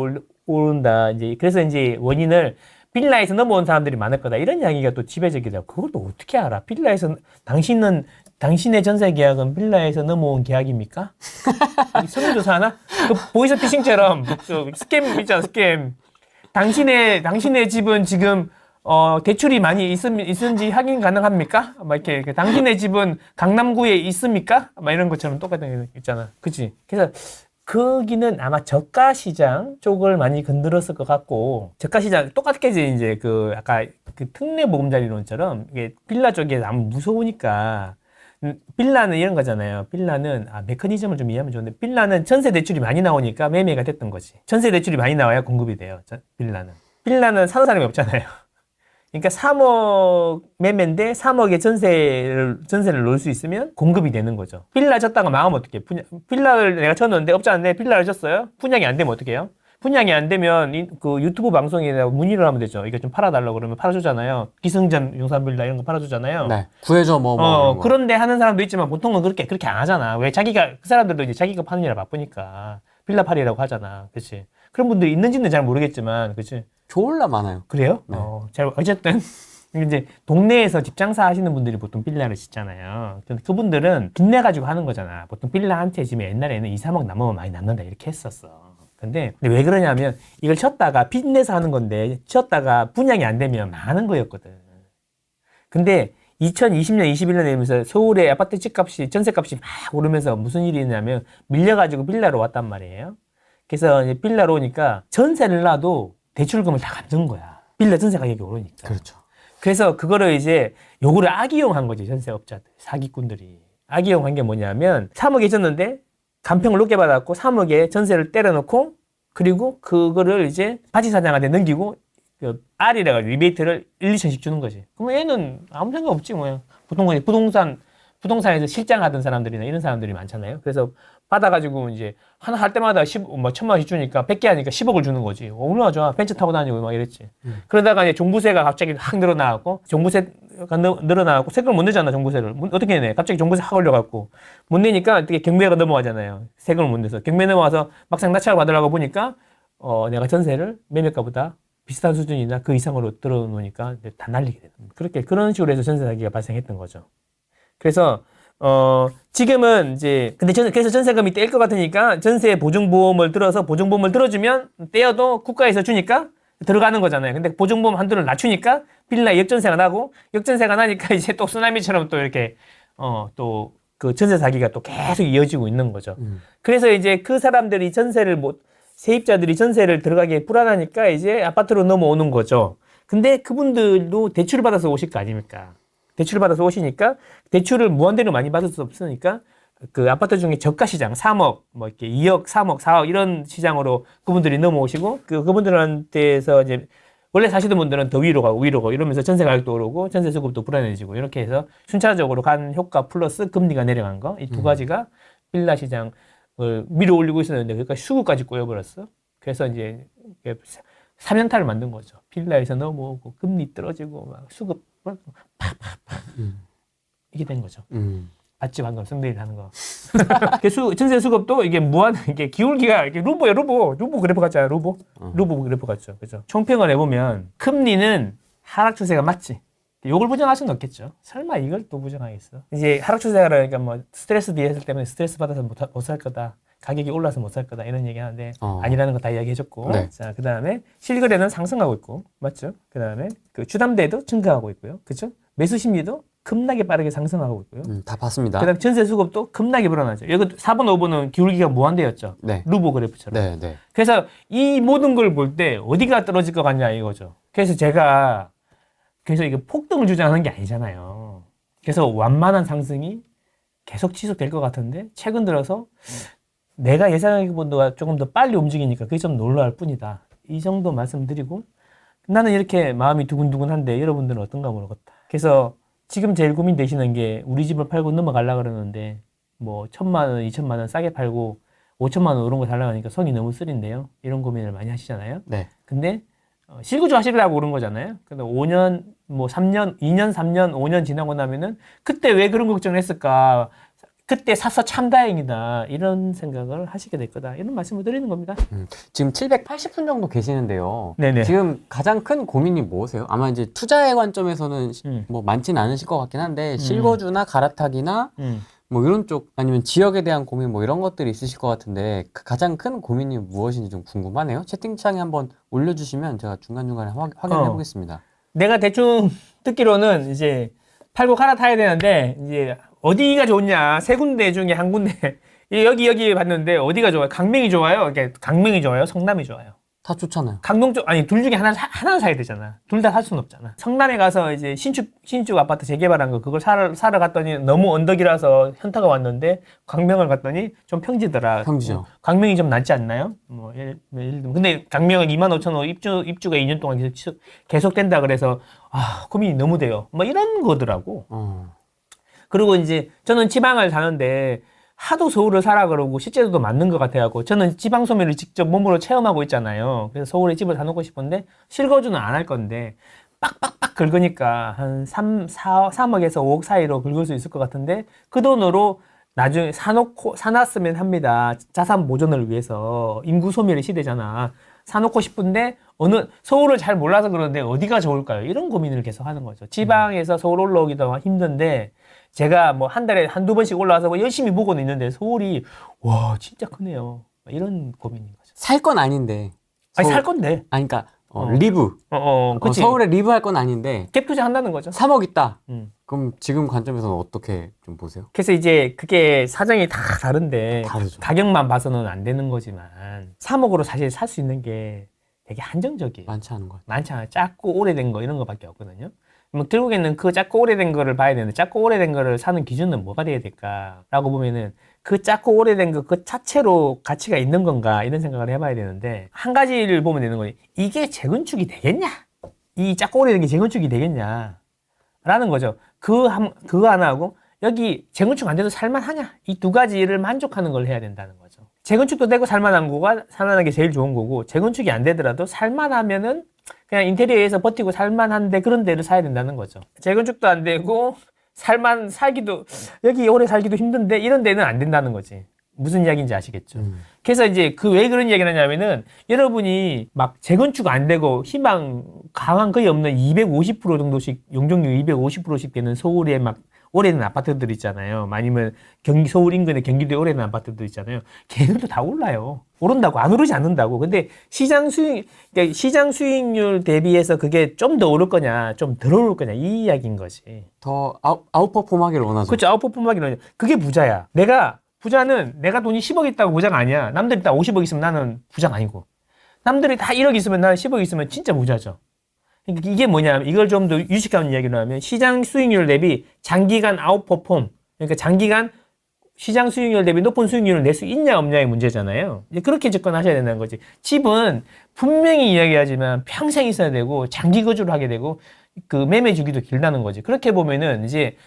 오른다. 이제 그래서 이제 원인을 빌라에서 넘어온 사람들이 많을 거다. 이런 이야기가 또 지배적이다. 그걸 또 어떻게 알아? 빌라에서 당신의 전세 계약은 빌라에서 넘어온 계약입니까? 설문조사 하나? 그 보이스피싱처럼 스캠 있잖아, 스캠. 당신의 집은 지금 대출이 많이 있은지 확인 가능합니까? 막 이렇게 당신의 집은 강남구에 있습니까? 막 이런 것처럼 똑같은 게 있잖아. 그치? 그래서 거기는 아마 저가 시장 쪽을 많이 건드렸을 것 같고, 저가 시장 똑같게 이제 아까 특례 보금자리론처럼 이게 빌라 쪽에 너무 무서우니까 빌라는 이런 거잖아요. 빌라는 메커니즘을 좀 이해하면 좋은데 빌라는 전세 대출이 많이 나오니까 매매가 됐던 거지. 전세 대출이 많이 나와야 공급이 돼요. 빌라는 사는 사람이 없잖아요. 그러니까 3억 매매인데 3억의 전세를 놓을 수 있으면 공급이 되는 거죠. 빌라 졌다가 망하면 어떡해? 빌라를 내가 쳤는데 업자한테 빌라를 졌어요? 분양이 안 되면 어떡해요? 분양이 안 되면 그 유튜브 방송에다가 문의를 하면 되죠. 이거 좀 팔아달라고 그러면 팔아주잖아요. 기승전 용산빌라 이런 거 팔아주잖아요. 네. 구해줘 뭐. 그런데 하는 사람도 있지만 보통은 그렇게 안 하잖아. 왜 그 사람들도 이제 자기가 파는 일에 바쁘니까 빌라 팔이라고 하잖아. 그치? 그런 분들이 있는지는 잘 모르겠지만, 그치? 졸라 많아요. 그래요? 네. 어쨌든 이제 동네에서 집 장사 하시는 분들이 보통 빌라를 짓잖아요. 근데 그분들은 빚내 가지고 하는 거잖아. 보통 빌라 한 채 지면 옛날에는 2, 3억 남으면 많이 남는다 이렇게 했었어. 근데 왜 그러냐면 이걸 쳤다가 빚내서 하는 건데 쳤다가 분양이 안 되면 많은 거였거든. 근데 2020년, 21년 되면서 서울의 아파트 집값이, 전세값이 막 오르면서 무슨 일이 있냐면 밀려가지고 빌라로 왔단 말이에요. 그래서 이제 빌라로 오니까 전세를 놔도 대출금을 다 갚는 거야. 빌라 전세 가격이 오르니까. 그렇죠. 그래서 그거를 이제 요거를 악이용한 거지, 전세업자들, 사기꾼들이. 악이용한 게 뭐냐면 3억에 졌는데 간평을 높게 받았고 3억에 전세를 때려놓고 그리고 그거를 이제 바지사장한테 넘기고 그 R이라고 리베이트를 1, 2천씩 주는 거지. 그럼 얘는 아무 생각 없지 뭐. 보통 부동산에서 실장하던 사람들이나 이런 사람들이 많잖아요. 그래서 받아가지고 이제 하나 할 때마다 1,000만 원씩 주니까 100개 하니까 10억을 주는 거지. 얼마나 좋아. 벤츠 타고 다니고 막 이랬지. 그러다가 이제 종부세가 갑자기 확 늘어나고 종부세가 늘어나고 세금을 못 내잖아, 종부세를. 어떻게 내? 갑자기 종부세 확 올려갖고 못 내니까 어떻게 경매가 넘어가잖아요. 세금을 못 내서. 경매 넘어가서 막상 낙찰을 받으려고 보니까 내가 전세를 매매가보다 비슷한 수준이나 그 이상으로 들어놓으니까 다 날리게 되는 거예요. 그런 식으로 해서 전세 사기가 발생했던 거죠. 그래서 지금은 이제 그래서 전세금이 떼일 것 같으니까 전세 보증보험을 들어주면 떼어도 국가에서 주니까 들어가는 거잖아요. 근데 보증보험 한도를 낮추니까 빌라 역전세가 나고 역전세가 나니까 이제 또 쓰나미처럼 또 이렇게 또 그 전세 사기가 또 계속 이어지고 있는 거죠. 그래서 이제 그 사람들이 세입자들이 전세를 들어가기에 불안하니까 이제 아파트로 넘어오는 거죠. 근데 그분들도 대출을 받아서 오실 거 아닙니까? 대출을 받아서 오시니까 대출을 무한대로 많이 받을 수 없으니까 그 아파트 중에 저가 시장 3억, 뭐 이렇게 2억, 3억, 4억 이런 시장으로 그분들이 넘어오시고 그분들한테서 이제 원래 사시던 분들은 더 위로 가고 이러면서 전세 가격도 오르고 전세 수급도 불안해지고 이렇게 해서 순차적으로 간 효과 플러스 금리가 내려간 거 이 두 가지가 빌라 시장을 밀어 올리고 있었는데 그러니까 수급까지 꼬여버렸어. 그래서 이제 3연타를 만든 거죠. 빌라에서 넘어오고 금리 떨어지고 막 수급 팍팍팍 이게 된 거죠. 맞지 방금 성대일 하는 거. 전세 수급도 이게 이게 기울기가 이게 루보예요, 루보 그래프 같잖아요, 루보 그래프 같죠, 그죠? 총평을 해보면 금리는 하락 추세가 맞지. 이걸 부정할 수는 없겠죠. 설마 이걸 또 부정하겠어? 이제 하락 추세가 그러니까 뭐 스트레스 디에스 때문에 스트레스 받아서 못 살 거다. 가격이 올라서 못 살 거다 이런 얘기 하는데 아니라는 거 다 이야기해줬고 네. 자 그다음에 실거래는 상승하고 있고 맞죠? 그다음에 그 주담대도 증가하고 있고요, 그렇죠? 매수 심리도 급나게 빠르게 상승하고 있고요. 다 봤습니다. 그다음 전세 수급도 급나게 불어나죠. 여기 4번, 5번은 기울기가 무한대였죠. 네. 루보 그래프처럼. 네, 네. 그래서 이 모든 걸 볼 때 어디가 떨어질 것 같냐 이거죠. 그래서 이게 폭등을 주장하는 게 아니잖아요. 그래서 완만한 상승이 계속 지속될 것 같은데 최근 들어서 내가 예상하기보다 조금 더 빨리 움직이니까 그게 좀 놀라울 뿐이다. 이 정도 말씀드리고 나는 이렇게 마음이 두근두근한데 여러분들은 어떤가 모르겠다. 그래서 지금 제일 고민되시는 게 우리 집을 팔고 넘어가려고 그러는데 뭐 1,000만 원, 2,000만 원 싸게 팔고 5,000만 원 이런 거 달라고 하니까 손이 너무 쓰린데요. 이런 고민을 많이 하시잖아요. 네. 근데 실구조 하시려고 그런 거잖아요. 근데 5년, 뭐 3년, 2년, 3년, 5년 지나고 나면은 그때 왜 그런 걱정을 했을까? 그때 사서 참 다행이다. 이런 생각을 하시게 될 거다. 이런 말씀을 드리는 겁니다. 지금 780분 정도 계시는데요. 네네. 지금 가장 큰 고민이 뭐세요? 아마 이제 투자의 관점에서는 뭐 많지는 않으실 것 같긴 한데 실거주나 갈아타기나 뭐 이런 쪽 아니면 지역에 대한 고민 뭐 이런 것들이 있으실 것 같은데 그 가장 큰 고민이 무엇인지 좀 궁금하네요. 채팅창에 한번 올려주시면 제가 중간중간에 확인해 보겠습니다. 내가 대충 듣기로는 이제 팔고 갈아타야 되는데 이제 어디가 좋냐? 세 군데 중에 한 군데 여기 봤는데 어디가 좋아요? 강명이 좋아요? 이렇게 강명이 좋아요? 성남이 좋아요? 다 좋잖아요. 강동 쪽 아니 둘 중에 하나 사야 되잖아. 둘 다 살 수는 없잖아. 성남에 가서 이제 신축 아파트 재개발한 거 그걸 사러 갔더니 너무 언덕이라서 현타가 왔는데 광명을 갔더니 좀 평지더라. 평지죠. 광명이 좀 낫지 않나요? 뭐 예를 들면 근데 광명은 25,000원 입주가 2년 동안 계속 된다 그래서 고민이 너무 돼요. 뭐 이런 거더라고. 그리고 이제 저는 지방을 사는데 하도 서울을 사라 그러고 실제로도 맞는 것 같아요. 저는 지방 소매를 직접 몸으로 체험하고 있잖아요. 그래서 서울에 집을 사놓고 싶은데 실거주는 안 할 건데 빡빡빡 긁으니까 한 3억에서 5억 사이로 긁을 수 있을 것 같은데 그 돈으로 나중에 사놨으면 합니다. 자산 보존을 위해서 인구 소멸의 시대잖아. 사놓고 싶은데 서울을 잘 몰라서 그러는데 어디가 좋을까요? 이런 고민을 계속 하는 거죠. 지방에서 서울 올라오기도 힘든데 제가 뭐 한 달에 한두 번씩 올라와서 뭐 열심히 보고는 있는데 서울이 와 진짜 크네요. 이런 고민인 거죠. 살 건 아닌데. 아니 살 건데. 아니 그러니까 리브. 그치. 서울에 리브 할 건 아닌데. 갭 투자 한다는 거죠. 3억 있다. 음. 그럼 지금 관점에서는 어떻게 좀 보세요? 그래서 이제 그게 사정이 다 다른데 다르죠. 가격만 봐서는 안 되는 거지만 3억으로 사실 살 수 있는 게 되게 한정적이에요. 많지 않은 것 같아요. 많지 않아요. 작고 오래된 거 이런 거밖에 없거든요. 뭐 결국에는 그 작고 오래된 거를 봐야 되는데 작고 오래된 거를 사는 기준은 뭐가 돼야 될까라고 보면은 그 작고 오래된 거 그 자체로 가치가 있는 건가 이런 생각을 해봐야 되는데 한 가지를 보면 되는 거예요. 이게 재건축이 되겠냐? 이 작고 오래된 게 재건축이 되겠냐? 라는 거죠. 그거 하나 하고 여기 재건축 안 돼도 살만하냐? 이 두 가지를 만족하는 걸 해야 된다는 거죠. 재건축도 되고 살만한 게 제일 좋은 거고 재건축이 안 되더라도 살만하면은 그냥 인테리어에서 버티고 살만한데 그런 데를 사야 된다는 거죠. 재건축도 안 되고 여기 오래 살기도 힘든데 이런 데는 안 된다는 거지. 무슨 이야기인지 아시겠죠? 그래서 이제 왜 그런 이야기를 하냐면은 여러분이 막 재건축 안 되고 희망 강한 거의 없는 250% 정도씩 용적률 250%씩 되는 서울에 막 오래된 아파트들 있잖아요. 아니면 서울 인근의 경기도에 오래된 아파트들 있잖아요. 걔들도 다 올라요. 오른다고 안 오르지 않는다고. 근데 시장 수익률 대비해서 그게 좀 더 오를 거냐, 좀 덜 오를 거냐 이 이야기인 거지. 더 아웃퍼폼하기를 원하죠. 그렇죠. 아웃퍼폼하기를 원하죠. 그게 부자야. 부자는 내가 돈이 10억 있다고 부자가 아니야. 남들이 다 50억 있으면 나는 부자가 아니고. 남들이 다 1억 있으면 나는 10억 있으면 진짜 부자죠. 그러니까 이게 뭐냐면 이걸 좀 더 유식한 이야기로 하면 시장 수익률 대비 장기간 아웃퍼폼. 그러니까 장기간 시장 수익률 대비 높은 수익률을 낼 수 있냐 없냐의 문제잖아요. 이제 그렇게 접근하셔야 된다는 거지. 집은 분명히 이야기하지만 평생 있어야 되고 장기 거주를 하게 되고 그 매매 주기도 길다는 거지. 그렇게 보면은 이제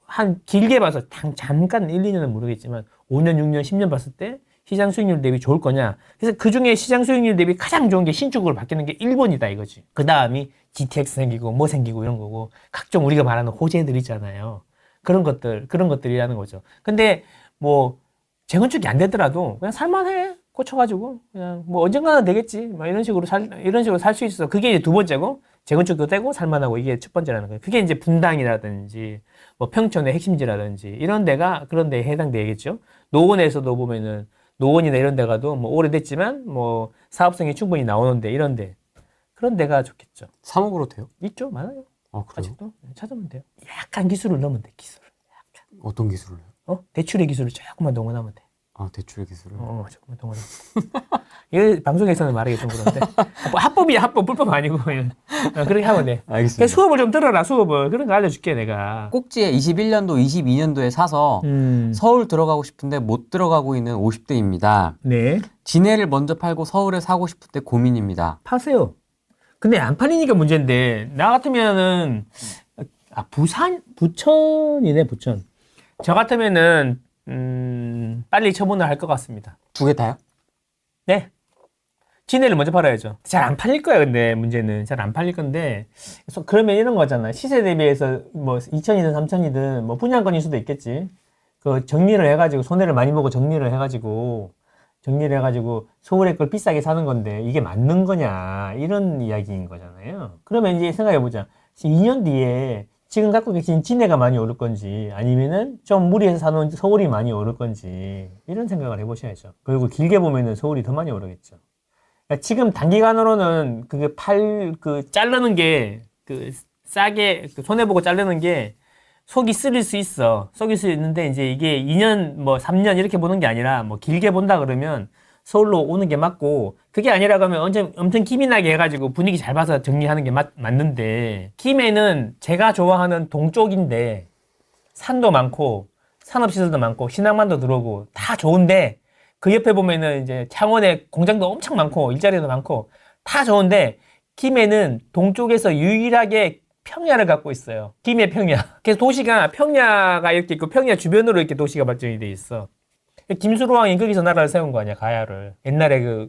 한 길게 봐서 잠깐 1, 2년은 모르겠지만 5년, 6년, 10년 봤을 때 시장 수익률 대비 좋을 거냐. 그래서 그 중에 시장 수익률 대비 가장 좋은 게 신축으로 바뀌는 게 1번이다 이거지. 그 다음이 GTX 생기고 뭐 생기고 이런 거고 각종 우리가 말하는 호재들 있잖아요. 그런 것들이라는 거죠. 근데 뭐 재건축이 안 되더라도 그냥 살만해. 꽂혀가지고 그냥 뭐 언젠가는 되겠지. 막 이런 식으로 살 수 있어. 그게 이제 두 번째고 재건축도 되고 살만하고 이게 첫 번째라는 거예요. 그게 이제 분당이라든지 뭐 평촌의 핵심지라든지 이런 데가 그런 데에 해당되겠죠. 노원에서도 보면은 노원이나 이런 데 가도 뭐 오래됐지만 뭐 사업성이 충분히 나오는데 이런 데 그런 데가 좋겠죠. 3억으로 돼요? 있죠, 많아요. 아, 그래요? 아직도 찾으면 돼요. 약간 기술을 넣으면 돼, 기술을. 약간. 어떤 기술을 해요? 대출의 기술을 조금만 동원하면 돼. 아, 대출의 기술을? 조금만 동원하면 돼. 이거 방송에서는 말하기 좀 그런데 합법이야, 합법, 불법 아니고 그냥 그렇게 하면 돼. 알겠습니다. 수업을 좀 들어라, 수업을. 그런 거 알려줄게, 내가. 꼭지에 21년도, 22년도에 사서 서울 들어가고 싶은데 못 들어가고 있는 50대입니다. 네. 진해를 먼저 팔고 서울에 사고 싶을 때 고민입니다. 파세요. 근데 안 팔리니까 문제인데, 나 같으면은, 부천이네, 부천. 저 같으면은, 빨리 처분을 할 것 같습니다. 두 개 다요? 네. 진해를 먼저 팔아야죠. 잘 안 팔릴 거야, 근데 문제는. 잘 안 팔릴 건데. 그러면 이런 거잖아. 시세 대비해서 뭐 2천이든 3천이든 뭐 분양권일 수도 있겠지. 그 정리를 해가지고, 손해를 많이 보고 정리를 해가지고 서울의 걸 비싸게 사는 건데 이게 맞는 거냐. 이런 이야기인 거잖아요. 그러면 이제 생각해보자. 2년 뒤에 지금 갖고 계신 진해가 많이 오를 건지 아니면은 좀 무리해서 사놓은 서울이 많이 오를 건지 이런 생각을 해보셔야죠. 그리고 길게 보면은 서울이 더 많이 오르겠죠. 그러니까 지금 단기간으로는 자르는 게 싸게 손해보고 자르는 게 속이 쓰릴 수 있어. 속일 수 있는데 이제 이게 2년 뭐 3년 이렇게 보는 게 아니라 뭐 길게 본다 그러면 서울로 오는 게 맞고, 그게 아니라 그러면 엄청 기민하게 해가지고 분위기 잘 봐서 정리하는 게 맞는데, 김해는 제가 좋아하는 동쪽인데 산도 많고 산업시설도 많고 신항만도 들어오고 다 좋은데, 그 옆에 보면은 이제 창원에 공장도 엄청 많고 일자리도 많고 다 좋은데, 김해는 동쪽에서 유일하게 평야를 갖고 있어요. 김해 평야. 그래서 도시가 평야가 이렇게 있고 평야 주변으로 이렇게 도시가 발전이 돼 있어. 김수로왕이 거기서 나라를 세운 거 아니야, 가야를. 옛날에 그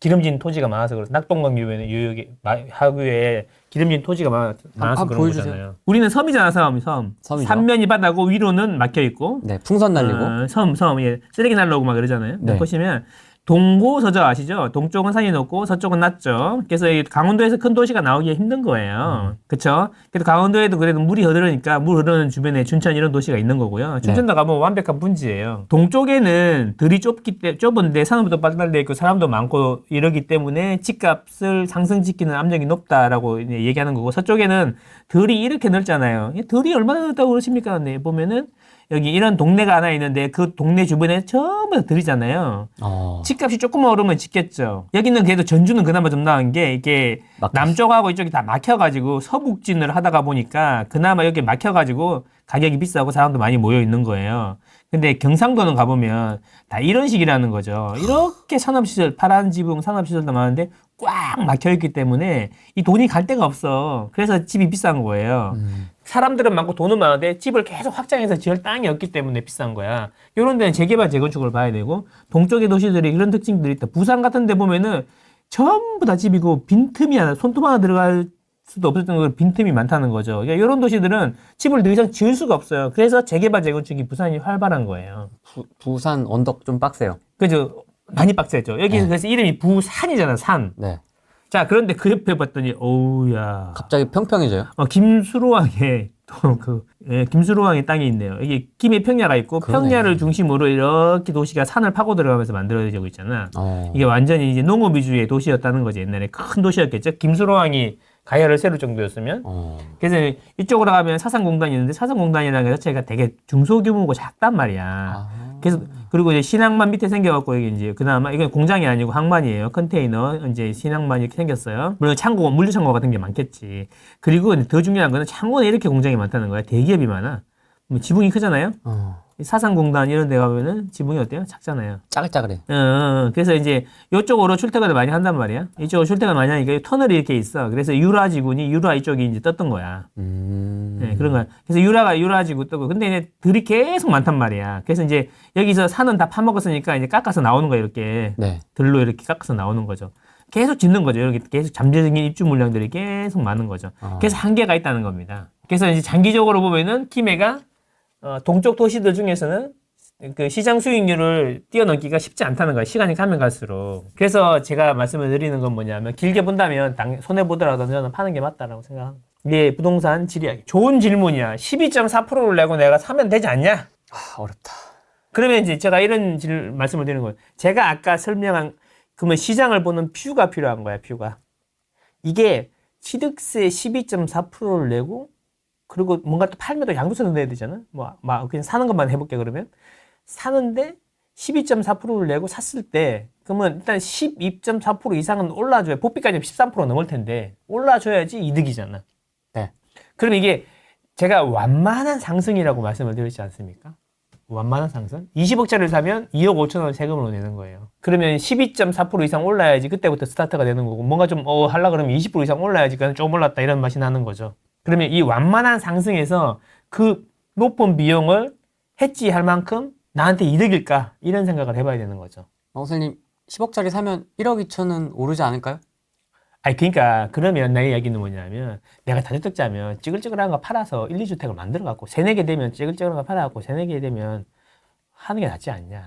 기름진 토지가 많아서 그래서 낙동강 유역에 하구에 기름진 토지가 많아서 그런 보여주세요. 거잖아요. 우리는 섬이잖아, 섬. 섬이죠. 삼면이 바다고 위로는 막혀 있고. 네, 풍선 날리고. 섬, 예. 쓰레기 날라오고 막 그러잖아요. 네. 보시면 동고서저 아시죠? 동쪽은 산이 높고 서쪽은 낮죠. 그래서 이 강원도에서 큰 도시가 나오기 힘든 거예요. 그렇죠? 그래도 강원도에도 그래도 물이 흐르니까 물 흐르는 주변에 춘천 이런 도시가 있는 거고요. 춘천도 가면 완벽한 분지예요. 동쪽에는 들이 좁은데 산업도 발달돼 있고 사람도 많고 이러기 때문에 집값을 상승시키는 압력이 높다라고 이제 얘기하는 거고, 서쪽에는 들이 이렇게 넓잖아요. 들이 얼마나 넓다고 그러십니까? 네, 보면은 여기 이런 동네가 하나 있는데 그 동네 주변에 전부 다 들이잖아요. 집값이 조금만 오르면 짓겠죠. 여기는 그래도 전주는 그나마 좀 나은 게 이게 남쪽하고 이쪽이 다 막혀가지고 서북진을 하다가 보니까 그나마 여기 막혀가지고 가격이 비싸고 사람도 많이 모여 있는 거예요. 근데 경상도는 가보면 다 이런 식이라는 거죠. 이렇게 산업시설, 파란 지붕 산업시설도 많은데 꽉 막혀있기 때문에 이 돈이 갈 데가 없어. 그래서 집이 비싼 거예요. 사람들은 많고 돈은 많은데 집을 계속 확장해서 지을 땅이 없기 때문에 비싼 거야. 이런 데는 재개발, 재건축을 봐야 되고, 동쪽의 도시들이 이런 특징들이 있다. 부산 같은 데 보면은 전부 다 집이고 빈틈이 하나, 손톱 하나 들어갈 수도 없을 정도로 빈틈이 많다는 거죠. 그러니까 이런 도시들은 집을 더 이상 지을 수가 없어요. 그래서 재개발, 재건축이 부산이 활발한 거예요. 부산 언덕 좀 빡세요. 그죠? 많이 빡세죠. 여기 네. 그래서 이름이 부산이잖아, 산. 네. 자, 그런데 그 옆에 봤더니, 어우야. 갑자기 평평해져요. 김수로왕의 김수로왕의 땅이 있네요. 이게 김해 평야가 있고, 그러네. 평야를 중심으로 이렇게 도시가 산을 파고 들어가면서 만들어지고 있잖아. 어. 이게 완전히 이제 농업 위주의 도시였다는 거지. 옛날에 큰 도시였겠죠. 김수로왕이 가야를 세울 정도였으면. 그래서 이쪽으로 가면 사상공단이 있는데, 사상공단이라는 것 자체가 되게 중소규모고 작단 말이야. 그래서 그리고 이제 신항만 밑에 생겨갖고 이게 이제 그나마 이건 공장이 아니고 항만이에요. 컨테이너 이제 신항만 이렇게 생겼어요. 물론 창고, 물류창고 같은 게 많겠지. 그리고 더 중요한 거는 창원에 이렇게 공장이 많다는 거야. 대기업이 많아. 뭐 지붕이 크잖아요. 사상공단 이런 데 가면은 지붕이 어때요? 작잖아요. 짜글짜글해. 그래서 이제 이쪽으로 출퇴근을 많이 한단 말이야. 이쪽으로 출퇴근 많이 하니까 터널이 이렇게 있어. 그래서 유라 지구니 유라 이쪽이 이제 떴던 거야. 네, 그런 거야. 그래서 유라 지구 뜨고. 근데 이제 들이 계속 많단 말이야. 그래서 이제 여기서 산은 다 파먹었으니까 이제 깎아서 나오는 거야, 이렇게. 네. 들로 이렇게 깎아서 나오는 거죠. 계속 짓는 거죠. 이렇게 계속 잠재적인 입주 물량들이 계속 많은 거죠. 그래서 한계가 있다는 겁니다. 그래서 이제 장기적으로 보면은 김해가 동쪽 도시들 중에서는 그 시장 수익률을 뛰어넘기가 쉽지 않다는 거예요. 시간이 가면 갈수록. 그래서 제가 말씀을 드리는 건 뭐냐면, 길게 본다면 손해보더라도 저는 파는 게 맞다라고 생각합니다. 이게 부동산 질이야. 좋은 질문이야. 12.4%를 내고 내가 사면 되지 않냐? 어렵다. 그러면 이제 제가 이런 말씀을 드리는 거예요. 제가 아까 설명한, 그러면 시장을 보는 뷰가 필요한 거야, 뷰가. 이게 취득세 12.4%를 내고, 그리고 뭔가 또 팔면 또 양도세도 내야 되잖아? 그냥 사는 것만 해볼게, 그러면. 사는데 12.4%를 내고 샀을 때, 그러면 일단 12.4% 이상은 올라줘야, 복비까지 13% 넘을 텐데, 올라줘야지 이득이잖아. 네. 그럼 이게 제가 완만한 상승이라고 말씀을 드렸지 않습니까? 완만한 상승? 20억짜리를 사면 2억 5천원 세금으로 내는 거예요. 그러면 12.4% 이상 올라야지 그때부터 스타트가 되는 거고, 뭔가 좀, 하려 그러면 20% 이상 올라야지 그냥 조금 올랐다 이런 맛이 나는 거죠. 그러면 이 완만한 상승에서 그 높은 비용을 해지할 만큼 나한테 이득일까? 이런 생각을 해봐야 되는 거죠. 선생님, 10억짜리 사면 1억 2천은 오르지 않을까요? 그러니까 그러면 내 이야기는 뭐냐면, 내가 다주택자면 찌글찌글한 거 팔아서 1, 2주택을 만들어갖고 3, 4개 되면 찌글찌글한 거 팔아갖고 3, 4개 되면 하는 게 낫지 않냐.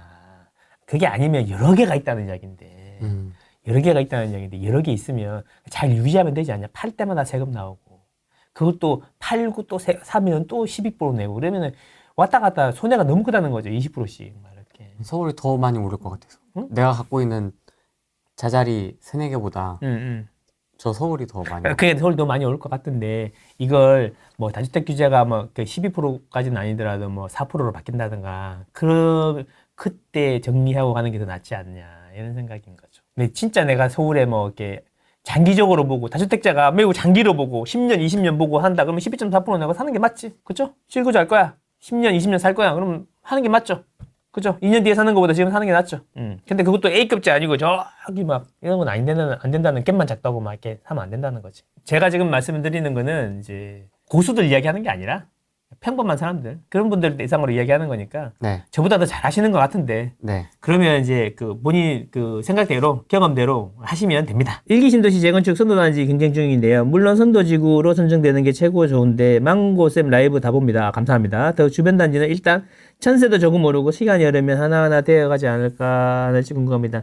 그게 아니면 여러 개가 있다는 이야기인데, 여러 개가 있다는 이야기인데, 여러 개 있으면 잘 유지하면 되지 않냐. 팔 때마다 세금 나오고, 그것도 팔고 또 사면 또 12% 내고, 그러면은 왔다 갔다 손해가 너무 크다는 거죠. 20%씩. 막 이렇게. 서울이 더 많이 오를 것 같아서. 응? 내가 갖고 있는 자잘이 3, 4개보다 저 서울이 더 많이. 그게 서울 더 많이 올 것 같은데, 이걸 뭐 다주택 규제가 뭐 12%까지는 아니더라도 뭐 4%로 바뀐다든가, 그때 정리하고 가는 게 더 낫지 않냐 이런 생각인 거죠. 근데 진짜 내가 서울에 뭐 이렇게 장기적으로 보고 다주택자가 매우 장기로 보고 10년, 20년 보고 한다 그러면 12.4% 내가 사는 게 맞지. 그죠? 실거주 할 거야. 10년, 20년 살 거야. 그럼 하는 게 맞죠. 그죠? 2년 뒤에 사는 것보다 지금 사는 게 낫죠. 근데 그것도 A급제 아니고 저기 막 이런 건 안 된다는 갭만 작다고 막 이렇게 하면 안 된다는 거지. 제가 지금 말씀드리는 거는 이제 고수들 이야기하는 게 아니라 평범한 사람들 그런 분들 대상으로 이야기하는 거니까 네. 저보다 더 잘하시는 것 같은데 네. 그러면 이제 그 본인 그 생각대로 경험대로 하시면 됩니다. 일기 신도시 재건축 선도단지 경쟁 중인데요. 물론 선도지구로 선정되는 게 최고 좋은데 망고쌤 라이브 다 봅니다. 감사합니다. 더 주변 단지는 일단 천세도 조금 오르고 시간이 흐르면 하나하나 되어가지 않을까 하는지 궁금합니다.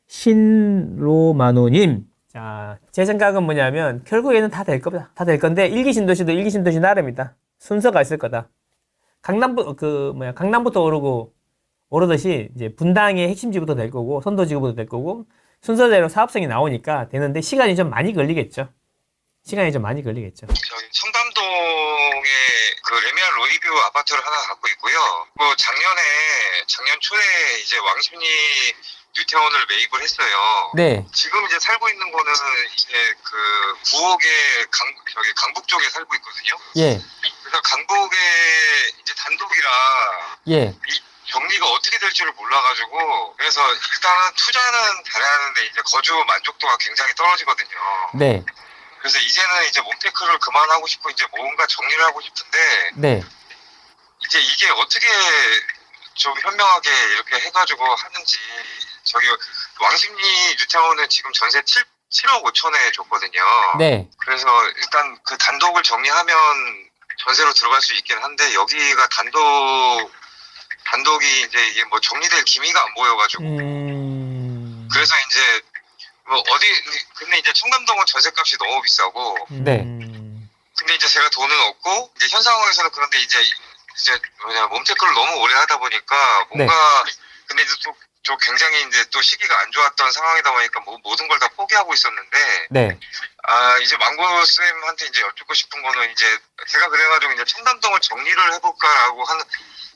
신로마노님. 자, 제 생각은 뭐냐면 결국에는 다 될 겁니다. 다 될 건데 일기 신도시도 일기 신도시 나름이다. 순서가 있을 거다. 강남부터 오르듯이 이제 분당의 핵심지부터 될 거고 선도지구부터 될 거고 순서대로 사업성이 나오니까 되는데 시간이 좀 많이 걸리겠죠. 저기 청담동에 그 레미안 로이뷰 아파트를 하나 갖고 있고요. 작년 초에 이제 왕십리 뉴타운을 매입을 했어요. 네. 지금 이제 살고 있는 거는 이제 그 구옥의 강북 쪽에 살고 있거든요. 예. 그래서 강북에 이제 단독이라 예. 이 정리가 어떻게 될지를 몰라가지고 그래서 일단은 투자는 잘하는데 이제 거주 만족도가 굉장히 떨어지거든요. 네. 그래서 이제는 이제 몬테크를 그만하고 싶고 이제 뭔가 정리를 하고 싶은데 네. 이제 이게 어떻게 좀 현명하게 이렇게 해가지고 하는지 저기 왕십리 뉴타운은 지금 전세 7억 5천에 줬거든요. 네. 그래서 일단 그 단독을 정리하면 전세로 들어갈 수 있긴 한데 여기가 단독이 이제 이게 뭐 정리될 기미가 안 보여가지고 그래서 이제 근데 이제 청담동은 전세값이 너무 비싸고 네. 근데 이제 제가 돈은 없고 이제 현 상황에서는 그런데 이제 몸테크를 너무 오래 하다 보니까 뭔가 근데 이제 또 굉장히 이제 또 시기가 안 좋았던 상황이다 보니까 모든 걸 다 포기하고 있었는데 네. 이제 망고 쌤한테 이제 여쭙고 싶은 거는 이제 제가 그래가지고 이제 청담동을 정리를 해볼까라고 하는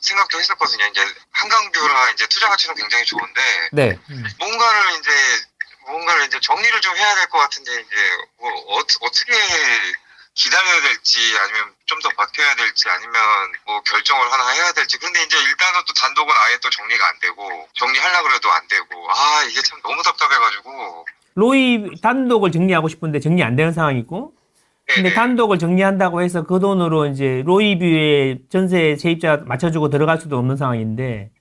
생각도 했었거든요. 이제 한강뷰라 이제 투자 가치는 굉장히 좋은데 네. 뭔가를 이제 정리를 좀 해야 될 것 같은데 이제 뭐 어떻게 기다려야 될지 아니면 좀 더 버텨야 될지 아니면 뭐 결정을 하나 해야 될지 근데 이제 일단은 또 단독은 아예 또 정리가 안 되고 정리하려고 해도 안 되고 이게 참 너무 답답해가지고 로이 단독을 정리하고 싶은데 정리 안 되는 상황이 있고 근데 단독을 정리한다고 해서 그 돈으로 이제 로이뷰에 전세 세입자 맞춰주고 들어갈 수도 없는 상황인데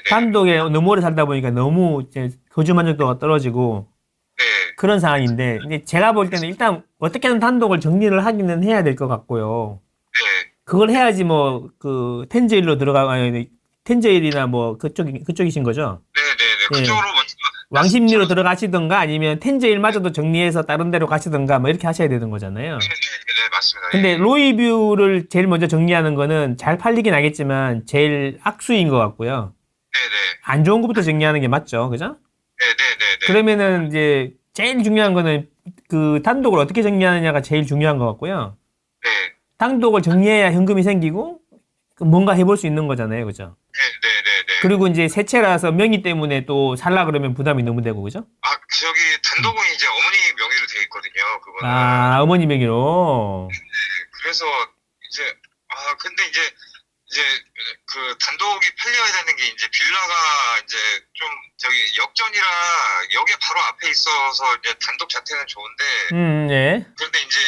단독에 너무 오래 살다 보니까 너무 이제 거주 만족도가 떨어지고 그런 상황인데 근데 제가 볼 때는 일단 어떻게든 단독을 정리를 하기는 해야 될 것 같고요. 그걸 해야지 뭐 그 텐제일로 텐제일이나 뭐 그쪽이신 거죠? 네네네. 그쪽으로 왕십리로 들어가시던가 아니면 텐제일마저도 정리해서 다른 데로 가시던가 뭐 이렇게 하셔야 되는 거잖아요. 네, 맞습니다. 근데 로이뷰를 제일 먼저 정리하는 거는 잘 팔리긴 하겠지만 제일 악수인 것 같고요. 안 좋은 것부터 정리하는 게 맞죠, 그죠? 네네네. 그러면은 이제 제일 중요한 거는 그 단독을 어떻게 정리하느냐가 제일 중요한 것 같고요. 네. 단독을 정리해야 현금이 생기고 뭔가 해볼 수 있는 거잖아요, 그죠? 네네네. 그리고 이제 세 채라서 명의 때문에 또 살라 그러면 부담이 너무 되고, 그죠? 저기 단독은 이제 어머니 명의로 돼 있거든요. 그거는. 어머니 명의로. 그래서 이제 근데 이제 그 단독이 팔려야 되는 게 이제 빌라가 이제 좀 저기 역전이라 역에 바로 앞에 있어서 이제 단독 자체는 좋은데. 네. 그런데 이제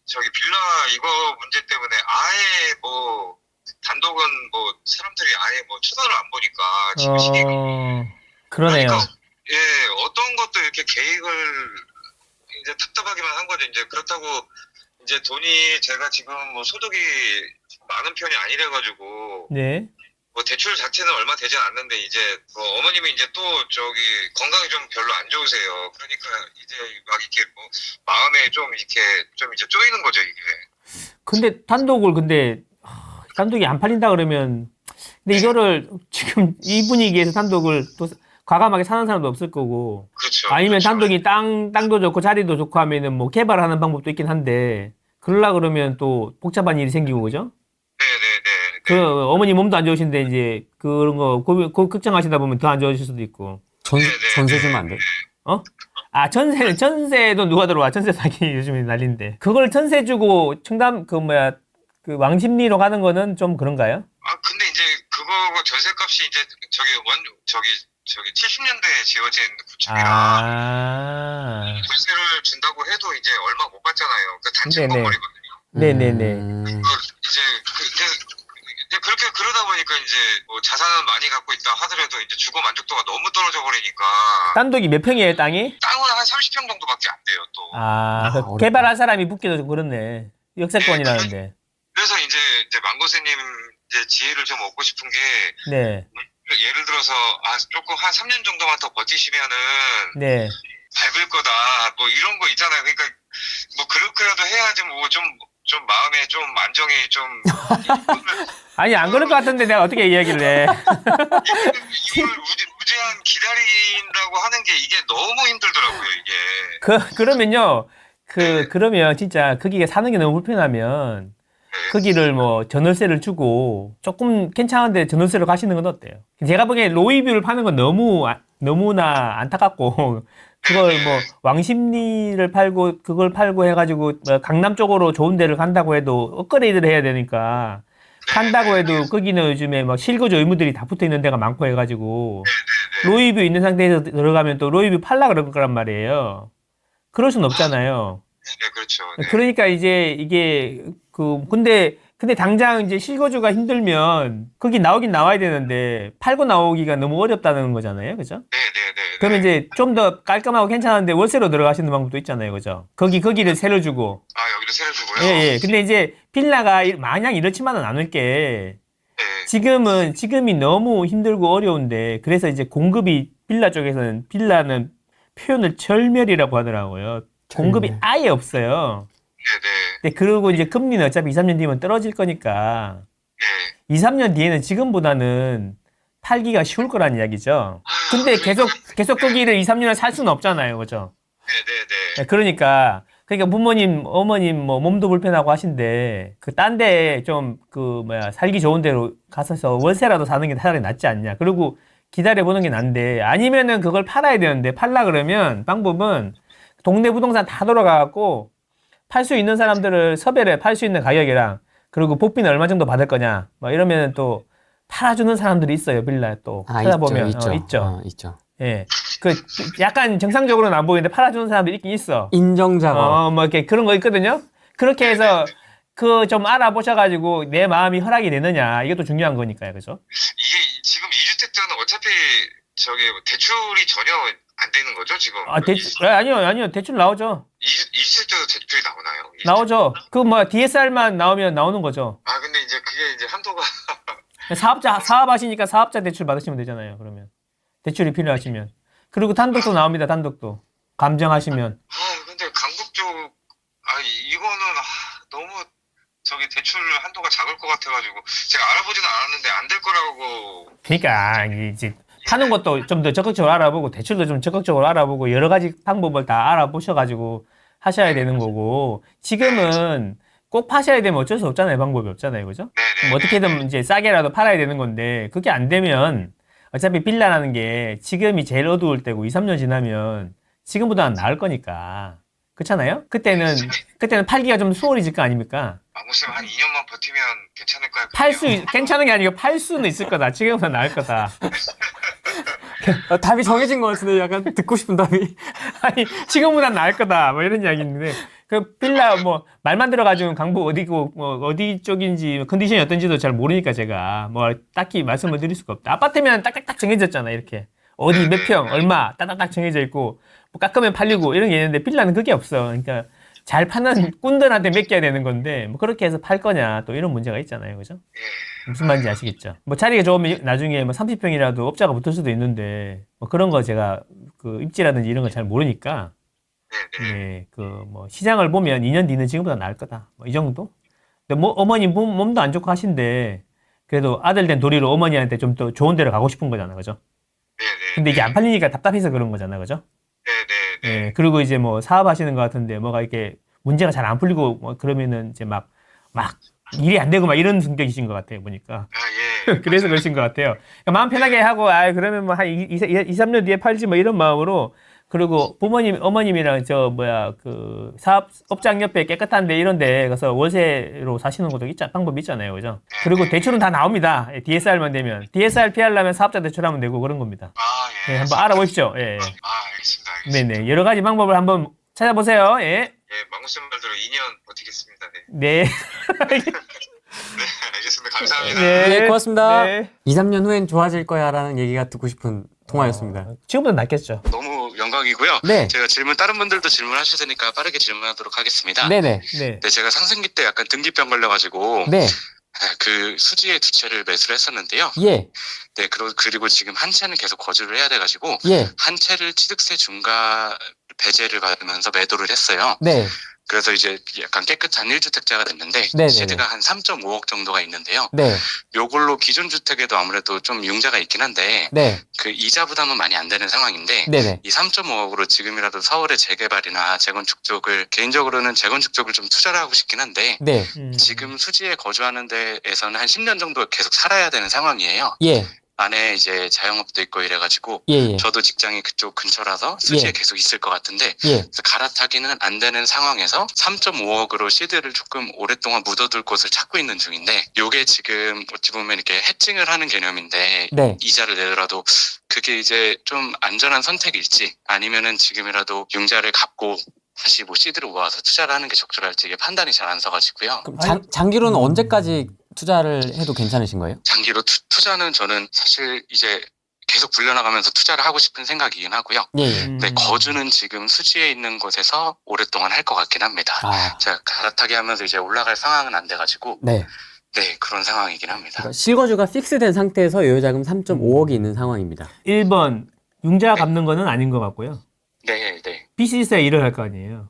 저기 빌라 이거 문제 때문에 아예 뭐 단독은 뭐 사람들이 아예 뭐 쳐다를 안 보니까 지금 시기가 그러네요. 그러니까, 어떤 것도 이렇게 계획을 이제 답답하기만 한 거죠. 이제 그렇다고 이제 돈이 제가 지금 뭐 소득이 많은 편이 아니래가지고 네. 뭐 대출 자체는 얼마 되진 않는데 이제 뭐 어머님이 이제 또 저기 건강이 좀 별로 안 좋으세요. 그러니까 이제 막 이렇게 뭐 마음에 좀 이렇게 좀 이제 쪼이는 거죠 이게. 근데 단독이 안 팔린다 그러면 근데 이거를 지금 이 분위기에서 단독을 또 과감하게 사는 사람도 없을 거고 그렇죠. 아니면 그렇죠. 단독이 땅도 좋고 자리도 좋고 하면은 뭐 개발하는 방법도 있긴 한데 그러려 그러면 또 복잡한 일이 생기고 그죠? 네네네. 그 어머니 몸도 안 좋으신데 이제 그런 거 걱정하시다 보면 더 안 좋으실 수도 있고. 전세 주면 안 돼? 어? 아, 전세도 누가 들어와? 전세 사기 요즘에 난리인데. 그걸 전세 주고 청담, 그 왕십리로 가는 거는 좀 그런가요? 아, 근데 이제 그거 전셋값이 이제 저기 70년대에 지어진 구축이라 전세를 준다고 해도 이제 얼마 못 받잖아요. 그 단층 네네. 건물이거든요. 네네네. 이제 그렇게 그러다 보니까 이제 뭐 자산은 많이 갖고 있다 하더라도 이제 주거 만족도가 너무 떨어져 버리니까 단독이 몇 평이에요, 땅이? 땅은 한 30평 정도밖에 안 돼요, 또. 아, 그 어렵다. 개발할 사람이 붙기도 좀 그렇네. 역세권이라는데. 그래서 이제 망고스님 이제 지혜를 좀 얻고 싶은 게 네, 예를 들어서 조금 한 3년 정도만 더 버티시면은 네. 밟을 거다 뭐 이런 거 있잖아요. 그러니까 뭐 그렇게라도 해야지 뭐 좀 마음에 좀 안정이 좀 아니, 안 그럴 것 같은데 내가 어떻게 이야기를 해. 이걸 무제한 기다린다고 하는 게 이게 너무 힘들더라고요, 이게. 그러면요. 그러면 진짜 거기에 사는 게 너무 불편하면 거기를 뭐 전월세를 주고 조금 괜찮은데 전월세로 가시는 건 어때요? 제가 보기엔 로이뷰를 파는 건 너무나 안타깝고 그걸 뭐 왕십리를 팔고 그걸 팔고 해가지고 뭐 강남 쪽으로 좋은 데를 간다고 해도 업그레이드를 해야 되니까 판다고 해도 거기는 요즘에 막 실거주 의무들이 다 붙어 있는 데가 많고 해가지고 로이뷰 있는 상태에서 들어가면 또 로이뷰 팔라 그럴 거란 말이에요. 그럴 순 없잖아요. 네, 그렇죠. 네. 그러니까 이제 이게 근데 당장 이제 실거주가 힘들면 거기 나오긴 나와야 되는데 팔고 나오기가 너무 어렵다는 거잖아요, 그죠? 네. 그러면 이제 좀 더 깔끔하고 괜찮은데 월세로 들어가시는 방법도 있잖아요, 그죠? 거기를 세를 주고. 여기도 세를 주고요. 예. 근데 이제 빌라가 마냥 이렇지만은 않을 게 네. 지금이 너무 힘들고 어려운데 그래서 이제 공급이 빌라는 표현을 절멸이라고 하더라고요. 공급이 절멸. 아예 없어요. 네. 근데 그러고 이제 금리는 어차피 2, 3년 뒤면 떨어질 거니까 네. 2, 3년 뒤에는 지금보다는 팔기가 쉬울 거란 이야기죠. 근데 계속 거기를 2, 3년을 살 수는 없잖아요. 그죠? 네. 그러니까 부모님, 어머님 뭐 몸도 불편하고 하신데 그 딴 데 좀 살기 좋은 데로 가서 월세라도 사는 게 차라리 낫지 않냐. 그리고 기다려 보는 게 난데 아니면은 그걸 팔아야 되는데 팔라 그러면 방법은 동네 부동산 다 돌아가갖고 팔 수 있는 사람들을 섭외를 팔 수 있는 가격이랑 그리고 복비는 얼마 정도 받을 거냐 뭐 이러면 또 팔아주는 사람들이 있어요. 빌라 또 찾아보면 있죠. 있죠. 예, 그 약간 정상적으로는 안 보이는데 팔아주는 사람들이 있긴 있어. 인정 작업. 뭐 이렇게 그런 거 있거든요. 그렇게 해서 그 좀 알아보셔가지고 내 마음이 허락이 되느냐 이것도 중요한 거니까요, 그죠? 이게 지금 2주택자는 어차피 대출이 전혀 안 되는 거죠, 지금? 아니요, 대출 나오죠. 2주택자도 대출이 나오나요? 나오죠. DSR만 나오면 나오는 거죠. 근데 이제 그게 이제 한도가 사업하시니까 사업자 대출 받으시면 되잖아요, 그러면. 대출이 필요하시면. 그리고 단독도 나옵니다, 단독도. 감정하시면. 근데 강북 쪽 이거는 너무 대출 한도가 작을 것 같아가지고 제가 알아보지는 않았는데 안 될 거라고. 그러니까 이제 파는 것도 좀 더 적극적으로 알아보고 대출도 좀 적극적으로 알아보고 여러 가지 방법을 다 알아보셔가지고 하셔야 되는 거고 지금은 꼭 파셔야 되면 어쩔 수 없잖아요. 방법이 없잖아요. 그죠? 네네. 뭐 어떻게든 이제 싸게라도 팔아야 되는 건데 그게 안 되면 어차피 빌라라는 게 지금이 제일 어두울 때고 2, 3년 지나면 지금보다는 나을 거니까. 그렇잖아요? 그때는 팔기가 좀 수월해질 거 아닙니까? 목사님 한 2년만 버티면 괜찮을까요? 괜찮은 게 아니고 팔 수는 있을 거다. 지금보다 나을 거다. 답이 정해진 것 같은데 약간 듣고 싶은 답이. 아니, 지금보다 나을 거다. 뭐 이런 이야기 있는데. 그 빌라 뭐 말만 들어가지고 강북 어디고 뭐 어디 쪽인지 컨디션이 어떤지도 잘 모르니까 제가 뭐 딱히 말씀을 드릴 수가 없다. 아파트면 딱딱딱 정해졌잖아. 이렇게. 어디 몇 평, 얼마 딱딱딱 정해져 있고 뭐 깎으면 팔리고 이런 게 있는데 빌라는 그게 없어. 그러니까 잘 파는 꾼들한테 맡겨야 되는 건데 뭐 그렇게 해서 팔 거냐 또 이런 문제가 있잖아요. 그죠? 무슨 말인지 아시겠죠? 뭐 자리가 좋으면 나중에 뭐 30평이라도 업자가 붙을 수도 있는데 뭐 그런 거 제가 그 입지라든지 이런 거 잘 모르니까 네, 뭐 시장을 보면 2년 뒤는 지금보다 나을 거다. 뭐 이 정도? 근데 뭐 어머니 몸도 안 좋고 하신데 그래도 아들 된 도리로 어머니한테 좀 더 좋은 데로 가고 싶은 거잖아. 그죠? 근데 이게 안 팔리니까 답답해서 그런 거잖아. 그죠? 네. 그리고 이제 뭐 사업하시는 것 같은데 뭐가 이렇게 문제가 잘 안 풀리고 뭐 그러면은 이제 막 일이 안 되고 막 이런 성격이신 것 같아요, 보니까. 아, 예. 그래서 그러신 것 같아요. 그러니까 마음 편하게 하고, 아, 그러면 뭐 한 2, 3년 뒤에 팔지 뭐 이런 마음으로. 그리고 부모님, 어머님이랑 사업장 옆에 깨끗한데 이런데 가서 월세로 사시는 것도 방법이 있잖아요. 그죠? 그리고 대출은 다 나옵니다. DSR만 되면. DSR 피하려면 사업자 대출하면 되고 그런 겁니다. 아, 예. 예, 한번 알아보십시오. 예, 예. 아, 알겠습니다. 네네. 여러 가지 방법을 한번 찾아보세요. 예. 예, 망고쌤 말대로 2년 버티겠습니다. 네. 네. 네, 알겠습니다. 감사합니다. 네, 고맙습니다. 네. 2, 3년 후엔 좋아질 거야라는 얘기가 듣고 싶은 통화였습니다. 지금보다 낫겠죠. 너무 영광이고요. 네. 제가 다른 분들도 질문하실 테니까 빠르게 질문하도록 하겠습니다. 네네. 네. 네, 제가 상승기 때 약간 등기병 걸려가지고 네. 그 수지의 두 채를 매수를 했었는데요. 예. 네, 그리고 지금 한 채는 계속 거주를 해야 돼가지고 예. 한 채를 취득세 중과 배제를 받으면서 매도를 했어요. 네. 그래서 이제 약간 깨끗한 1주택자가 됐는데 네네네. 시드가 한 3.5억 정도가 있는데요. 네. 요걸로 기존 주택에도 아무래도 좀 융자가 있긴 한데 네. 그 이자 부담은 많이 안 되는 상황인데 네네. 이 3.5억으로 지금이라도 서울의 재개발이나 재건축 쪽을 개인적으로는 재건축 쪽을 좀 투자를 하고 싶긴 한데 네. 지금 수지에 거주하는 데에서는 한 10년 정도 계속 살아야 되는 상황이에요. 예. 안에 이제 자영업도 있고 이래가지고 예. 예. 저도 직장이 그쪽 근처라서 수지에 예. 계속 있을 것 같은데 예. 그래서 갈아타기는 안 되는 상황에서 3.5억으로 시드를 조금 오랫동안 묻어둘 곳을 찾고 있는 중인데 요게 지금 어찌 보면 이렇게 해칭을 하는 개념인데 네. 이자를 내더라도 그게 이제 좀 안전한 선택일지 아니면은 지금이라도 융자를 갚고 다시 뭐 시드를 모아서 투자를 하는 게 적절할지 이게 판단이 잘 안 서가지고요. 그럼 장기로는 언제까지 투자를 해도 괜찮으신 거예요? 장기로 투자는 저는 사실 이제 계속 불려나가면서 투자를 하고 싶은 생각이긴 하고요. 예. 네, 거주는 지금 수지에 있는 곳에서 오랫동안 할 것 같긴 합니다. 아. 제가 갈아타기 하면서 이제 올라갈 상황은 안 돼가지고 네. 네, 그런 상황이긴 합니다. 그러니까 실거주가 픽스된 상태에서 여유자금 3.5억이 있는 상황입니다. 1번, 융자 갚는 거는 아닌 것 같고요. 네, 네. 빚이 있어야 일을 할 거 아니에요.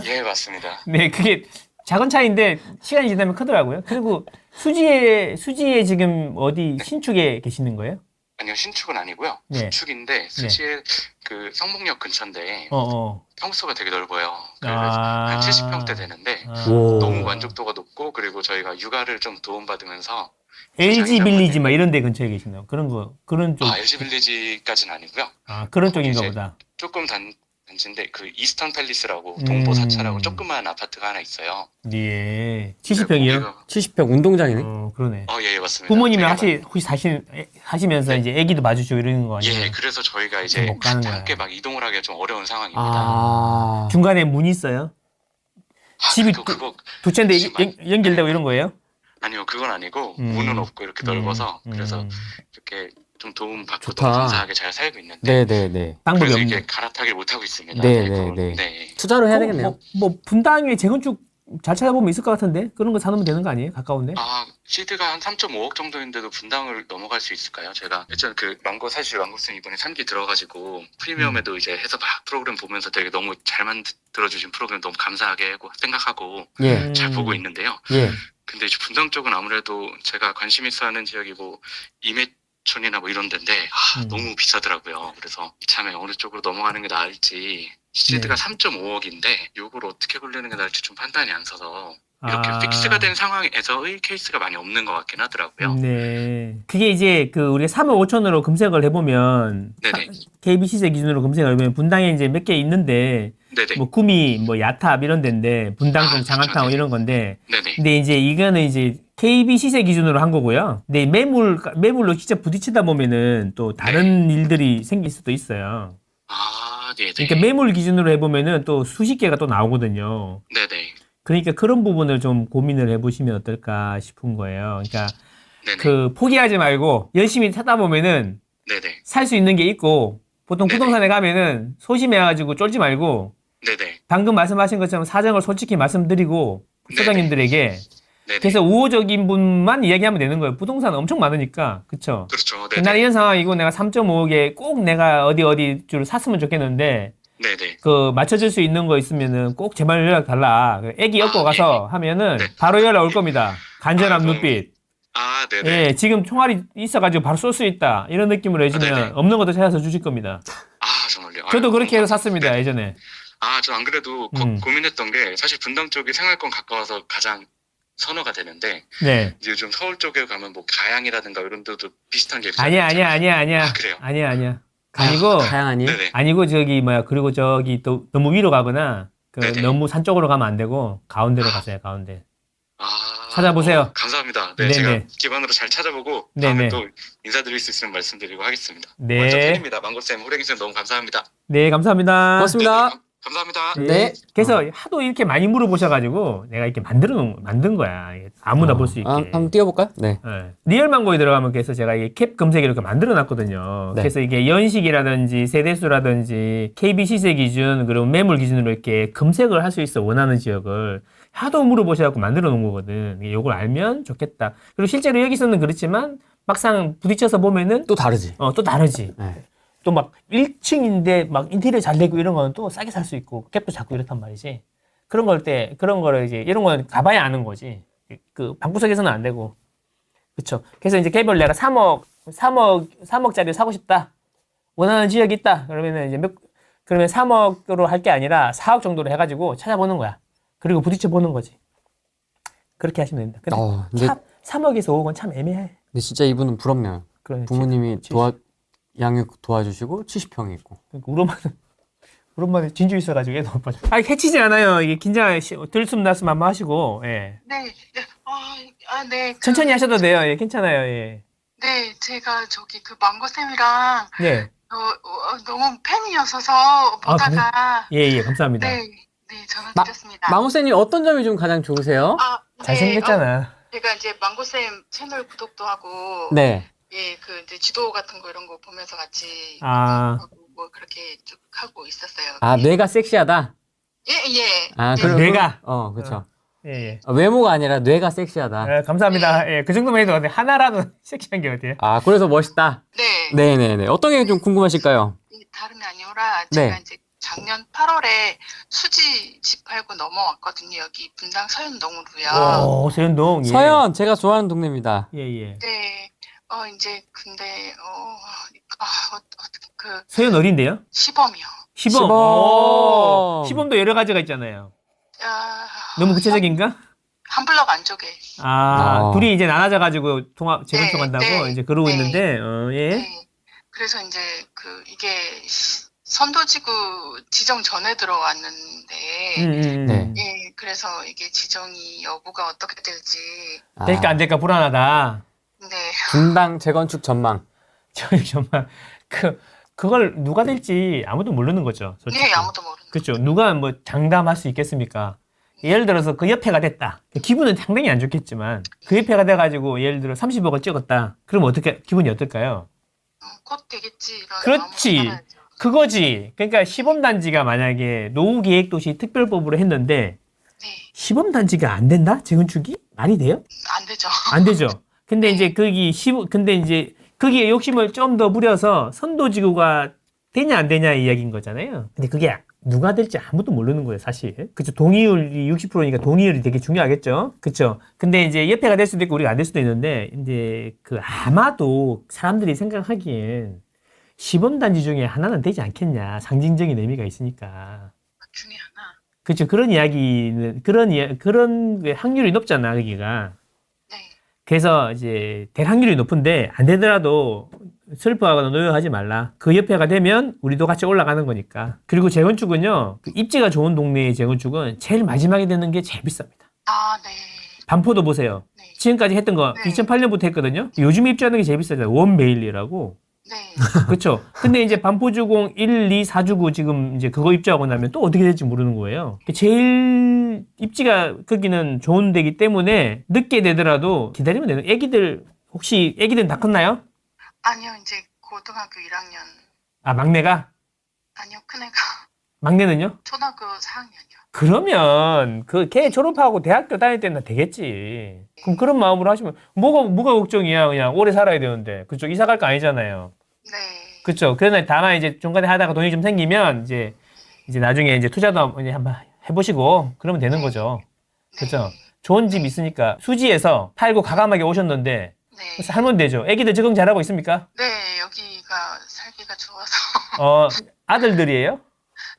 예, 맞습니다. 네, 그게 작은 차이인데 시간이 지나면 크더라고요. 그리고 수지에 지금 어디 신축에 계시는 거예요? 아니요, 신축은 아니고요. 네. 구축인데 수지에 그 성북역 근처인데 평수가 되게 넓어요. 그래서 한 70평대 되는데 오. 너무 만족도가 높고 그리고 저희가 육아를 좀 도움받으면서 LG 빌리지 막 이런 데 근처에 계시나요? 그런 쪽. LG 빌리지까지는 아니고요. 그런 쪽인가 이제 보다. 조금 단지인데 그 이스턴 팰리스라고 동보사차라고 조그만 아파트가 하나 있어요. 예. 70평이요? 70평 운동장이네. 그러네. 예, 맞습니다. 부모님이 제가 혹시 하시면서 이제 애기도 봐주시고 이러는 거 아니에요? 예, 그래서 저희가 이제 못 가는 거야. 함께 막 이동을 하기가 좀 어려운 상황입니다. 아. 중간에 문이 있어요? 집이 그거 두 채인데 지금 연결되고 이런 거예요? 아니요, 그건 아니고 문은 없고 이렇게 넓어서 그래서 이렇게 좀 도움 받고 좋다. 너무 감사하게 잘 살고 있는데 네네네. 방법이 그래서 없네. 이게 갈아타기를 못 하고 있습니다. 네네네. 네. 투자로 해야 되겠네요. 뭐 분당에 재건축 잘 찾아보면 있을 것 같은데 그런 거 사놓으면 되는 거 아니에요? 가까운데? 시드가 한 3.5억 정도인데도 분당을 넘어갈 수 있을까요? 제가 일단 사실 망고쌤 이번에 3기 들어가지고 프리미엄에도 이제 해서 막 프로그램 보면서 되게 너무 잘 만들어주신 프로그램 너무 감사하게 생각하고 예. 잘 보고 있는데요. 예. 근데 이제 분당 쪽은 아무래도 제가 관심 있어 하는 지역이 뭐 임해촌이나 뭐 이런 데인데 너무 비싸더라고요. 그래서 이참에 어느 쪽으로 넘어가는 게 나을지 시드가 3.5억인데 요걸 어떻게 굴리는 게 나을지 좀 판단이 안 서서 이렇게 픽스가 된 상황에서의 케이스가 많이 없는 것 같긴 하더라고요. 네. 그게 이제 우리가 3억 5천으로 검색을 해보면 네네. KB 시세 기준으로 검색을 해보면 분당에 이제 몇 개 있는데 네네. 뭐 구미, 뭐 야탑 이런 데인데 분당동, 장안타운 그렇죠. 이런 건데 네네. 근데 이제 이거는 이제 KB 시세 기준으로 한 거고요. 근데 매물로 직접 부딪히다 보면은 또 다른 일들이 생길 수도 있어요. 네네. 그러니까 매물 기준으로 해보면은 또 수십 개가 또 나오거든요. 네네. 그러니까 그런 부분을 좀 고민을 해보시면 어떨까 싶은 거예요. 그러니까 네네. 포기하지 말고 열심히 찾다 보면은 네네. 살 수 있는 게 있고 보통 네네. 부동산에 가면은 소심해가지고 쫄지 말고 네네. 방금 말씀하신 것처럼 사정을 솔직히 말씀드리고 소장님들에게 네네. 그래서 우호적인 분만 이야기하면 되는 거예요. 부동산 엄청 많으니까. 그쵸? 그렇죠. 난 네네. 이런 상황이고 내가 3.5억에 꼭 내가 어디 줄 샀으면 좋겠는데 네네. 맞춰줄 수 있는 거 있으면은 꼭 제발 연락 달라. 애기 엮고 가서 하면은 네. 바로 연락 올 겁니다. 간절한 너무- 눈빛. 네네. 예, 지금 총알이 있어가지고 바로 쏠 수 있다. 이런 느낌으로 해주면 네네. 없는 것도 찾아서 주실 겁니다. 정말요. 저도 그렇게 해서 감사합니다. 샀습니다, 네. 예전에. 저 안 그래도 고민했던 게 사실 분당 쪽이 생활권 가까워서 가장 선호가 되는데 네. 이제 요즘 서울 쪽에 가면 뭐 가양이라든가 이런 데도 비슷한 게 아니야. 아, 그래요? 아니야. 아니고 가양 아니에요? 네네. 아니고 저기 뭐야 그리고 저기 또 너무 위로 가거나 네네. 너무 산 쪽으로 가면 안 되고 가운데로 가세요. 가운데. 아, 찾아보세요. 감사합니다. 네네. 네, 제가 기반으로 잘 찾아보고 네네. 다음에 또 인사드릴 수 있으면 말씀드리고 하겠습니다. 네. 완전 팬입니다. 망고쌤, 호랭이쌤 너무 감사합니다. 네, 감사합니다. 고맙습니다. 네네, 감사합니다. 네. 그래서 하도 이렇게 많이 물어보셔가지고 내가 이렇게 만든 거야. 아무나 볼 수 있게. 한번 띄워볼까요? 네. 네. 리얼 망고에 들어가면 그래서 제가 이 캡 검색을 이렇게 만들어 놨거든요. 네. 그래서 이게 연식이라든지 세대수라든지 KB 시세 기준 그리고 매물 기준으로 이렇게 검색을 할 수 있어. 원하는 지역을. 하도 물어보셔갖고 만들어 놓은 거거든. 이걸 알면 좋겠다. 그리고 실제로 여기서는 그렇지만 막상 부딪혀서 보면은 또 다르지. 또 다르지. 네. 또 막 1층인데 막 인테리어 잘 되고 이런 거는 또 싸게 살 수 있고 캡도 작고 이렇단 말이지. 그런 거를 이제 이런 건 가봐야 아는 거지. 그 방구석에서는 안 되고. 그쵸. 그래서 이제 개별 내가 3억짜리 사고 싶다. 원하는 지역이 있다. 그러면은 이제 그러면 3억으로 할 게 아니라 4억 정도로 해가지고 찾아보는 거야. 그리고 부딪혀 보는 거지. 그렇게 하시면 됩니다. 근데 근데, 3억에서 5억은 참 애매해. 근데 진짜 이분은 부럽네요. 그러니까 부모님이 양육 도와주시고 70평이 있고. 그러니까 우리 엄마는 진주 있어가지고 애 너무 빠져. 해치지 않아요. 이게 긴장, 들숨 날숨 한번 하시고, 예. 네, 네. 천천히 하셔도 돼요. 예, 괜찮아요. 예. 네, 제가 저기 그 망고쌤이랑 네. 너무 팬이어서 보다가 예, 감사합니다. 네, 전화드렸습니다. 망우쌤님 어떤 점이 좀 가장 좋으세요? 네, 잘생겼잖아. 제가 이제 망고쌤 채널 구독도 하고 네. 예, 그 이제 지도 같은 거 이런 거 보면서 같이 하고 뭐 그렇게 쭉 하고 있었어요. 뇌가 섹시하다? 예. 그럼 뇌가? 그렇죠. 예. 외모가 아니라 뇌가 섹시하다. 감사합니다. 예, 그 정도만 해도 하나라도 섹시한 게 어때요? 그래서 멋있다. 네. 네네네. 어떤 게 좀 궁금하실까요? 다름이 아니라 제가 이제 작년 8월에 수지 집 팔고 넘어왔거든요. 여기 분당 서현동으로요. 오, 서현동. 예. 서현, 제가 좋아하는 동네입니다. 예. 네. 이제 근데 어떻게 서현 어딘데요? 시범이요. 시범. 시범. 오, 시범도 여러 가지가 있잖아요. 너무 구체적인가? 한 블럭 안쪽에. 둘이 이제 나눠져가지고 재건축한다고 네. 이제 그러고 네. 있는데, 예. 네. 그래서 이제 이게 선도지구 지정 전에 들어왔는데, 네. 예, 그래서 이게 지정이 여부가 어떻게 될지, 될까 안 될까 불안하다. 네, 분당 재건축 전망. 저희 정말 그걸 누가 될지 아무도 모르는 거죠. 솔직히. 네, 아무도 모르는. 그렇죠. 누가 뭐 장담할 수 있겠습니까? 예를 들어서 그 옆에가 됐다. 기분은 상당히 안 좋겠지만 그 옆에가 돼가지고 예를 들어 30억을 찍었다. 그럼 기분이 어떨까요? 곧 되겠지 이런. 그렇지. 마음으로 살아야죠. 그거지. 그러니까 시범단지가 만약에 노후계획도시 특별법으로 했는데 네, 시범단지가 안 된다? 재건축이? 말이 돼요? 안 되죠. 안 되죠. 근데 이제 거기에 욕심을 좀 더 부려서 선도지구가 되냐 안 되냐 이야기인 거잖아요. 근데 그게 누가 될지 아무도 모르는 거예요, 사실. 그쵸. 동의율이 60%니까 동의율이 되게 중요하겠죠. 그쵸. 근데 이제 옆에가 될 수도 있고 우리가 안 될 수도 있는데, 이제 아마도 사람들이 생각하기엔 시범단지 중에 하나는 되지 않겠냐. 상징적인 의미가 있으니까. 중에 하나. 그쵸. 그런 확률이 높잖아, 여기가. 네, 그래서 이제 될 확률이 높은데 안 되더라도 슬퍼하거나 노여하지 말라. 그 옆에가 되면 우리도 같이 올라가는 거니까. 그리고 재건축은요, 그 입지가 좋은 동네의 재건축은 제일 마지막에 되는 게 제일 비쌉니다. 네. 반포도 보세요. 네. 지금까지 했던 거 네. 2008년부터 했거든요. 요즘 입주하는 게 제일 비싸잖아요. 원베일리라고. 네. 그렇죠. 근데 이제 반포주공 1, 2, 4주고 지금 이제 그거 입주하고 나면 또 어떻게 될지 모르는 거예요. 제일 입지가 거기는 좋은 데기 때문에 늦게 되더라도 기다리면 되는. 혹시 애기들 다 컸나요? 아니요, 이제 고등학교 1학년. 막내가? 아니요, 큰애가 막내는요? 초등학교 4학년이요. 그러면 걔 졸업하고 대학교 다닐 때는 되겠지. 그럼 그런 마음으로 하시면 뭐가 걱정이야. 그냥 오래 살아야 되는데. 그쪽 이사 갈 거 아니잖아요. 네. 그렇죠. 그러나 다만 이제 중간에 하다가 돈이 좀 생기면 이제 나중에 이제 투자도 이제 한번 해보시고 그러면 되는 거죠. 그렇죠. 좋은 집 있으니까 수지에서 팔고 과감하게 오셨는데 네. 살면 되죠. 애기들 적응 잘하고 있습니까? 네, 여기가 살기가 좋아서. 아들들이에요?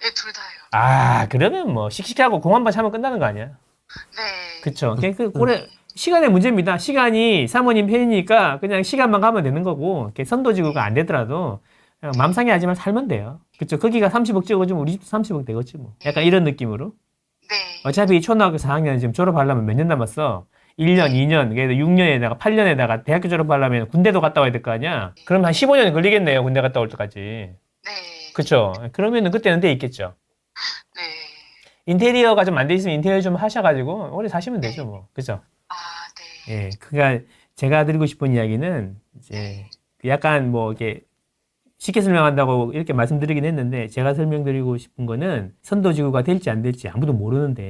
네, 둘 다요. 그러면 뭐 씩씩하고 공 한 번 차면 끝나는 거 아니야? 네. 그쵸. 올해 시간의 문제입니다. 시간이 사모님 편이니까 그냥 시간만 가면 되는 거고, 이렇게 선도지구가 안 되더라도 그냥 맘 상해 하지만 살면 돼요. 그쵸. 거기가 30억 찍어주면 우리 집도 30억 되겠지 뭐. 약간 이런 느낌으로. 네. 어차피 초등학교 4학년 지금 졸업하려면 몇 년 남았어? 1년, 2년, 그래도 6년에다가 8년에다가 대학교 졸업하려면 군대도 갔다 와야 될 거 아니야? 그럼 한 15년 걸리겠네요. 군대 갔다 올 때까지. 네. 그쵸. 그러면은 그때는 돼 있겠죠. 네. 인테리어가 좀 안 돼 있으면 인테리어 좀 하셔가지고 오래 사시면 되죠 뭐. 그죠. 아, 네. 예. 그러니까 제가 드리고 싶은 이야기는 이제 약간 뭐 이렇게 쉽게 설명한다고 이렇게 말씀드리긴 했는데 제가 설명드리고 싶은 거는 선도지구가 될지 안 될지 아무도 모르는데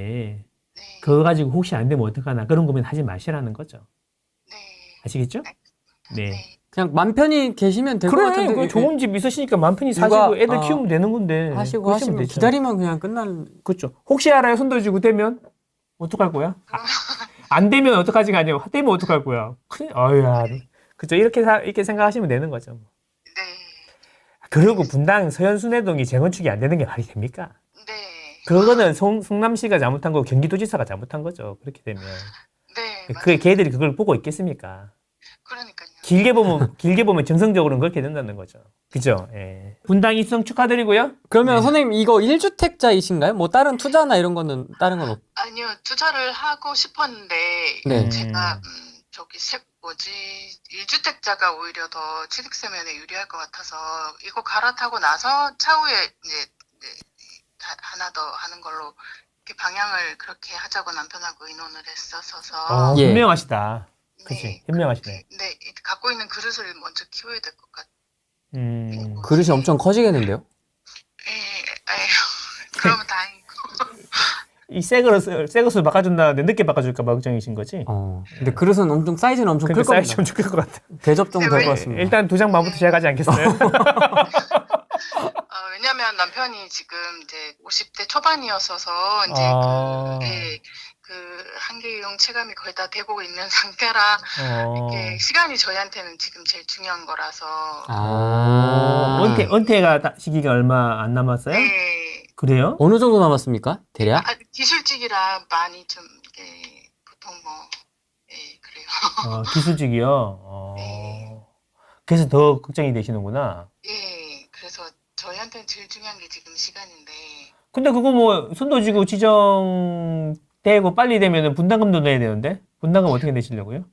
네. 그거 가지고 혹시 안 되면 어떡하나 그런 고민 하지 마시라는 거죠. 네. 아시겠죠? 네. 네. 그냥 맘 편히 계시면 될 것 그래, 같은데 그 좋은 집 있으시니까 마음 편히 육아, 사시고 애들 아, 키우면 되는 건데 하시고 그러시면 하시면 되죠. 기다리면 그냥 끝날. 그렇죠. 혹시 알아요? 선도지구 되면 어떡할 거야? 안 되면 어떡하지가 아니고 되면 어떡할 거야? 어이야. 그죠? 이렇게 생각하시면 되는 거죠. 네. 그리고 분당 서현순회동이 재건축이 안 되는 게 말이 됩니까? 네. 그거는 성남시가 잘못한 거고 경기도지사가 잘못한 거죠. 그렇게 되면 네. 그 걔들이 그걸 보고 있겠습니까? 그러니까요. 길게 보면 정성적으로는 그렇게 된다는 거죠. 그죠? 예. 분당 입성 축하드리고요. 그러면 네. 선생님 이거 1주택자이신가요? 뭐 다른 투자나 이런 거는 다른 건 아니요, 투자를 하고 싶었는데 네. 제가 저기 뭐지 1주택자가 오히려 더 취득세면에 유리할 것 같아서 이거 갈아타고 나서 차후에 이제 하나 더 하는 걸로 이렇게 방향을 그렇게 하자고 남편하고 의논을 했었어서 예. 현명하시다. 그치? 네, 현명하시네. 네, 갖고 있는 그릇을 먼저 키워야 될 것 같아요. 그릇이 엄청 커지겠는데요? 그러면 다행이고. 이 새 것을 바꿔준다는데 늦게 바꿔줄까 봐 걱정이신 거지? 근데 그릇은 엄청 사이즈는 엄청 클 그러니까 겁니다. 사이즈 좀 죽을 것 같아. 대접 정도 될 네, 것 같습니다. 일단 두 장 반부터 시작하지 않겠어요? 왜냐면 남편이 지금 이제 50대 초반이었어서 이제 그 한계용 체감이 거의 다 되고 있는 상태라 이렇게 시간이 저희한테는 지금 제일 중요한 거라서 은퇴가 시기가 얼마 안 남았어요? 네. 그래요? 어느 정도 남았습니까? 대략? 기술직이라 많이 좀 보통 뭐 그래요. 기술직이요? 네. 그래서 더 걱정이 되시는구나. 예, 그래서 저희한테는 제일 중요한 게 지금 시간인데 근데 그거 뭐 선도지구 지정되고 빨리 되면은 분담금도 내야 되는데 분담금 어떻게 내시려고요?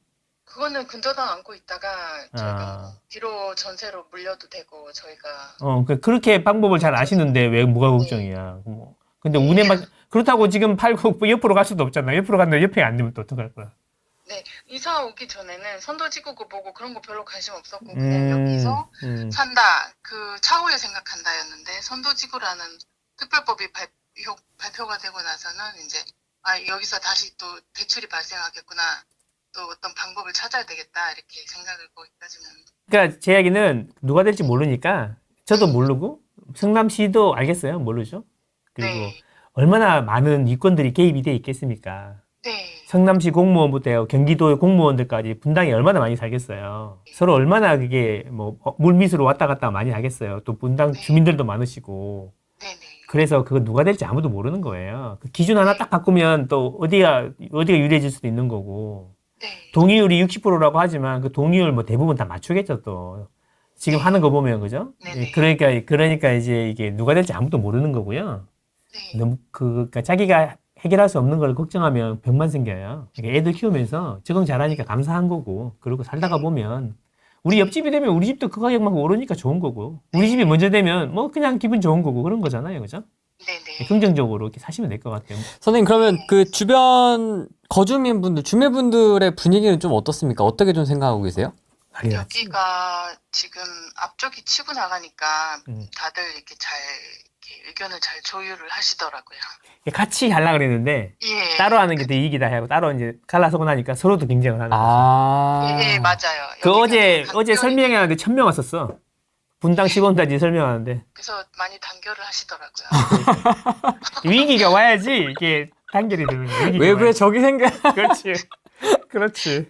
그거는 근저당 안고 있다가 저희가 뭐 뒤로 전세로 물려도 되고 저희가 그렇게 방법을 잘 아시는데 왜 뭐가 걱정이야? 뭐. 근데 운에만 그렇다고 지금 팔고 옆으로 갈 수도 없잖아. 옆으로 갔는데 옆에 안 되면 또 어떡할 거야? 네, 이사 오기 전에는 선도지구고 뭐고 그런 거 별로 관심 없었고 그냥 여기서 산다, 그 차후에 생각한다였는데 선도지구라는 특별법이 발표가 되고 나서는 이제 여기서 다시 또 대출이 발생하겠구나, 또 어떤 방법을 찾아야 되겠다 이렇게 생각을 거기까지는. 그러니까 제 이야기는 누가 될지 모르니까 저도 모르고 성남시도 알겠어요, 모르죠. 그리고 네. 얼마나 많은 이권들이 개입이 돼 있겠습니까? 네. 성남시 공무원부터 경기도 공무원들까지 분당이 얼마나 많이 살겠어요. 서로 얼마나 그게 뭐 물밑으로 왔다 갔다 많이 하겠어요. 또 분당 주민들도 많으시고. 네네. 그래서 그거 누가 될지 아무도 모르는 거예요. 그 기준 하나 딱 바꾸면 또 어디가 유리해질 수도 있는 거고. 네. 동의율이 60%라고 하지만 그 동의율 뭐 대부분 다 맞추겠죠 또. 지금 하는 거 보면 그죠? 네네. 그러니까 이제 이게 누가 될지 아무도 모르는 거고요. 네. 너무 그러니까 자기가 해결할 수 없는 걸 걱정하면 병만 생겨요. 그러니까 애들 키우면서 적응 잘하니까 감사한 거고, 그러고 살다가 보면 우리 옆집이 되면 우리 집도 그 가격만 오르니까 좋은 거고, 우리 집이 먼저 되면 뭐 그냥 기분 좋은 거고 그런 거잖아요, 그죠? 네네. 긍정적으로 이렇게 사시면 될 것 같아요. 선생님 그러면 그 주변 거주민분들, 주민분들의 분위기는 좀 어떻습니까? 어떻게 좀 생각하고 계세요? 여기가 지금 앞쪽이 치고 나가니까 다들 이렇게 의견을 잘 조율을 하시더라고요. 같이 하려고 그랬는데 예. 따로 하는 게 더 이익이다 하고 따로 이제 갈라서고 나니까 서로도 경쟁을 하는 거죠. 예, 맞아요. 그 어제 단결이- 설명하는데 1000명 왔었어. 분당 시범단지 설명하는데 그래서 많이 단결을 하시더라고요. 위기가 와야지 이게 단결이 되는 거야. 위기가 외부에 와야지. 적이 생겨. 그렇지.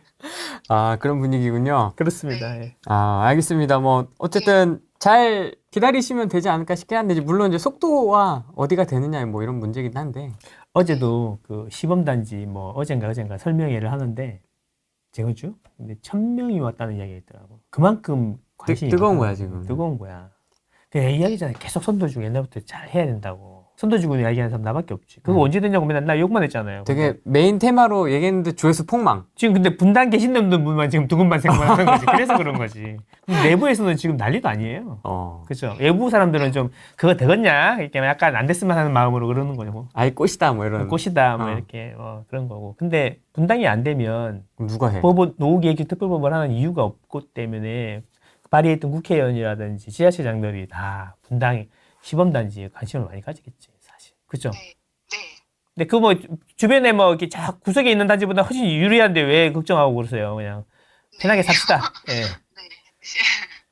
그런 분위기군요. 그렇습니다. 예. 알겠습니다. 뭐 어쨌든 잘 기다리시면 되지 않을까 싶긴 한데 물론 이제 속도와 어디가 되느냐 뭐 이런 문제긴 한데. 어제도 그 시범단지 뭐 어젠가 설명회를 하는데 재건축? 근데 1,000명이 왔다는 이야기가 있더라고. 그만큼 관심이 뜨거운 많다고. 거야, 지금. 뜨거운 거야. 그 이야기잖아요. 계속 선도주고 옛날부터 잘 해야 된다고. 선도주고 이야기하는 사람 나밖에 없지. 그거 언제 됐냐고 맨날 나 욕만 했잖아요. 되게 메인 테마로 얘기했는데 조회수 폭망. 지금 근데 분당 계신 분만 지금 두근만 생각만 하는 거지. 그래서 그런 거지. 근데 내부에서는 지금 난리도 아니에요. 그렇죠. 외부 사람들은 좀 그거 되겠냐? 이렇게 약간 안 됐으면 하는 마음으로 그러는 거고. 아예 꽃이다 뭐 이런. 꽃이다 뭐 이렇게 그런 거고. 근데 분당이 안 되면 그럼 누가 해? 법원 노후계획 특별법을 하는 이유가 없기 때문에 발의했던 국회의원이라든지 지자체장들이 다 분당에 시범단지에 관심을 많이 가지겠지 사실. 그렇죠. 네. 네. 근데 그 뭐 주변에 뭐 이렇게 쫙 구석에 있는 단지보다 훨씬 유리한데 왜 걱정하고 그러세요? 그냥 편하게 삽시다. 예. 네.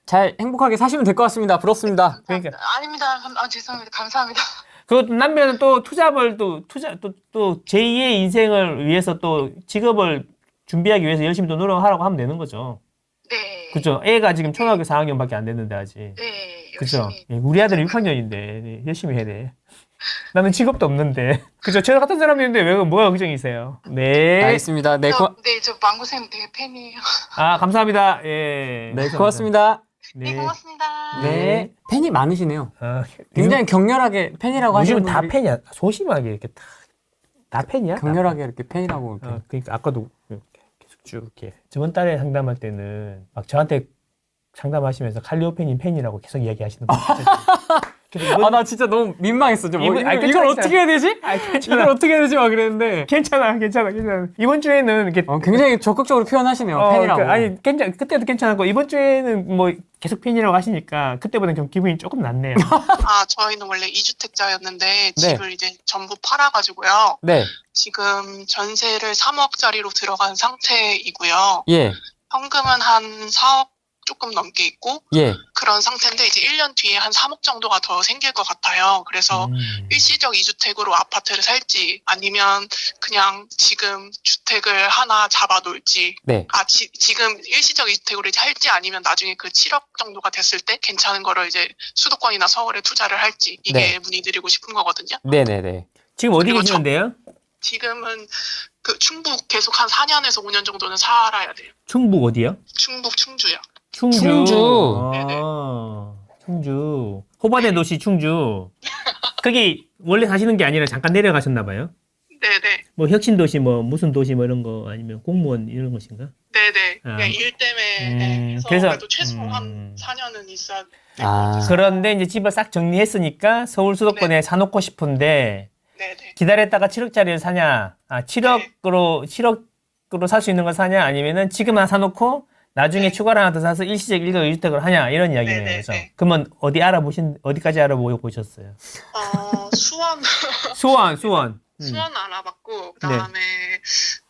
잘 행복하게 사시면 될 것 같습니다. 부럽습니다. 그러니까 아닙니다. 죄송합니다. 감사합니다. 그것도 남편은 또 또 제2의 인생을 위해서 또 직업을 준비하기 위해서 열심히 또 노력하라고 하면 되는 거죠. 네. 그렇죠. 애가 지금 초등학교 4학년밖에 안 됐는데 아직. 네. 그죠? 열심히. 우리 아들 6학년인데 열심히 해야 돼. 나는 직업도 없는데. 그죠? 저 같은 사람인데 왜 뭐가 걱정이세요? 네. 알겠습니다. 네, 저 망고쌤 되게 팬이에요. 아, 감사합니다. 예. 네, 고맙습니다. 네, 네. 고맙습니다. 네. 팬이 많으시네요. 아, 굉장히 격렬하게 팬이라고 하시는 요즘 다 분들이 팬이야. 소심하게 이렇게 다 팬이야. 격렬하게 이렇게 팬이라고 이렇게. 그러니까 아까도 이렇게 계속 쭉 이렇게 저번 달에 상담할 때는 막 저한테 상담하시면서 칼리오페님 팬이라고 계속 이야기하시는 분 계속 아, 나 진짜 너무 민망했어. 좀. 이분- 아니, 이걸 괜찮아, 어떻게 해야 되지? 괜찮아. 이걸 어떻게 해야 되지? 막 그랬는데. 괜찮아. 이번 주에는 이렇게 굉장히 적극적으로 표현하시네요. 팬이라고. 그러니까 아니 그때도 괜찮았고 이번 주에는 뭐 계속 팬이라고 하시니까 그때보다 좀 기분이 조금 낫네요. 저희는 원래 2주택자였는데 네. 집을 이제 전부 팔아가지고요. 네. 지금 전세를 3억짜리로 들어간 상태이고요. 예. 현금은 한 4억 조금 넘게 있고 예. 그런 상태인데 이제 1년 뒤에 한 3억 정도가 더 생길 것 같아요. 그래서 일시적 2주택으로 아파트를 살지 아니면 그냥 지금 주택을 하나 잡아놓을지 네. 지금 일시적 2주택으로 이제 할지 아니면 나중에 그 7억 정도가 됐을 때 괜찮은 거를 이제 수도권이나 서울에 투자를 할지 이게 네. 문의드리고 싶은 거거든요. 네네네. 지금 어디 그리고 계시는데요? 지금은 그 충북 계속 한 4년에서 5년 정도는 살아야 돼요. 충북 어디요? 충북 충주요. 충주. 아, 충주. 호반의 도시 충주. 거기 원래 사시는 게 아니라 잠깐 내려가셨나 봐요. 네네. 뭐 혁신 도시 뭐 무슨 도시 뭐 이런 거 아니면 공무원 이런 것인가? 네네. 아. 그냥 일 때문에 해서 그래서- 그래도 최소 한 4년은 있어야 될 것 아. 같아서. 그런데 이제 집을 싹 정리했으니까 서울 수도권에 사놓고 싶은데 네네. 기다렸다가 7억짜리를 사냐? 7억으로 살 수 있는 걸 사냐? 아니면은 지금 하나 사놓고 나중에 네. 추가로 하나 더 사서 일시적 1억 1주택을 하냐? 이런 이야기네요. 네, 네, 그래서 네. 그러면 어디까지 알아보셨어요? 수원 수원. 수원 알아봤고 그다음에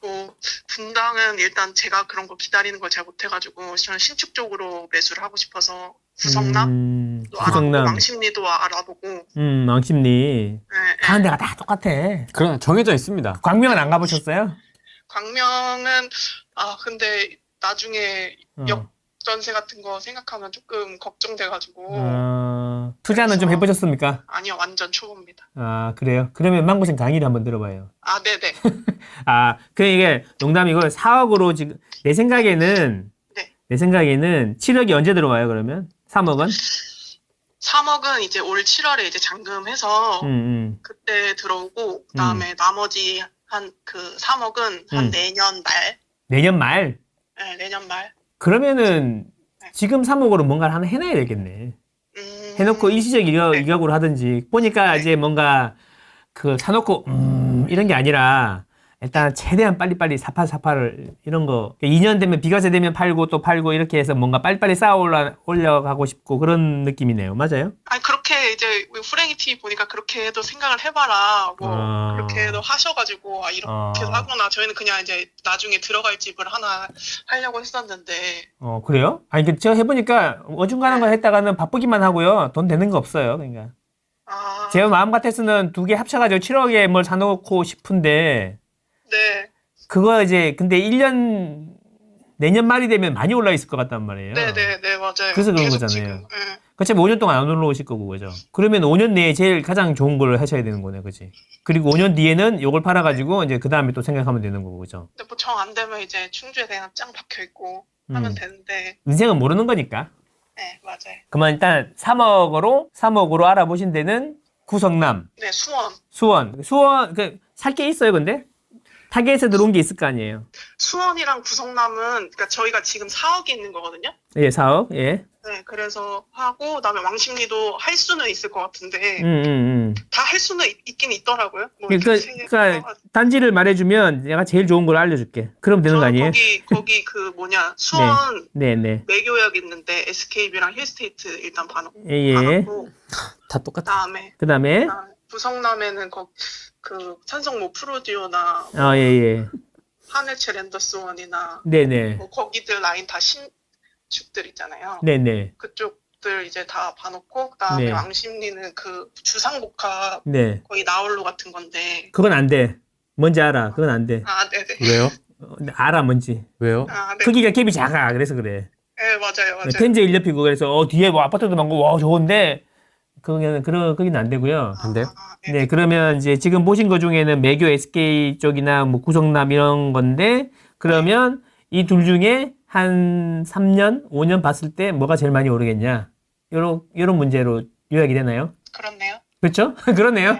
뭐 분당은 일단 제가 그런 거 기다리는 걸 잘 못해가지고 저는 신축 쪽으로 매수를 하고 싶어서 구성남도 알아보고 구성남. 왕십리도 알아보고 왕십리. 네, 가는 데가 다 똑같아. 그런 정해져 있습니다. 광명은 안 가보셨어요? 광명은 근데 나중에 어. 역전세 같은 거 생각하면 조금 걱정돼가지고 투자는 좀 그래서- 해보셨습니까? 아니요 완전 초보입니다. 아, 그래요? 그러면 망고생 강의를 한번 들어봐요. 네네. 이게 농담이고 4억으로 지금 내 생각에는 네. 7억이 언제 들어와요, 그러면? 3억은? 3억은 이제 올 7월에 이제 잔금해서 그때 들어오고 그다음에 나머지 한 그 3억은 한 내년 말. 내년 말? 네, 내년 말. 그러면은 네. 지금 3억으로 뭔가를 하나 해놔야 되겠네. 해놓고 일시적 일각으로 하든지. 보니까 네. 이제 뭔가 사놓고, 이런 게 아니라 일단 최대한 빨리빨리 사파를 이런 거 2년 되면 비과세 되면 팔고 또 팔고 이렇게 해서 뭔가 빨리빨리 쌓아 올려가고 싶고 그런 느낌이네요. 맞아요? 아니 그렇게 이제 후랭이 TV 보니까 그렇게 해도 생각을 해봐라 뭐 그렇게 해도 하셔가지고 이렇게 해서 하거나 저희는 그냥 이제 나중에 들어갈 집을 하나 하려고 했었는데 그래요? 아니 제가 해보니까 어중간한 거 했다가는 바쁘기만 하고요. 돈 되는 거 없어요. 그러니까 제 마음 같아서는 두 개 합쳐가지고 7억에 뭘 사놓고 싶은데 네. 그거 이제 근데 1년 내년 말이 되면 많이 올라 있을 것 같단 말이에요. 네네네 맞아요. 그래서 그런 계속 거잖아요. 지금, 그렇지 5년 동안 안 올라오실 거고 그죠? 그러면 5년 내에 제일 가장 좋은 걸 하셔야 되는 거네, 그렇지? 그리고 5년 뒤에는 요걸 팔아가지고 이제 그 다음에 또 생각하면 되는 거고 그죠? 근데 뭐 정 안 되면 이제 충주에 그냥 짱 박혀 있고 하면 되는데. 인생은 모르는 거니까. 네 맞아요. 그러면 일단 3억으로 알아보신 데는 구성남, 네 수원. 수원 살 게 있어요, 근데 타겟에 들어온 게 있을 거 아니에요. 수원이랑 구성남은 그러니까 저희가 지금 4억이 있는 거거든요. 예, 4억, 예. 네, 그래서 하고 그다음에 왕십리도 할 수는 있을 것 같은데 음. 다 할 수는 있긴 있더라고요. 뭐 그러니까 단지를 말해주면 내가 제일 좋은 걸 알려줄게. 그럼 되는 거 아니에요? 거기 그 뭐냐 수원 네. 매교역 있는데 SKB랑 힐스테이트 일단 예. 봐놓고 다 똑같아. 그다음에 구성남에는 그 산성모 프로디오나 예. 하늘채 랜더스원이나 네네. 뭐 거기들 라인 다 신축들 있잖아요. 네네. 그쪽들 이제 다 봐놓고 그다음에 네. 왕십리는 그 주상복합 네. 거의 나홀로 같은 건데. 그건 안 돼. 뭔지 알아. 그건 안 돼. 아 네네. 왜요? 알아 뭔지. 왜요? 아 네. 크기가 갭이 작아. 그래서 그래. 네 맞아요. 텐제 일렵히고 그래서 뒤에 뭐 아파트도 많고 와 좋은데 거기는 안 되고요. 안 돼요? 네, 그러면 이제 지금 보신 것 중에는 매교 SK 쪽이나 뭐 구성남 이런 건데 그러면 이 둘 중에 한 3년, 5년 봤을 때 뭐가 제일 많이 오르겠냐? 요런 문제로 요약이 되나요? 그렇네요. 그렇죠? 그러네요.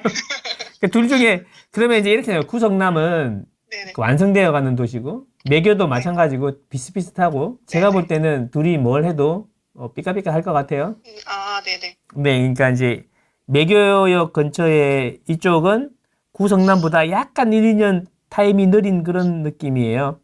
둘 중에 그러면 이제 이렇게 해요. 구성남은 네네. 완성되어 가는 도시고 매교도 마찬가지고 비슷비슷하고 제가 볼 때는 둘이 뭘 해도 삐까삐까 할 것 같아요. 아 네네. 네, 그러니까 이제 매교역 근처에 이쪽은 구성남보다 약간 1, 2년 타임이 느린 그런 느낌이에요.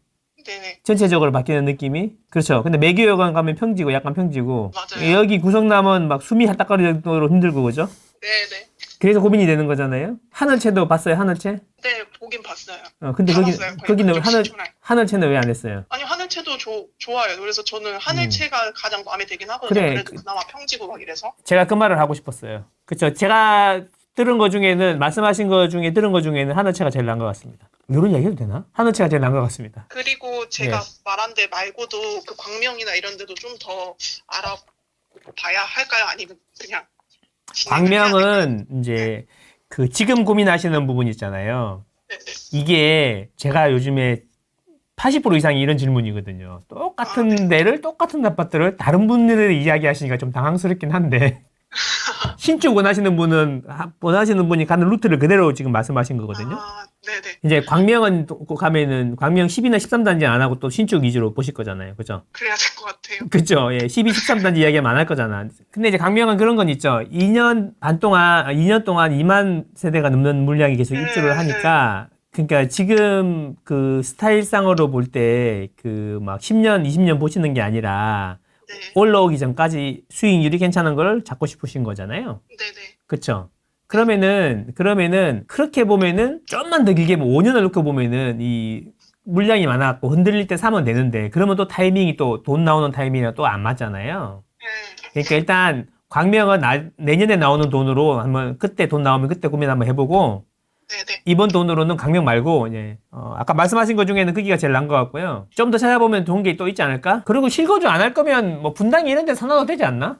네네. 전체적으로 바뀌는 느낌이. 그렇죠. 근데 매교역은 가면 평지고 약간 평지고 맞아요. 여기 구성남은 막 숨이 헐떡거릴 정도로 힘들고 그죠? 네네. 그래서 고민이 되는 거잖아요. 하늘채도 봤어요, 하늘채? 네 보긴 봤어요. 근데 다 거기, 봤어요. 거의 거기는 만족 시초라인. 하늘채는 왜 안 했어요? 아니 하늘채도 좋아요. 그래서 저는 하늘채가 가장 마음에 들긴 하거든요. 그래. 그래도 그나마 평지고 막 이래서. 제가 그 말을 하고 싶었어요. 그렇죠. 제가 들은 거 중에는 말씀하신 거 중에 들은 거 중에는 하늘채가 제일 나은 것 같습니다. 이런 이야기 해도 되나? 하늘채가 제일 나은 것 같습니다. 그리고 제가 네. 말한 데 말고도 그 광명이나 이런 데도 좀 더 알아봐야 할까요? 아니면 그냥 진행을 해야 될까요? 광명은 이제 그 지금 고민하시는 부분 있잖아요. 네네. 이게 제가 요즘에 80% 이상이 이런 질문이거든요. 똑같은 데를 똑같은 아파트를 다른 분들이 이야기하시니까 좀 당황스럽긴 한데 신축 원하시는 분이 가는 루트를 그대로 지금 말씀하신 거거든요. 아 네네. 이제 광명은 가면은 광명 10이나 13단지 안 하고 또 신축 위주로 보실 거잖아요. 그죠? 그래야 될 것 같아요. 그죠? 예. 12, 13단지 이야기하면 안 할 거잖아. 근데 이제 광명은 그런 건 있죠. 2년 동안 2만 세대가 넘는 물량이 계속 입주를 하니까 그러니까 지금 그 스타일상으로 볼 때 그 막 10년, 20년 보시는 게 아니라 네. 올라오기 전까지 수익률이 괜찮은 걸 잡고 싶으신 거잖아요. 네네. 그쵸? 그러면은 그렇게 보면은 좀만 더 길게 5년을 놓고 보면은 이 물량이 많아갖고 흔들릴 때 사면 되는데 그러면 또 타이밍이 또 돈 나오는 타이밍이랑 또 안 맞잖아요. 그러니까 일단 광명은 내년에 나오는 돈으로 한번 그때 돈 나오면 그때 고민 한번 해보고 네네. 이번 돈으로는 광명 말고 이제 아까 말씀하신 것 중에는 거기가 제일 나은 것 같고요. 좀 더 찾아보면 좋은 게 또 있지 않을까? 그리고 실거주 안 할 거면 뭐 분당이 이런 데 사놔도 되지 않나?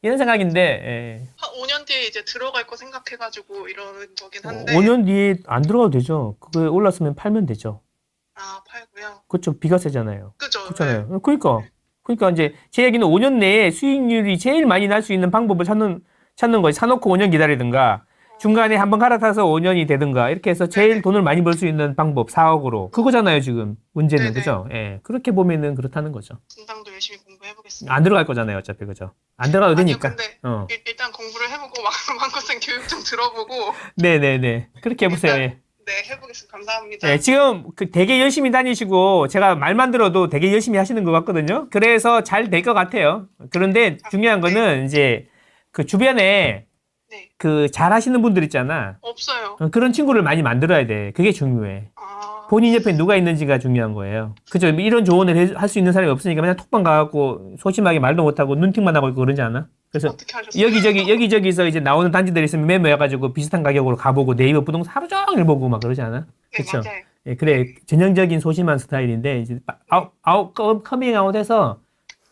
이런 생각인데 예. 한 5년 뒤에 이제 들어갈 거 생각해가지고 이러는 거긴 한데. 5년 뒤에 안 들어가도 되죠. 그게 올랐으면 팔면 되죠. 아 팔고요. 그렇죠. 비가 세잖아요. 그죠. 그렇잖아요. 그러니까 이제 제 얘기는 5년 내에 수익률이 제일 많이 날 수 있는 방법을 찾는 거지. 사놓고 5년 기다리든가 중간에 한번 갈아타서 5년이 되든가 이렇게 해서 제일 돈을 많이 벌 수 있는 방법 4억으로 그거잖아요 지금 문제는. 네네. 그죠? 예, 그렇게 보면은 그렇다는 거죠. 분당도 열심히 공부해보겠습니다. 안 들어갈 거잖아요 어차피. 그죠? 안 들어가도 아니요, 되니까. 근데 일단 공부를 해보고 마음고생 교육 좀 들어보고 네네네. 그렇게 해보세요. 예. 네 해보겠습니다. 감사합니다. 네, 지금 되게 열심히 다니시고 제가 말만 들어도 되게 열심히 하시는 것 같거든요. 그래서 잘 될 것 같아요. 그런데 중요한 거는 이제 그 주변에 네. 그 잘하시는 분들 있잖아. 없어요. 그런 친구를 많이 만들어야 돼. 그게 중요해. 아 본인 옆에 누가 있는지가 중요한 거예요. 그죠? 이런 조언을 할 수 있는 사람이 없으니까 그냥 톡방 가갖고 소심하게 말도 못하고 눈팅만 하고 있고 그러지 않아? 그래서 어떻게 하셨어요? 여기저기서 이제 나오는 단지들 있으면 메모해가지고 비슷한 가격으로 가보고 네이버 부동산 하루 종일 보고 막 그러지 않아? 네 그쵸? 맞아요. 예, 그래 전형적인 소심한 스타일인데 이제 커밍아웃해서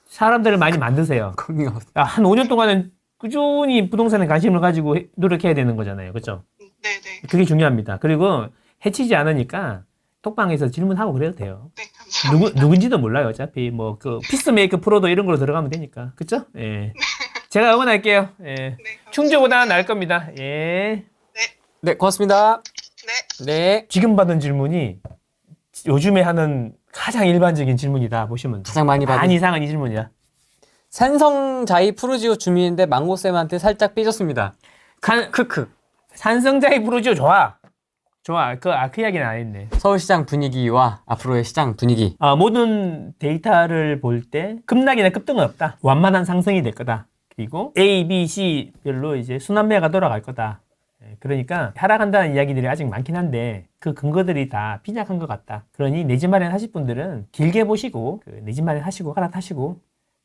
사람들을 많이 만드세요. 커밍아웃. 한 5년 동안은 꾸준히 부동산에 관심을 가지고 노력해야 되는 거잖아요, 그렇죠? 네네. 그게 중요합니다. 그리고 해치지 않으니까 톡방에서 질문하고 그래도 돼요. 네, 감사합니다. 누군지도 몰라요, 어차피 뭐 그 피스메이크 프로도 이런 걸로 들어가면 되니까, 그렇죠? 예. 제가 응원할게요. 예. 네, 감사합니다. 충주보다 나을 겁니다. 예. 네, 고맙습니다. 네. 네. 지금 받은 질문이 요즘에 하는 가장 일반적인 질문이다 보시면 돼요. 가장 많이 받은. 반 이상은 이 질문이야. 산성자이 푸르지오 주민인데 망고쌤한테 살짝 삐졌습니다. 크크. 산성자이 부르지오 좋아. 좋아. 그 이야기는 안 했네. 서울시장 분위기와 앞으로의 시장 분위기. 모든 데이터를 볼 때 급락이나 급등은 없다. 완만한 상승이 될 거다. 그리고 A, B, C 별로 이제 순환매가 돌아갈 거다. 그러니까 하락한다는 이야기들이 아직 많긴 한데 그 근거들이 다 빈약한 것 같다. 그러니 내 집 마련하실 분들은 길게 보시고 내 집 마련하시고 갈아타시고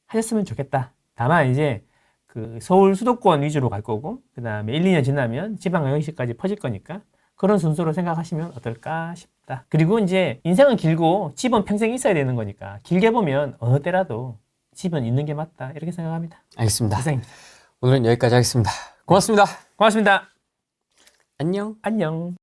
하셨으면 좋겠다. 다만 이제 그 서울 수도권 위주로 갈 거고 그 다음에 1, 2년 지나면 지방경시까지 퍼질 거니까 그런 순서로 생각하시면 어떨까 싶다. 그리고 이제 인생은 길고 집은 평생 있어야 되는 거니까 길게 보면 어느 때라도 집은 있는 게 맞다. 이렇게 생각합니다. 알겠습니다. 이상입니다. 오늘은 여기까지 하겠습니다. 고맙습니다. 고맙습니다. 안녕. 안녕.